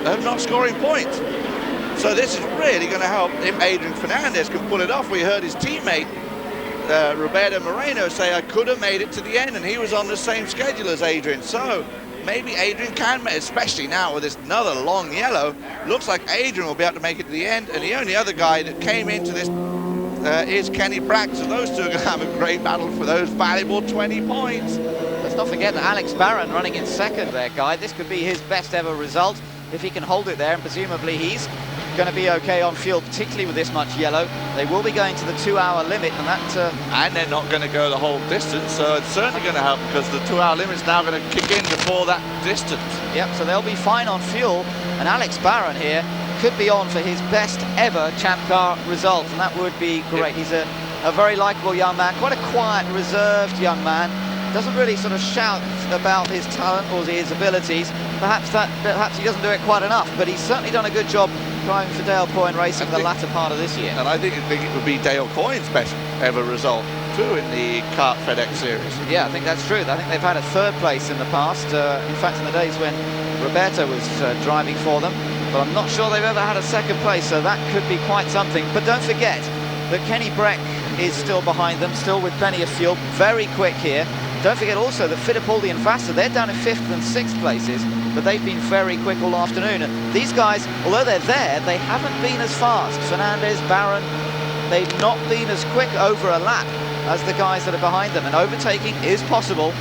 are not scoring points. So this is really going to help if Adrian Fernandez can pull it off. We heard his teammate, Roberto Moreno, say, I could have made it to the end, and he was on the same schedule as Adrian. So maybe Adrian can, especially now with this another long yellow. Looks like Adrian will be able to make it to the end, and the only other guy that came into this is Kenny Brack. So those two are going to have a great battle for those valuable 20 points. Let's not forget that Alex Barron running in second there, Guy. This could be his best ever result if he can hold it there, and presumably he's going to be okay on fuel, particularly with this much yellow. They will be going to the 2-hour limit, and that... and they're not going to go the whole distance, so it's certainly going to help because the 2-hour limit's now going to kick in before that distance. Yep, so they'll be fine on fuel, and Alex Barron here could be on for his best ever Champ Car result, and that would be great. He's a very likeable young man, quite a quiet, reserved young man. Doesn't really sort of shout about his talent or his abilities. Perhaps he doesn't do it quite enough, but he's certainly done a good job driving for Dale Coyne Racing the latter part of this year. And I think it would be Dale Coyne's best ever result too in the Kart FedEx Series. Yeah, I think that's true. I think they've had a 3rd place in the past. In fact, in the days when Roberto was driving for them, but I'm not sure they've ever had a 2nd place, so that could be quite something. But don't forget that Kenny Brack is still behind them, still with plenty of fuel, very quick here. Don't forget also that Fittipaldi and Vassar, they're down in 5th and 6th places, but they've been very quick all afternoon. And these guys, although they're there, they haven't been as fast. Fernandez, Barron, they've not been as quick over a lap as the guys that are behind them. And overtaking is possible,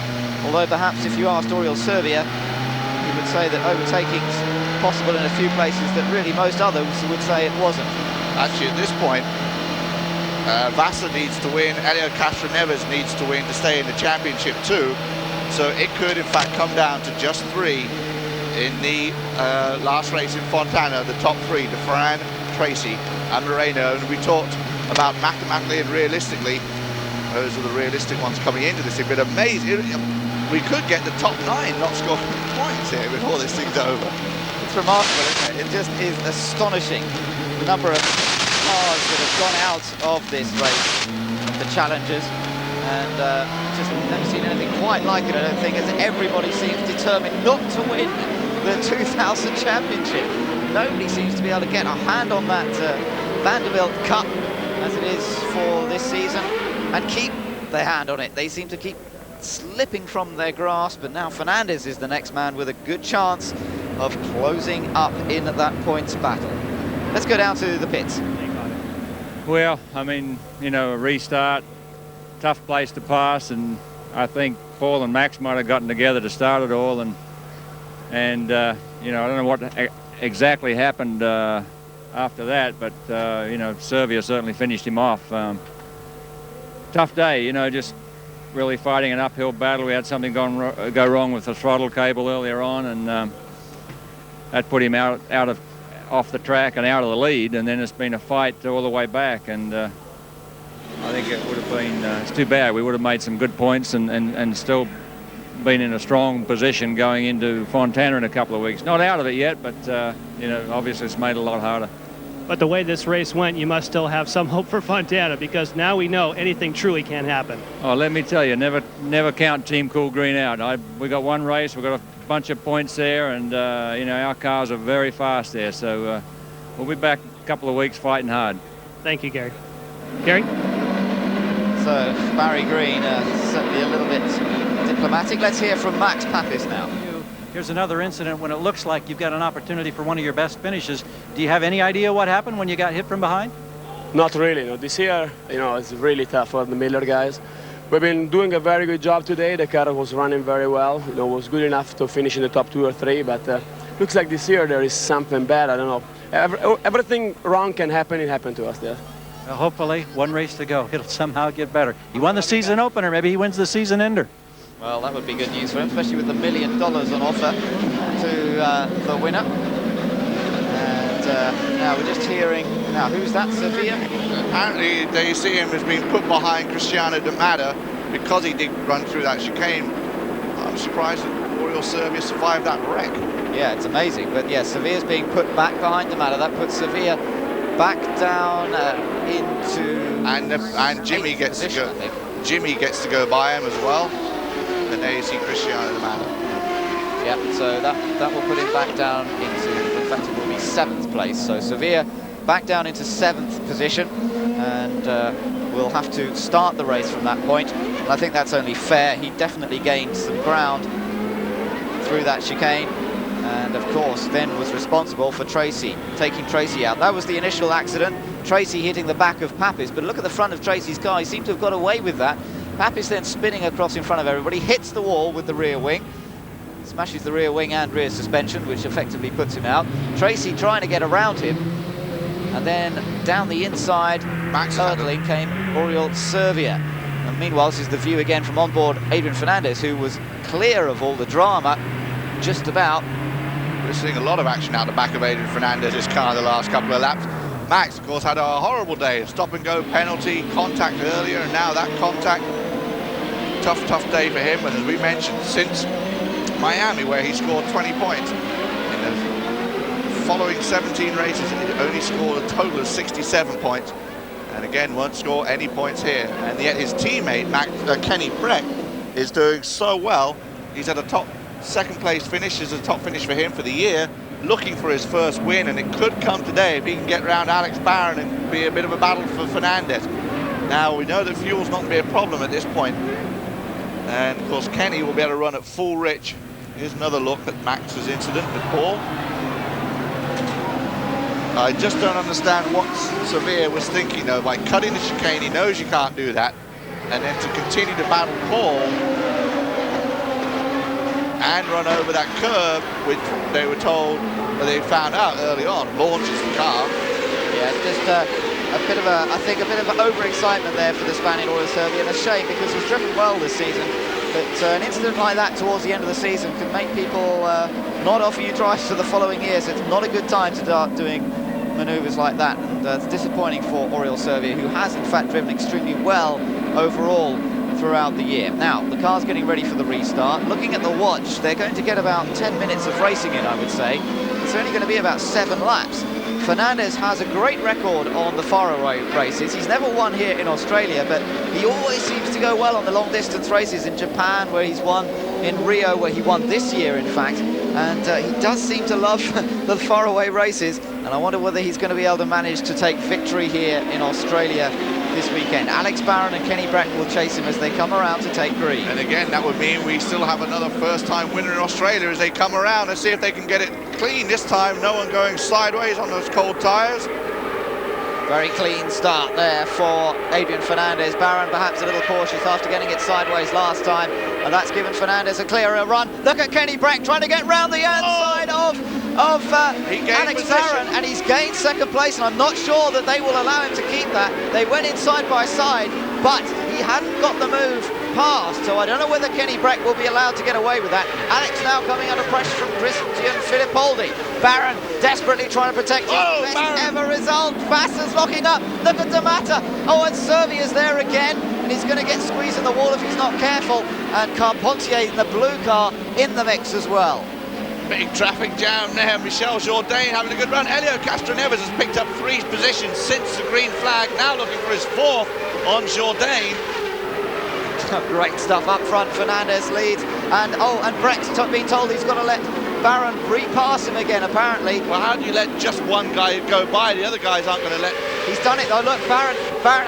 although perhaps if you asked Oriol Servia, he would say that overtaking's possible in a few places that really most others would say it wasn't. Actually, at this point, Vassar needs to win, Elio Castroneves needs to win to stay in the championship too, so it could in fact come down to just 3 in the last race in Fontana, the top 3, DeFran, Tracy and Moreno. And we talked about mathematically and realistically, those are the realistic ones coming into this thing, but amazing, we could get the top 9 not scoring points here before this thing's over. It's remarkable, isn't it? It just is astonishing, the number of cars that have gone out of this race, the Challengers, and just never seen anything quite like it, I don't think, as everybody seems determined not to win the 2000 championship. Nobody seems to be able to get a hand on that Vanderbilt Cup as it is for this season and keep their hand on it. They seem to keep slipping from their grasp, but now Fernandez is the next man with a good chance of closing up in that points battle. Let's go down to the pits. Well, I mean, you know, a restart, tough place to pass, and I think Paul and Max might have gotten together to start it all, and you know, I don't know what exactly happened after that, but you know, Servia certainly finished him off. Tough day, you know, just really fighting an uphill battle. We had something go wrong with the throttle cable earlier on, and that put him off the track and out of the lead, and then it's been a fight all the way back, and I think it would have been it's too bad. We would have made some good points and still been in a strong position going into Fontana in a couple of weeks. Not out of it yet, but you know, obviously it's made it a lot harder. But the way this race went, you must still have some hope for Fontana, because now we know anything truly can happen. Oh, let me tell you, never count Team Cool Green out. We got one race, we got a bunch of points there, and you know, our cars are very fast there. So we'll be back a couple of weeks fighting hard. Thank you, Gary. Gary? So Barry Green, certainly a little bit diplomatic. Let's hear from Max Papis now. Here's another incident when it looks like you've got an opportunity for one of your best finishes. Do you have any idea what happened when you got hit from behind? Not really. No. This year, you know, it's really tough for the Miller guys. We've been doing a very good job today. The car was running very well. You know, was good enough to finish in the top 2 or 3. But looks like this year there is something bad. I don't know. Everything wrong can happen. It happened to us there. Well, hopefully, one race to go. It'll somehow get better. He won the season opener. Maybe he wins the season ender. Well, that would be good news for him, especially with the $1 million on offer to the winner. And now we're just hearing, now who's that, Sevilla? Apparently they see him as being put behind Cristiano D'Amata because he did run through that chicane. I'm surprised that Oriol Servia survived that wreck. Yeah, it's amazing. But yeah, Sevilla's being put back behind D'Amata. That puts Sevilla back down into and Jimmy gets position, to go. Jimmy gets to go by him as well. And there you see Cristiano D'Amata. Yeah, so that will put him back down into, in fact, it will be 7th place. So Sevilla back down into 7th position, and we'll have to start the race from that point. And I think that's only fair. He definitely gained some ground through that chicane, and of course then was responsible for Tracy, taking Tracy out. That was the initial accident, Tracy hitting the back of Papis, but look at the front of Tracy's car. He seemed to have got away with that. Papis then spinning across in front of everybody, hits the wall with the rear wing, smashes the rear wing and rear suspension, which effectively puts him out. Tracy trying to get around him, and then down the inside, hurdling came Oriol Servia. And meanwhile, this is the view again from onboard Adrian Fernandez, who was clear of all the drama, just about. We're seeing a lot of action out the back of Adrian Fernandez's car the last couple of laps. Max, of course, had a horrible day. Stop-and-go penalty, contact earlier, and now that contact. Tough day for him, and as we mentioned, since Miami, where he scored 20 points, in the following 17 races, he only scored a total of 67 points, and again, won't score any points here. And yet his teammate, Kenny Breck, is doing so well. He's at a top second-place finish, is a top finish for him for the year, looking for his first win, and it could come today if he can get around Alex Barron and be a bit of a battle for Fernandez. Now, we know that fuel's not going to be a problem at this point. And of course Kenny will be able to run at full rich. Here's another look at Max's incident with Paul. I just don't understand what Sevilla was thinking though, by cutting the chicane. He knows you can't do that, and then to continue to battle Paul and run over that curve, which they were told, or they found out early on, launches the car. Yeah, just a bit of overexcitement there for the Spaniard Oriol Servia, and a shame because he's driven well this season. But an incident like that towards the end of the season can make people not offer you drives for the following years. It's not a good time to start doing manoeuvres like that, and it's disappointing for Oriol Servia, who has in fact driven extremely well overall throughout the year. Now, the car's getting ready for the restart. Looking at the watch, they're going to get about 10 minutes of racing in, I would say. It's only going to be about 7 laps. Fernandez has a great record on the Faroe races. He's never won here in Australia, but he always seems to go well on the long distance races, in Japan, where he's won, in Rio, where he won this year, in fact. And he does seem to love the Faroe races, and I wonder whether he's going to be able to manage to take victory here in Australia this weekend. Alex Barron and Kenny Breck will chase him as they come around to take green. And again, that would mean we still have another first-time winner in Australia as they come around and see if they can get it clean this time. No one going sideways on those cold tyres. Very clean start there for Adrian Fernandez. Barron perhaps a little cautious after getting it sideways last time, and that's given Fernandez a clearer run. Look at Kenny Breck trying to get round the outside of Alex Barron, and he's gained second place, and I'm not sure that they will allow him to keep that. They went in side by side, but he hadn't got the move past, so I don't know whether Kenny Breck will be allowed to get away with that. Alex now coming under pressure from Christian Fittipaldi. Barron desperately trying to protect his best ever result. Vassar's locking up. Look at D'Amata. Oh, and Servia's there again, and he's going to get squeezed in the wall if he's not careful. And Carpentier in the blue car in the mix as well. Big traffic jam there. Michel Jourdain having a good run. Helio Castroneves has picked up 3 positions since the green flag, now looking for his 4th on Jourdain. Great stuff up front. Fernandez leads, and Brecht's been told he's got to let Barron repass him again, apparently. Well, how do you let just one guy go by? The other guys aren't going to let... He's done it though. Look, Barron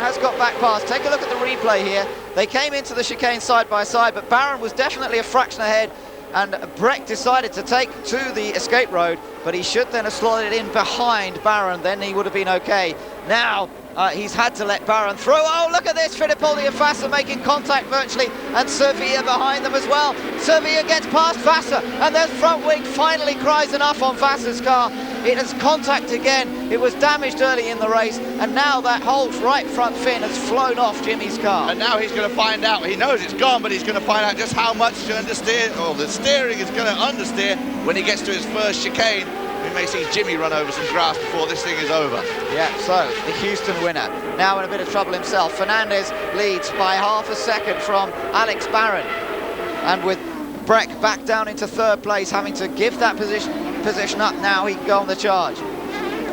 has got back past. Take a look at the replay here. They came into the chicane side by side, but Barron was definitely a fraction ahead, and Brecht decided to take to the escape road, but he should then have slotted in behind Barron, then he would have been okay. Now he's had to let Barron through. Oh, look at this, Fittipaldi and Vassar making contact virtually, and Sevilla behind them as well. Sevilla gets past Vassar, and their front wing finally cries enough on Vassar's car. It has contact again. It was damaged early in the race, and now that whole right front fin has flown off Jimmy's car. And now he's going to find out. He knows it's gone, but he's going to find out just how much to understeer, or the steering is going to understeer when he gets to his first chicane. We may see Jimmy run over some grass before this thing is over. Yeah, so the Houston winner now in a bit of trouble himself. Fernandez leads by half a second from Alex Barron, and with Brecht back down into 3rd place, having to give that position up now, he can go on the charge.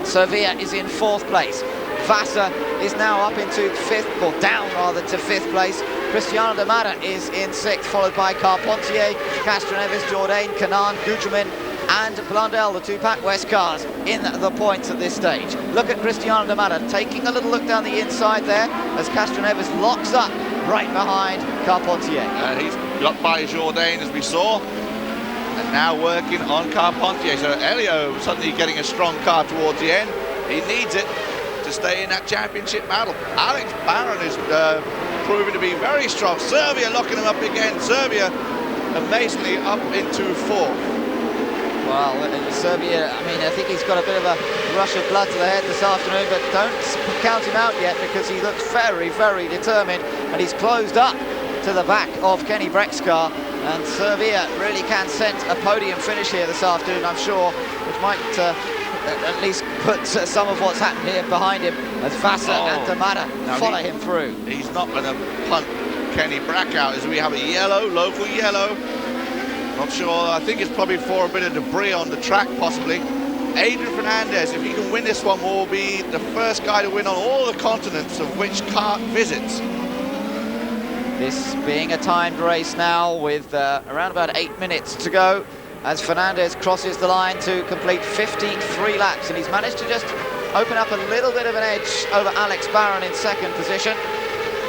Sevilla is in 4th place. Vassar is now up into 5th, or down rather, to 5th place. Cristiano de Mata is in 6th, followed by Carpentier, Castroneves, Jourdain, Canaan, Gugelmin and Blundell, the 2 Pac West cars in the points at this stage. Look at Cristiano de Mata taking a little look down the inside there as Castroneves locks up right behind Carpentier. He's got by Jourdain, as we saw, and now working on Carpentier. So Helio suddenly getting a strong car towards the end. He needs it to stay in that championship battle. Alex Barron is proving to be very strong. Serbia locking him up again. Serbia amazingly up into 4th. Well, Serbia, I mean, I think he's got a bit of a rush of blood to the head this afternoon, but don't count him out yet, because he looks very, very determined, and he's closed up to the back of Kenny Brecht's car, and Serbia really can scent a podium finish here this afternoon, I'm sure, which might at least put some of what's happened here behind him as Vassar and de Mata follow him through. He's not going to punt Kenny Brecht out, as we have a yellow, local yellow. Not sure, I think it's probably for a bit of debris on the track, possibly. Adrian Fernandez, if he can win this one, will be the first guy to win on all the continents of which kart visits. This being a timed race now with around about 8 minutes to go as Fernandez crosses the line to complete 53 laps, and he's managed to just open up a little bit of an edge over Alex Barron in 2nd position,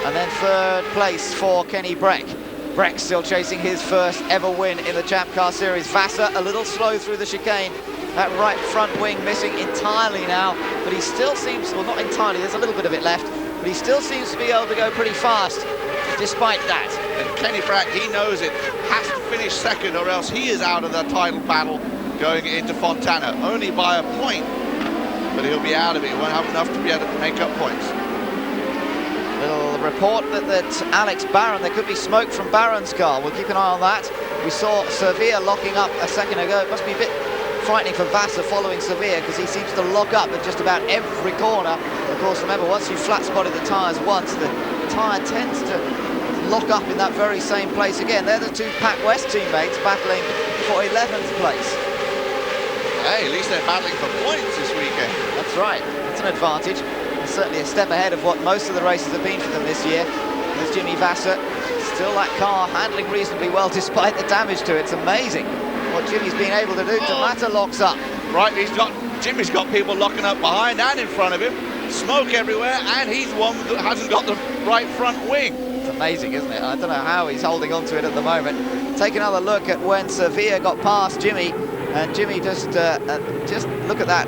and then 3rd place for Kenny Brecht. Brecht still chasing his first ever win in the Champ Car Series. Vassar a little slow through the chicane. That right front wing missing entirely now, but he still seems, well, not entirely, there's a little bit of it left, but he still seems to be able to go pretty fast despite that. And Kenny Brecht, he knows it, has to finish 2nd or else he is out of the title battle going into Fontana, only by a point, but he'll be out of it. He won't have enough to be able to make up points. Little report that Alex Barron, there could be smoke from Barron's car. We'll keep an eye on that. We saw Sevilla locking up a second ago. It must be a bit frightening for Vassar following Sevilla, because he seems to lock up at just about every corner. Of course, remember, once you've flat spotted the tyres once, the tyre tends to lock up in that very same place again. They're the 2 Pac West teammates battling for 11th place. Hey, at least they're battling for points this weekend. That's right. That's an advantage. Certainly a step ahead of what most of the races have been for them this year. There's Jimmy Vassar, still that car handling reasonably well despite the damage to it. It's amazing what Jimmy's been able to do. De Mata locks up. Right, Jimmy's got people locking up behind and in front of him. Smoke everywhere, and he's one that hasn't got the right front wing. It's amazing, isn't it? I don't know how he's holding on to it at the moment. Take another look at when Sevilla got past Jimmy, and Jimmy just look at that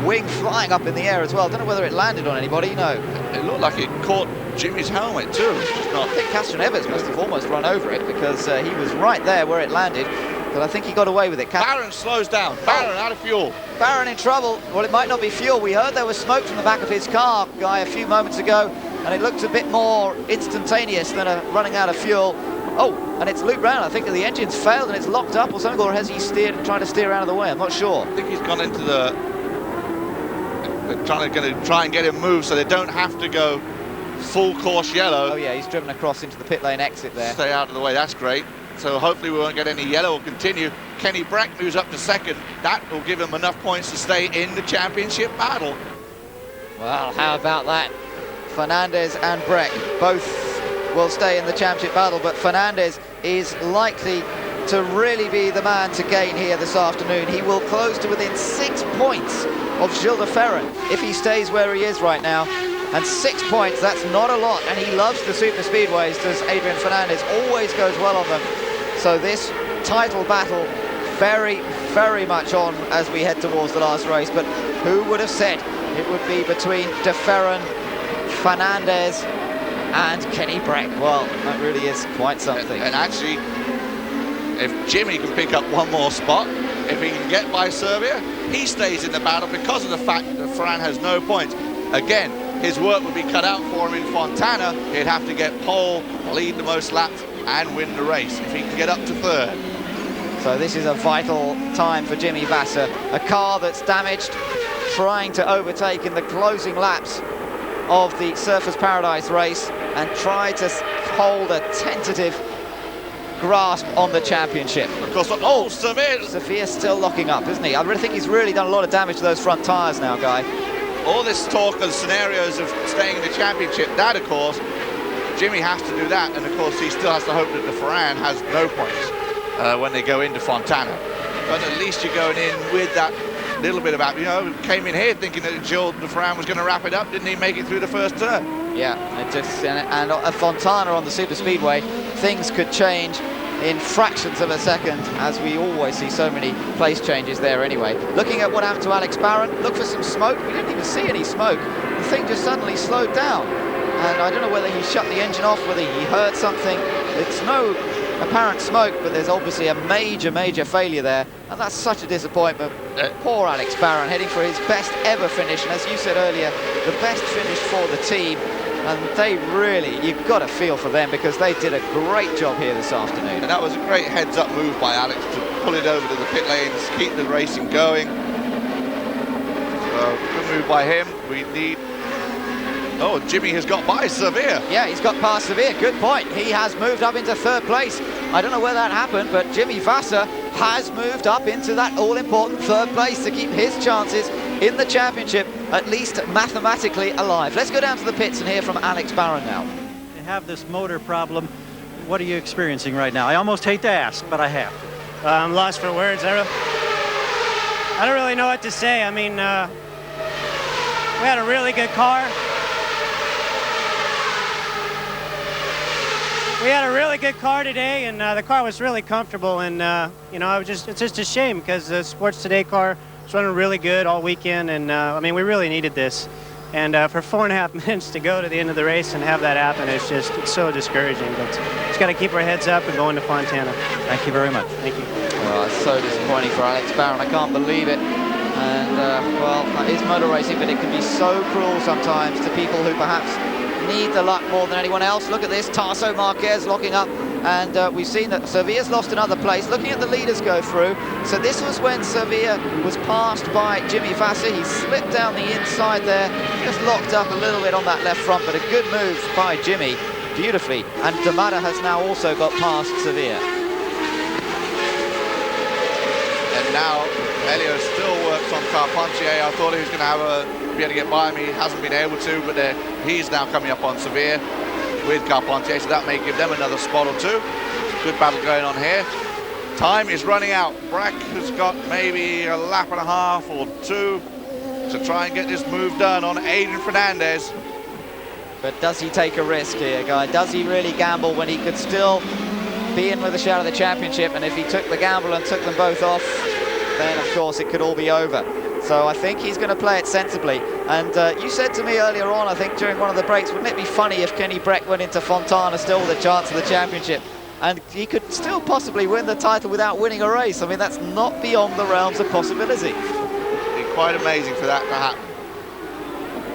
wing flying up in the air as well. Don't know whether it landed on anybody, no. It looked like it caught Jimmy's helmet too. I think Castroneves must have almost run over it, because he was right there where it landed, but I think he got away with it. Barron slows down. Barron out of fuel. Barron in trouble. Well, it might not be fuel. We heard there was smoke from the back of his car, Guy, a few moments ago, and it looked a bit more instantaneous than a running out of fuel. Oh, and it's looped round. I think that the engine's failed and it's locked up or something, or has he tried to steer out of the way? I'm not sure. I think he's gone into the... They're going to try and get him moved so they don't have to go full course yellow. Oh yeah, he's driven across into the pit lane exit there. Stay out of the way, that's great. So hopefully we won't get any yellow. We'll continue. Kenny Breck moves up to second. That will give him enough points to stay in the championship battle. Well, how about that? Fernandez and Breck both will stay in the championship battle, but Fernandez is likely to really be the man to gain here this afternoon. He will close to within 6 points of Gilles de Ferran if he stays where he is right now. And 6 points, that's not a lot, and he loves the super speedways, does Adrian Fernandez, always goes well on them. So this title battle very, very much on as we head towards the last race, but who would have said it would be between de Ferran, Fernandez and Kenny Breck? Well, that really is quite something. And actually, if Jimmy can pick up one more spot, if he can get by Serbia, he stays in the battle because of the fact that Ferran has no points. Again, his work would be cut out for him in Fontana. He'd have to get pole, lead the most laps, and win the race if he can get up to third. So this is a vital time for Jimmy Vasser. A car that's damaged, trying to overtake in the closing laps of the Surfers Paradise race and try to hold a tentative grasp on the championship. Of course, oh, Sevilla's still locking up, isn't he? I really think he's really done a lot of damage to those front tyres now, Guy. All this talk of scenarios of staying in the championship, that, of course, Jimmy has to do that, and of course he still has to hope that the Ferran has no points when they go into Fontana. But at least you're going in with that little bit about, you know, came in here thinking that Gilles de Ferran was going to wrap it up, didn't he make it through the first turn? Yeah, and a Fontana on the super speedway, things could change in fractions of a second, as we always see so many place changes there anyway. Looking at what happened to Alex Barron, look for some smoke. We didn't even see any smoke. The thing just suddenly slowed down. And I don't know whether he shut the engine off, whether he heard something. It's no apparent smoke, but there's obviously a major failure there. And that's such a disappointment. Poor Alex Barron, heading for his best ever finish. And as you said earlier, the best finish for the team. And they really, you've got to feel for them because they did a great job here this afternoon. And that was a great heads-up move by Alex to pull it over to the pit lanes, keep the racing going. So, good move by him. We need... Oh, Jimmy has got by Sevilla. Yeah, he's got past Sevilla. Good point. He has moved up into third place. I don't know where that happened, but Jimmy Vasser has moved up into that all-important third place to keep his chances in the championship, at least mathematically, alive. Let's go down to the pits and hear from Alex Barron now. You have this motor problem. What are you experiencing right now? I almost hate to ask, but I have to. I'm lost for words. I don't really know what to say. I mean, we had a really good car. We had a really good car today, and the car was really comfortable. And you know, it's just a shame because the Sports Today car was running really good all weekend, and I mean, we really needed this. And for 4.5 minutes to go to the end of the race and have that happen, it's so discouraging. But just got to keep our heads up and go into Fontana. Thank you very much. Thank you. Well, it's so disappointing for Alex Barron. I can't believe it. And well, that is motor racing, but it can be so cruel sometimes to people who perhaps need the luck more than anyone else. Look at this, Tarso Marquez locking up, and we've seen that Sevilla's lost another place. Looking at the leaders go through, so this was when Sevilla was passed by Jimmy Vasser. He slipped down the inside there, just locked up a little bit on that left front, but a good move by Jimmy, beautifully. And Damada has now also got past Sevilla. And now Elio still works on Carpentier. I thought he was going to be able to get by me. He hasn't been able to, but he's now coming up on Sevilla with Carpentier, so that may give them another spot or two. Good battle going on here. Time is running out. Breck has got maybe a lap and a half or two to try and get this move done on Adrian Fernandez. But does he take a risk here, Guy? Does he really gamble when he could still be in with a shot of the championship? And if he took the gamble and took them both off, then of course it could all be over. So I think he's going to play it sensibly. And you said to me earlier on, I think during one of the breaks, wouldn't it be funny if Kenny Breck went into Fontana still with a chance of the championship? And he could still possibly win the title without winning a race. I mean, that's not beyond the realms of possibility. It'd be quite amazing for that to happen.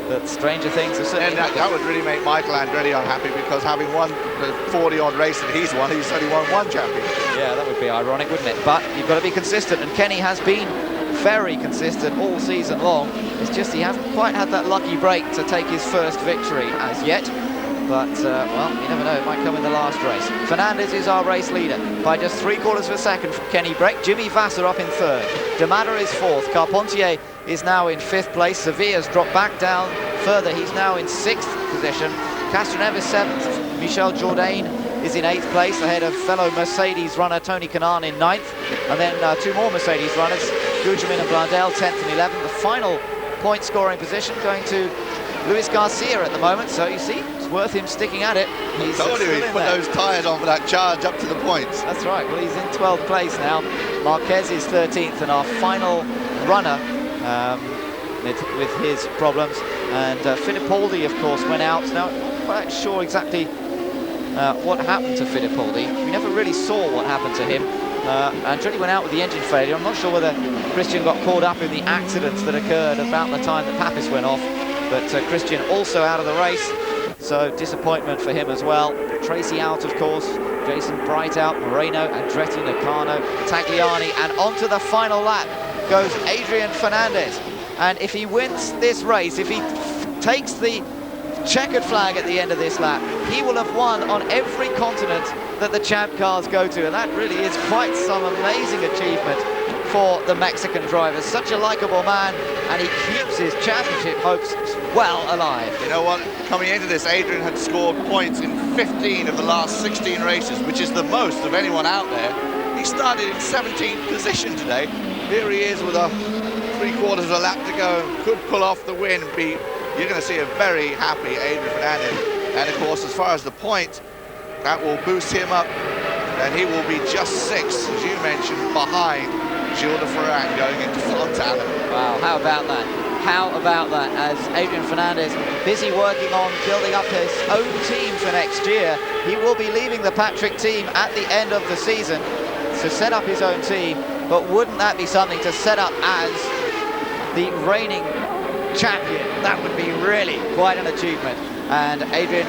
But stranger things have certainly happened. That would really make Michael Andretti unhappy, because having won the 40-odd race that he's won, he's only won one championship. Yeah, that would be ironic, wouldn't it? But you've got to be consistent, and Kenny has been very consistent all season long. It's just he hasn't quite had that lucky break to take his first victory as yet. but, well, you never know, it might come in the last race. Fernandez is our race leader by just 3/4 of a second from Kenny Breck. Jimmy Vasser up in 3rd. De Matter is 4th. Carpentier is now in 5th place. Sevilla's dropped back down further. He's now in 6th position. Castroneves is 7th. Michel Jourdain is in 8th place, ahead of fellow Mercedes runner Tony Kanaan in 9th. And then 2 more Mercedes runners, Gugelmin and Blundell, 10th and 11th. The final point scoring position going to Luis Garcia at the moment, so you see, it's worth him sticking at it. He's told you he's put those tyres on for that charge up to the points. That's right, well, he's in 12th place now. Marquez is 13th, and our final runner with his problems. And Fittipaldi, of course, went out. Now, I'm not quite sure exactly what happened to Fittipaldi. We never really saw what happened to him. Andretti went out with the engine failure. I'm not sure whether Christian got caught up in the accidents that occurred about the time that Papis went off. But Christian also out of the race, so disappointment for him as well. Tracy out, of course. Jason Bright out, Moreno, Andretti, Nakano, Tagliani, and onto the final lap goes Adrian Fernandez. And if he wins this race, if he takes the checkered flag at the end of this lap, he will have won on every continent that the champ cars go to, and that really is quite some amazing achievement for the Mexican drivers. Such a likable man, and he keeps his championship hopes well alive. You know what, coming into this, Adrian had scored points in 15 of the last 16 races, which is the most of anyone out there. He started in 17th position today. Here he is with a 3/4 of a lap to go, could pull off the win. You're going to see a very happy Adrian Fernandez. And of course, as far as the point, that will boost him up, and he will be just 6, as you mentioned, behind Gilles de Ferran going into Fontana. Wow, how about that? How about that? As Adrian Fernandez busy working on building up his own team for next year. He will be leaving the Patrick team at the end of the season to set up his own team, but wouldn't that be something to set up as the reigning champion? That would be really quite an achievement. And Adrian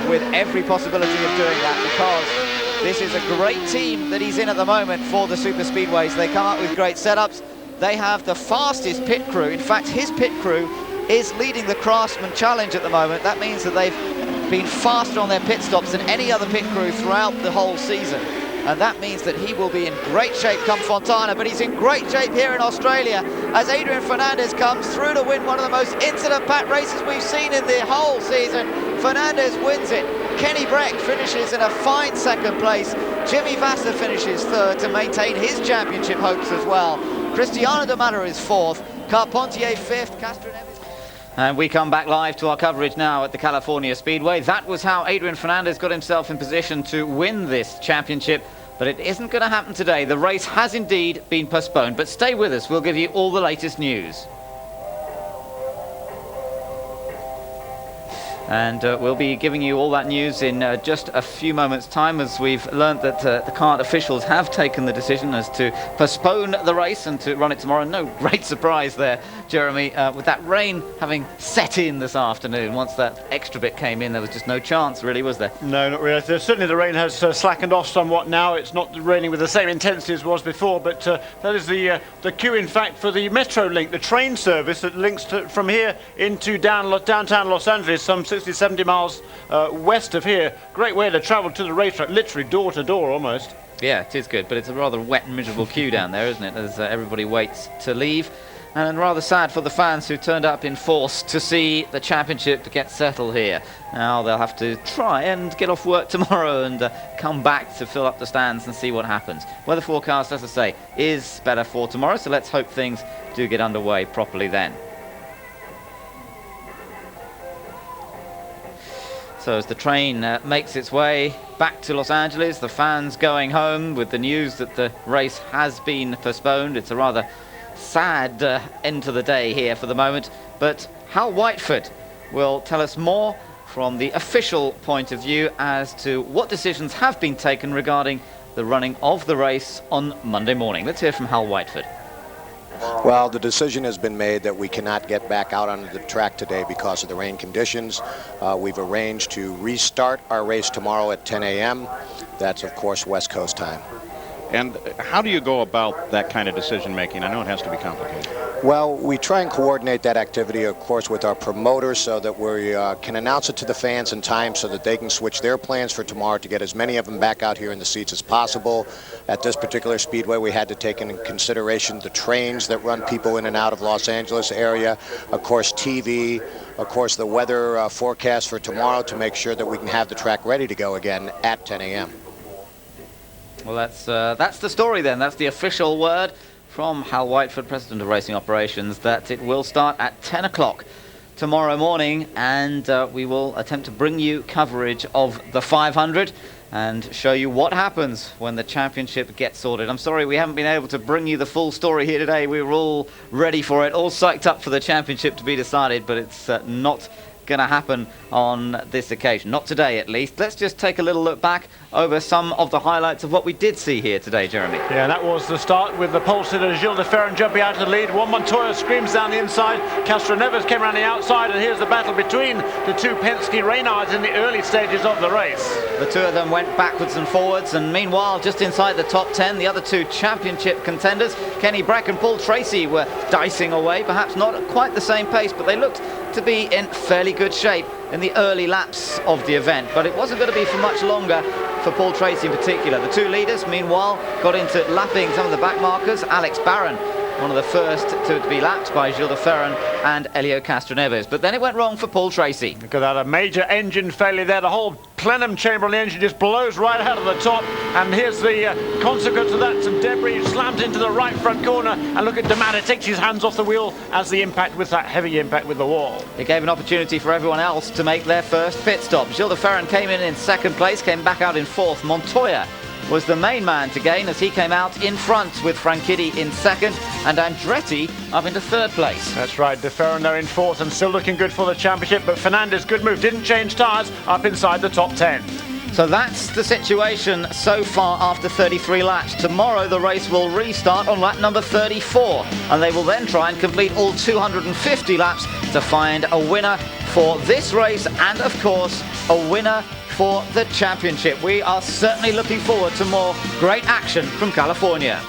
with every possibility of doing that, because this is a great team that he's in at the moment for the super speedways. They come up with great setups. They have the fastest pit crew. In fact, his pit crew is leading the Craftsman Challenge at the moment. That means that they've been faster on their pit stops than any other pit crew throughout the whole season. And that means that he will be in great shape come Fontana, but he's in great shape here in Australia as Adrian Fernandez comes through to win one of the most incident-packed races we've seen in the whole season. Fernandez wins it. Kenny Breck finishes in a fine 2nd place. Jimmy Vasser finishes 3rd to maintain his championship hopes as well. Cristiano de Matter is 4th. Carpentier 5th. Castroneves. And we come back live to our coverage now at the California Speedway. That was how Adrian Fernandez got himself in position to win this championship. But it isn't going to happen today. The race has indeed been postponed. But stay with us. We'll give you all the latest news. And we'll be giving you all that news in just a few moments' time, as we've learned that the CART officials have taken the decision as to postpone the race and to run it tomorrow. No great surprise there, Jeremy, with that rain having set in this afternoon. Once that extra bit came in, there was just no chance, really, was there? No, not really. Certainly the rain has slackened off somewhat now. It's not raining with the same intensity as was before, but that is the queue, in fact, for the Metrolink, the train service that links from here into downtown Los Angeles, some 60-70 miles west of here. Great way to travel to the racetrack, literally door to door almost. Yeah, it is good, but it's a rather wet and miserable queue down there, isn't it, as everybody waits to leave. And rather sad for the fans who turned up in force to see the championship get settled here. Now they'll have to try and get off work tomorrow and come back to fill up the stands and see what happens. Weather forecast, as I say, is better for tomorrow, so let's hope things do get underway properly then. So as the train makes its way back to Los Angeles, the fans going home with the news that the race has been postponed. It's a rather sad end to the day here for the moment, but Hal Whiteford will tell us more from the official point of view as to what decisions have been taken regarding the running of the race on Monday morning. Let's hear from Hal Whiteford. Well, the decision has been made that we cannot get back out onto the track today because of the rain conditions. We've arranged to restart our race tomorrow at 10 a.m. That's, of course, West Coast time. And how do you go about that kind of decision making? I know it has to be complicated. Well, we try and coordinate that activity, of course, with our promoters so that we can announce it to the fans in time so that they can switch their plans for tomorrow to get as many of them back out here in the seats as possible. At this particular speedway, we had to take into consideration the trains that run people in and out of Los Angeles area, of course, TV, of course, the weather forecast for tomorrow to make sure that we can have the track ready to go again at 10 a.m. Well, that's the story then. That's the official word from Hal Whiteford, President of Racing Operations, that it will start at 10 o'clock tomorrow morning, and we will attempt to bring you coverage of the 500 and show you what happens when the championship gets sorted. I'm sorry we haven't been able to bring you the full story here today. We were all ready for it, all psyched up for the championship to be decided, but it's not going to happen on this occasion. Not today, at least. Let's just take a little look back over some of the highlights of what we did see here today, Jeremy. Yeah, that was the start with the pole sitter Gilles de Ferran jumping out to the lead. Juan Montoya screams down the inside. Castro Neves came around the outside, and here's the battle between the two Penske Reynards in the early stages of the race. The two of them went backwards and forwards, and meanwhile, just inside the top 10, the other two championship contenders, Kenny Brack and Paul Tracy, were dicing away. Perhaps not at quite the same pace, but they looked to be in fairly good shape in the early laps of the event, but it wasn't going to be for much longer for Paul Tracy in particular. The two leaders, meanwhile, got into lapping some of the back markers. Alex Barron, one of the first to be lapped by Gilles de Ferran and Helio Castroneves. But then it went wrong for Paul Tracy. Look at that, a major engine failure there. The whole plenum chamber on the engine just blows right out of the top. And here's the consequence of that. Some debris slammed into the right front corner. And look at Damata, takes his hands off the wheel as the impact with that heavy impact with the wall. It gave an opportunity for everyone else to make their first pit stop. Gilles de Ferran came in second place, came back out in fourth. Montoya was the main man to gain as he came out in front with Franchitti in second and Andretti up into third place. That's right, de Ferran there in fourth and still looking good for the championship, but Fernandez, good move, didn't change tyres, up inside the top 10. So that's the situation so far after 33 laps. Tomorrow the race will restart on lap number 34, and they will then try and complete all 250 laps to find a winner for this race and, of course, a winner for the championship. We are certainly looking forward to more great action from California.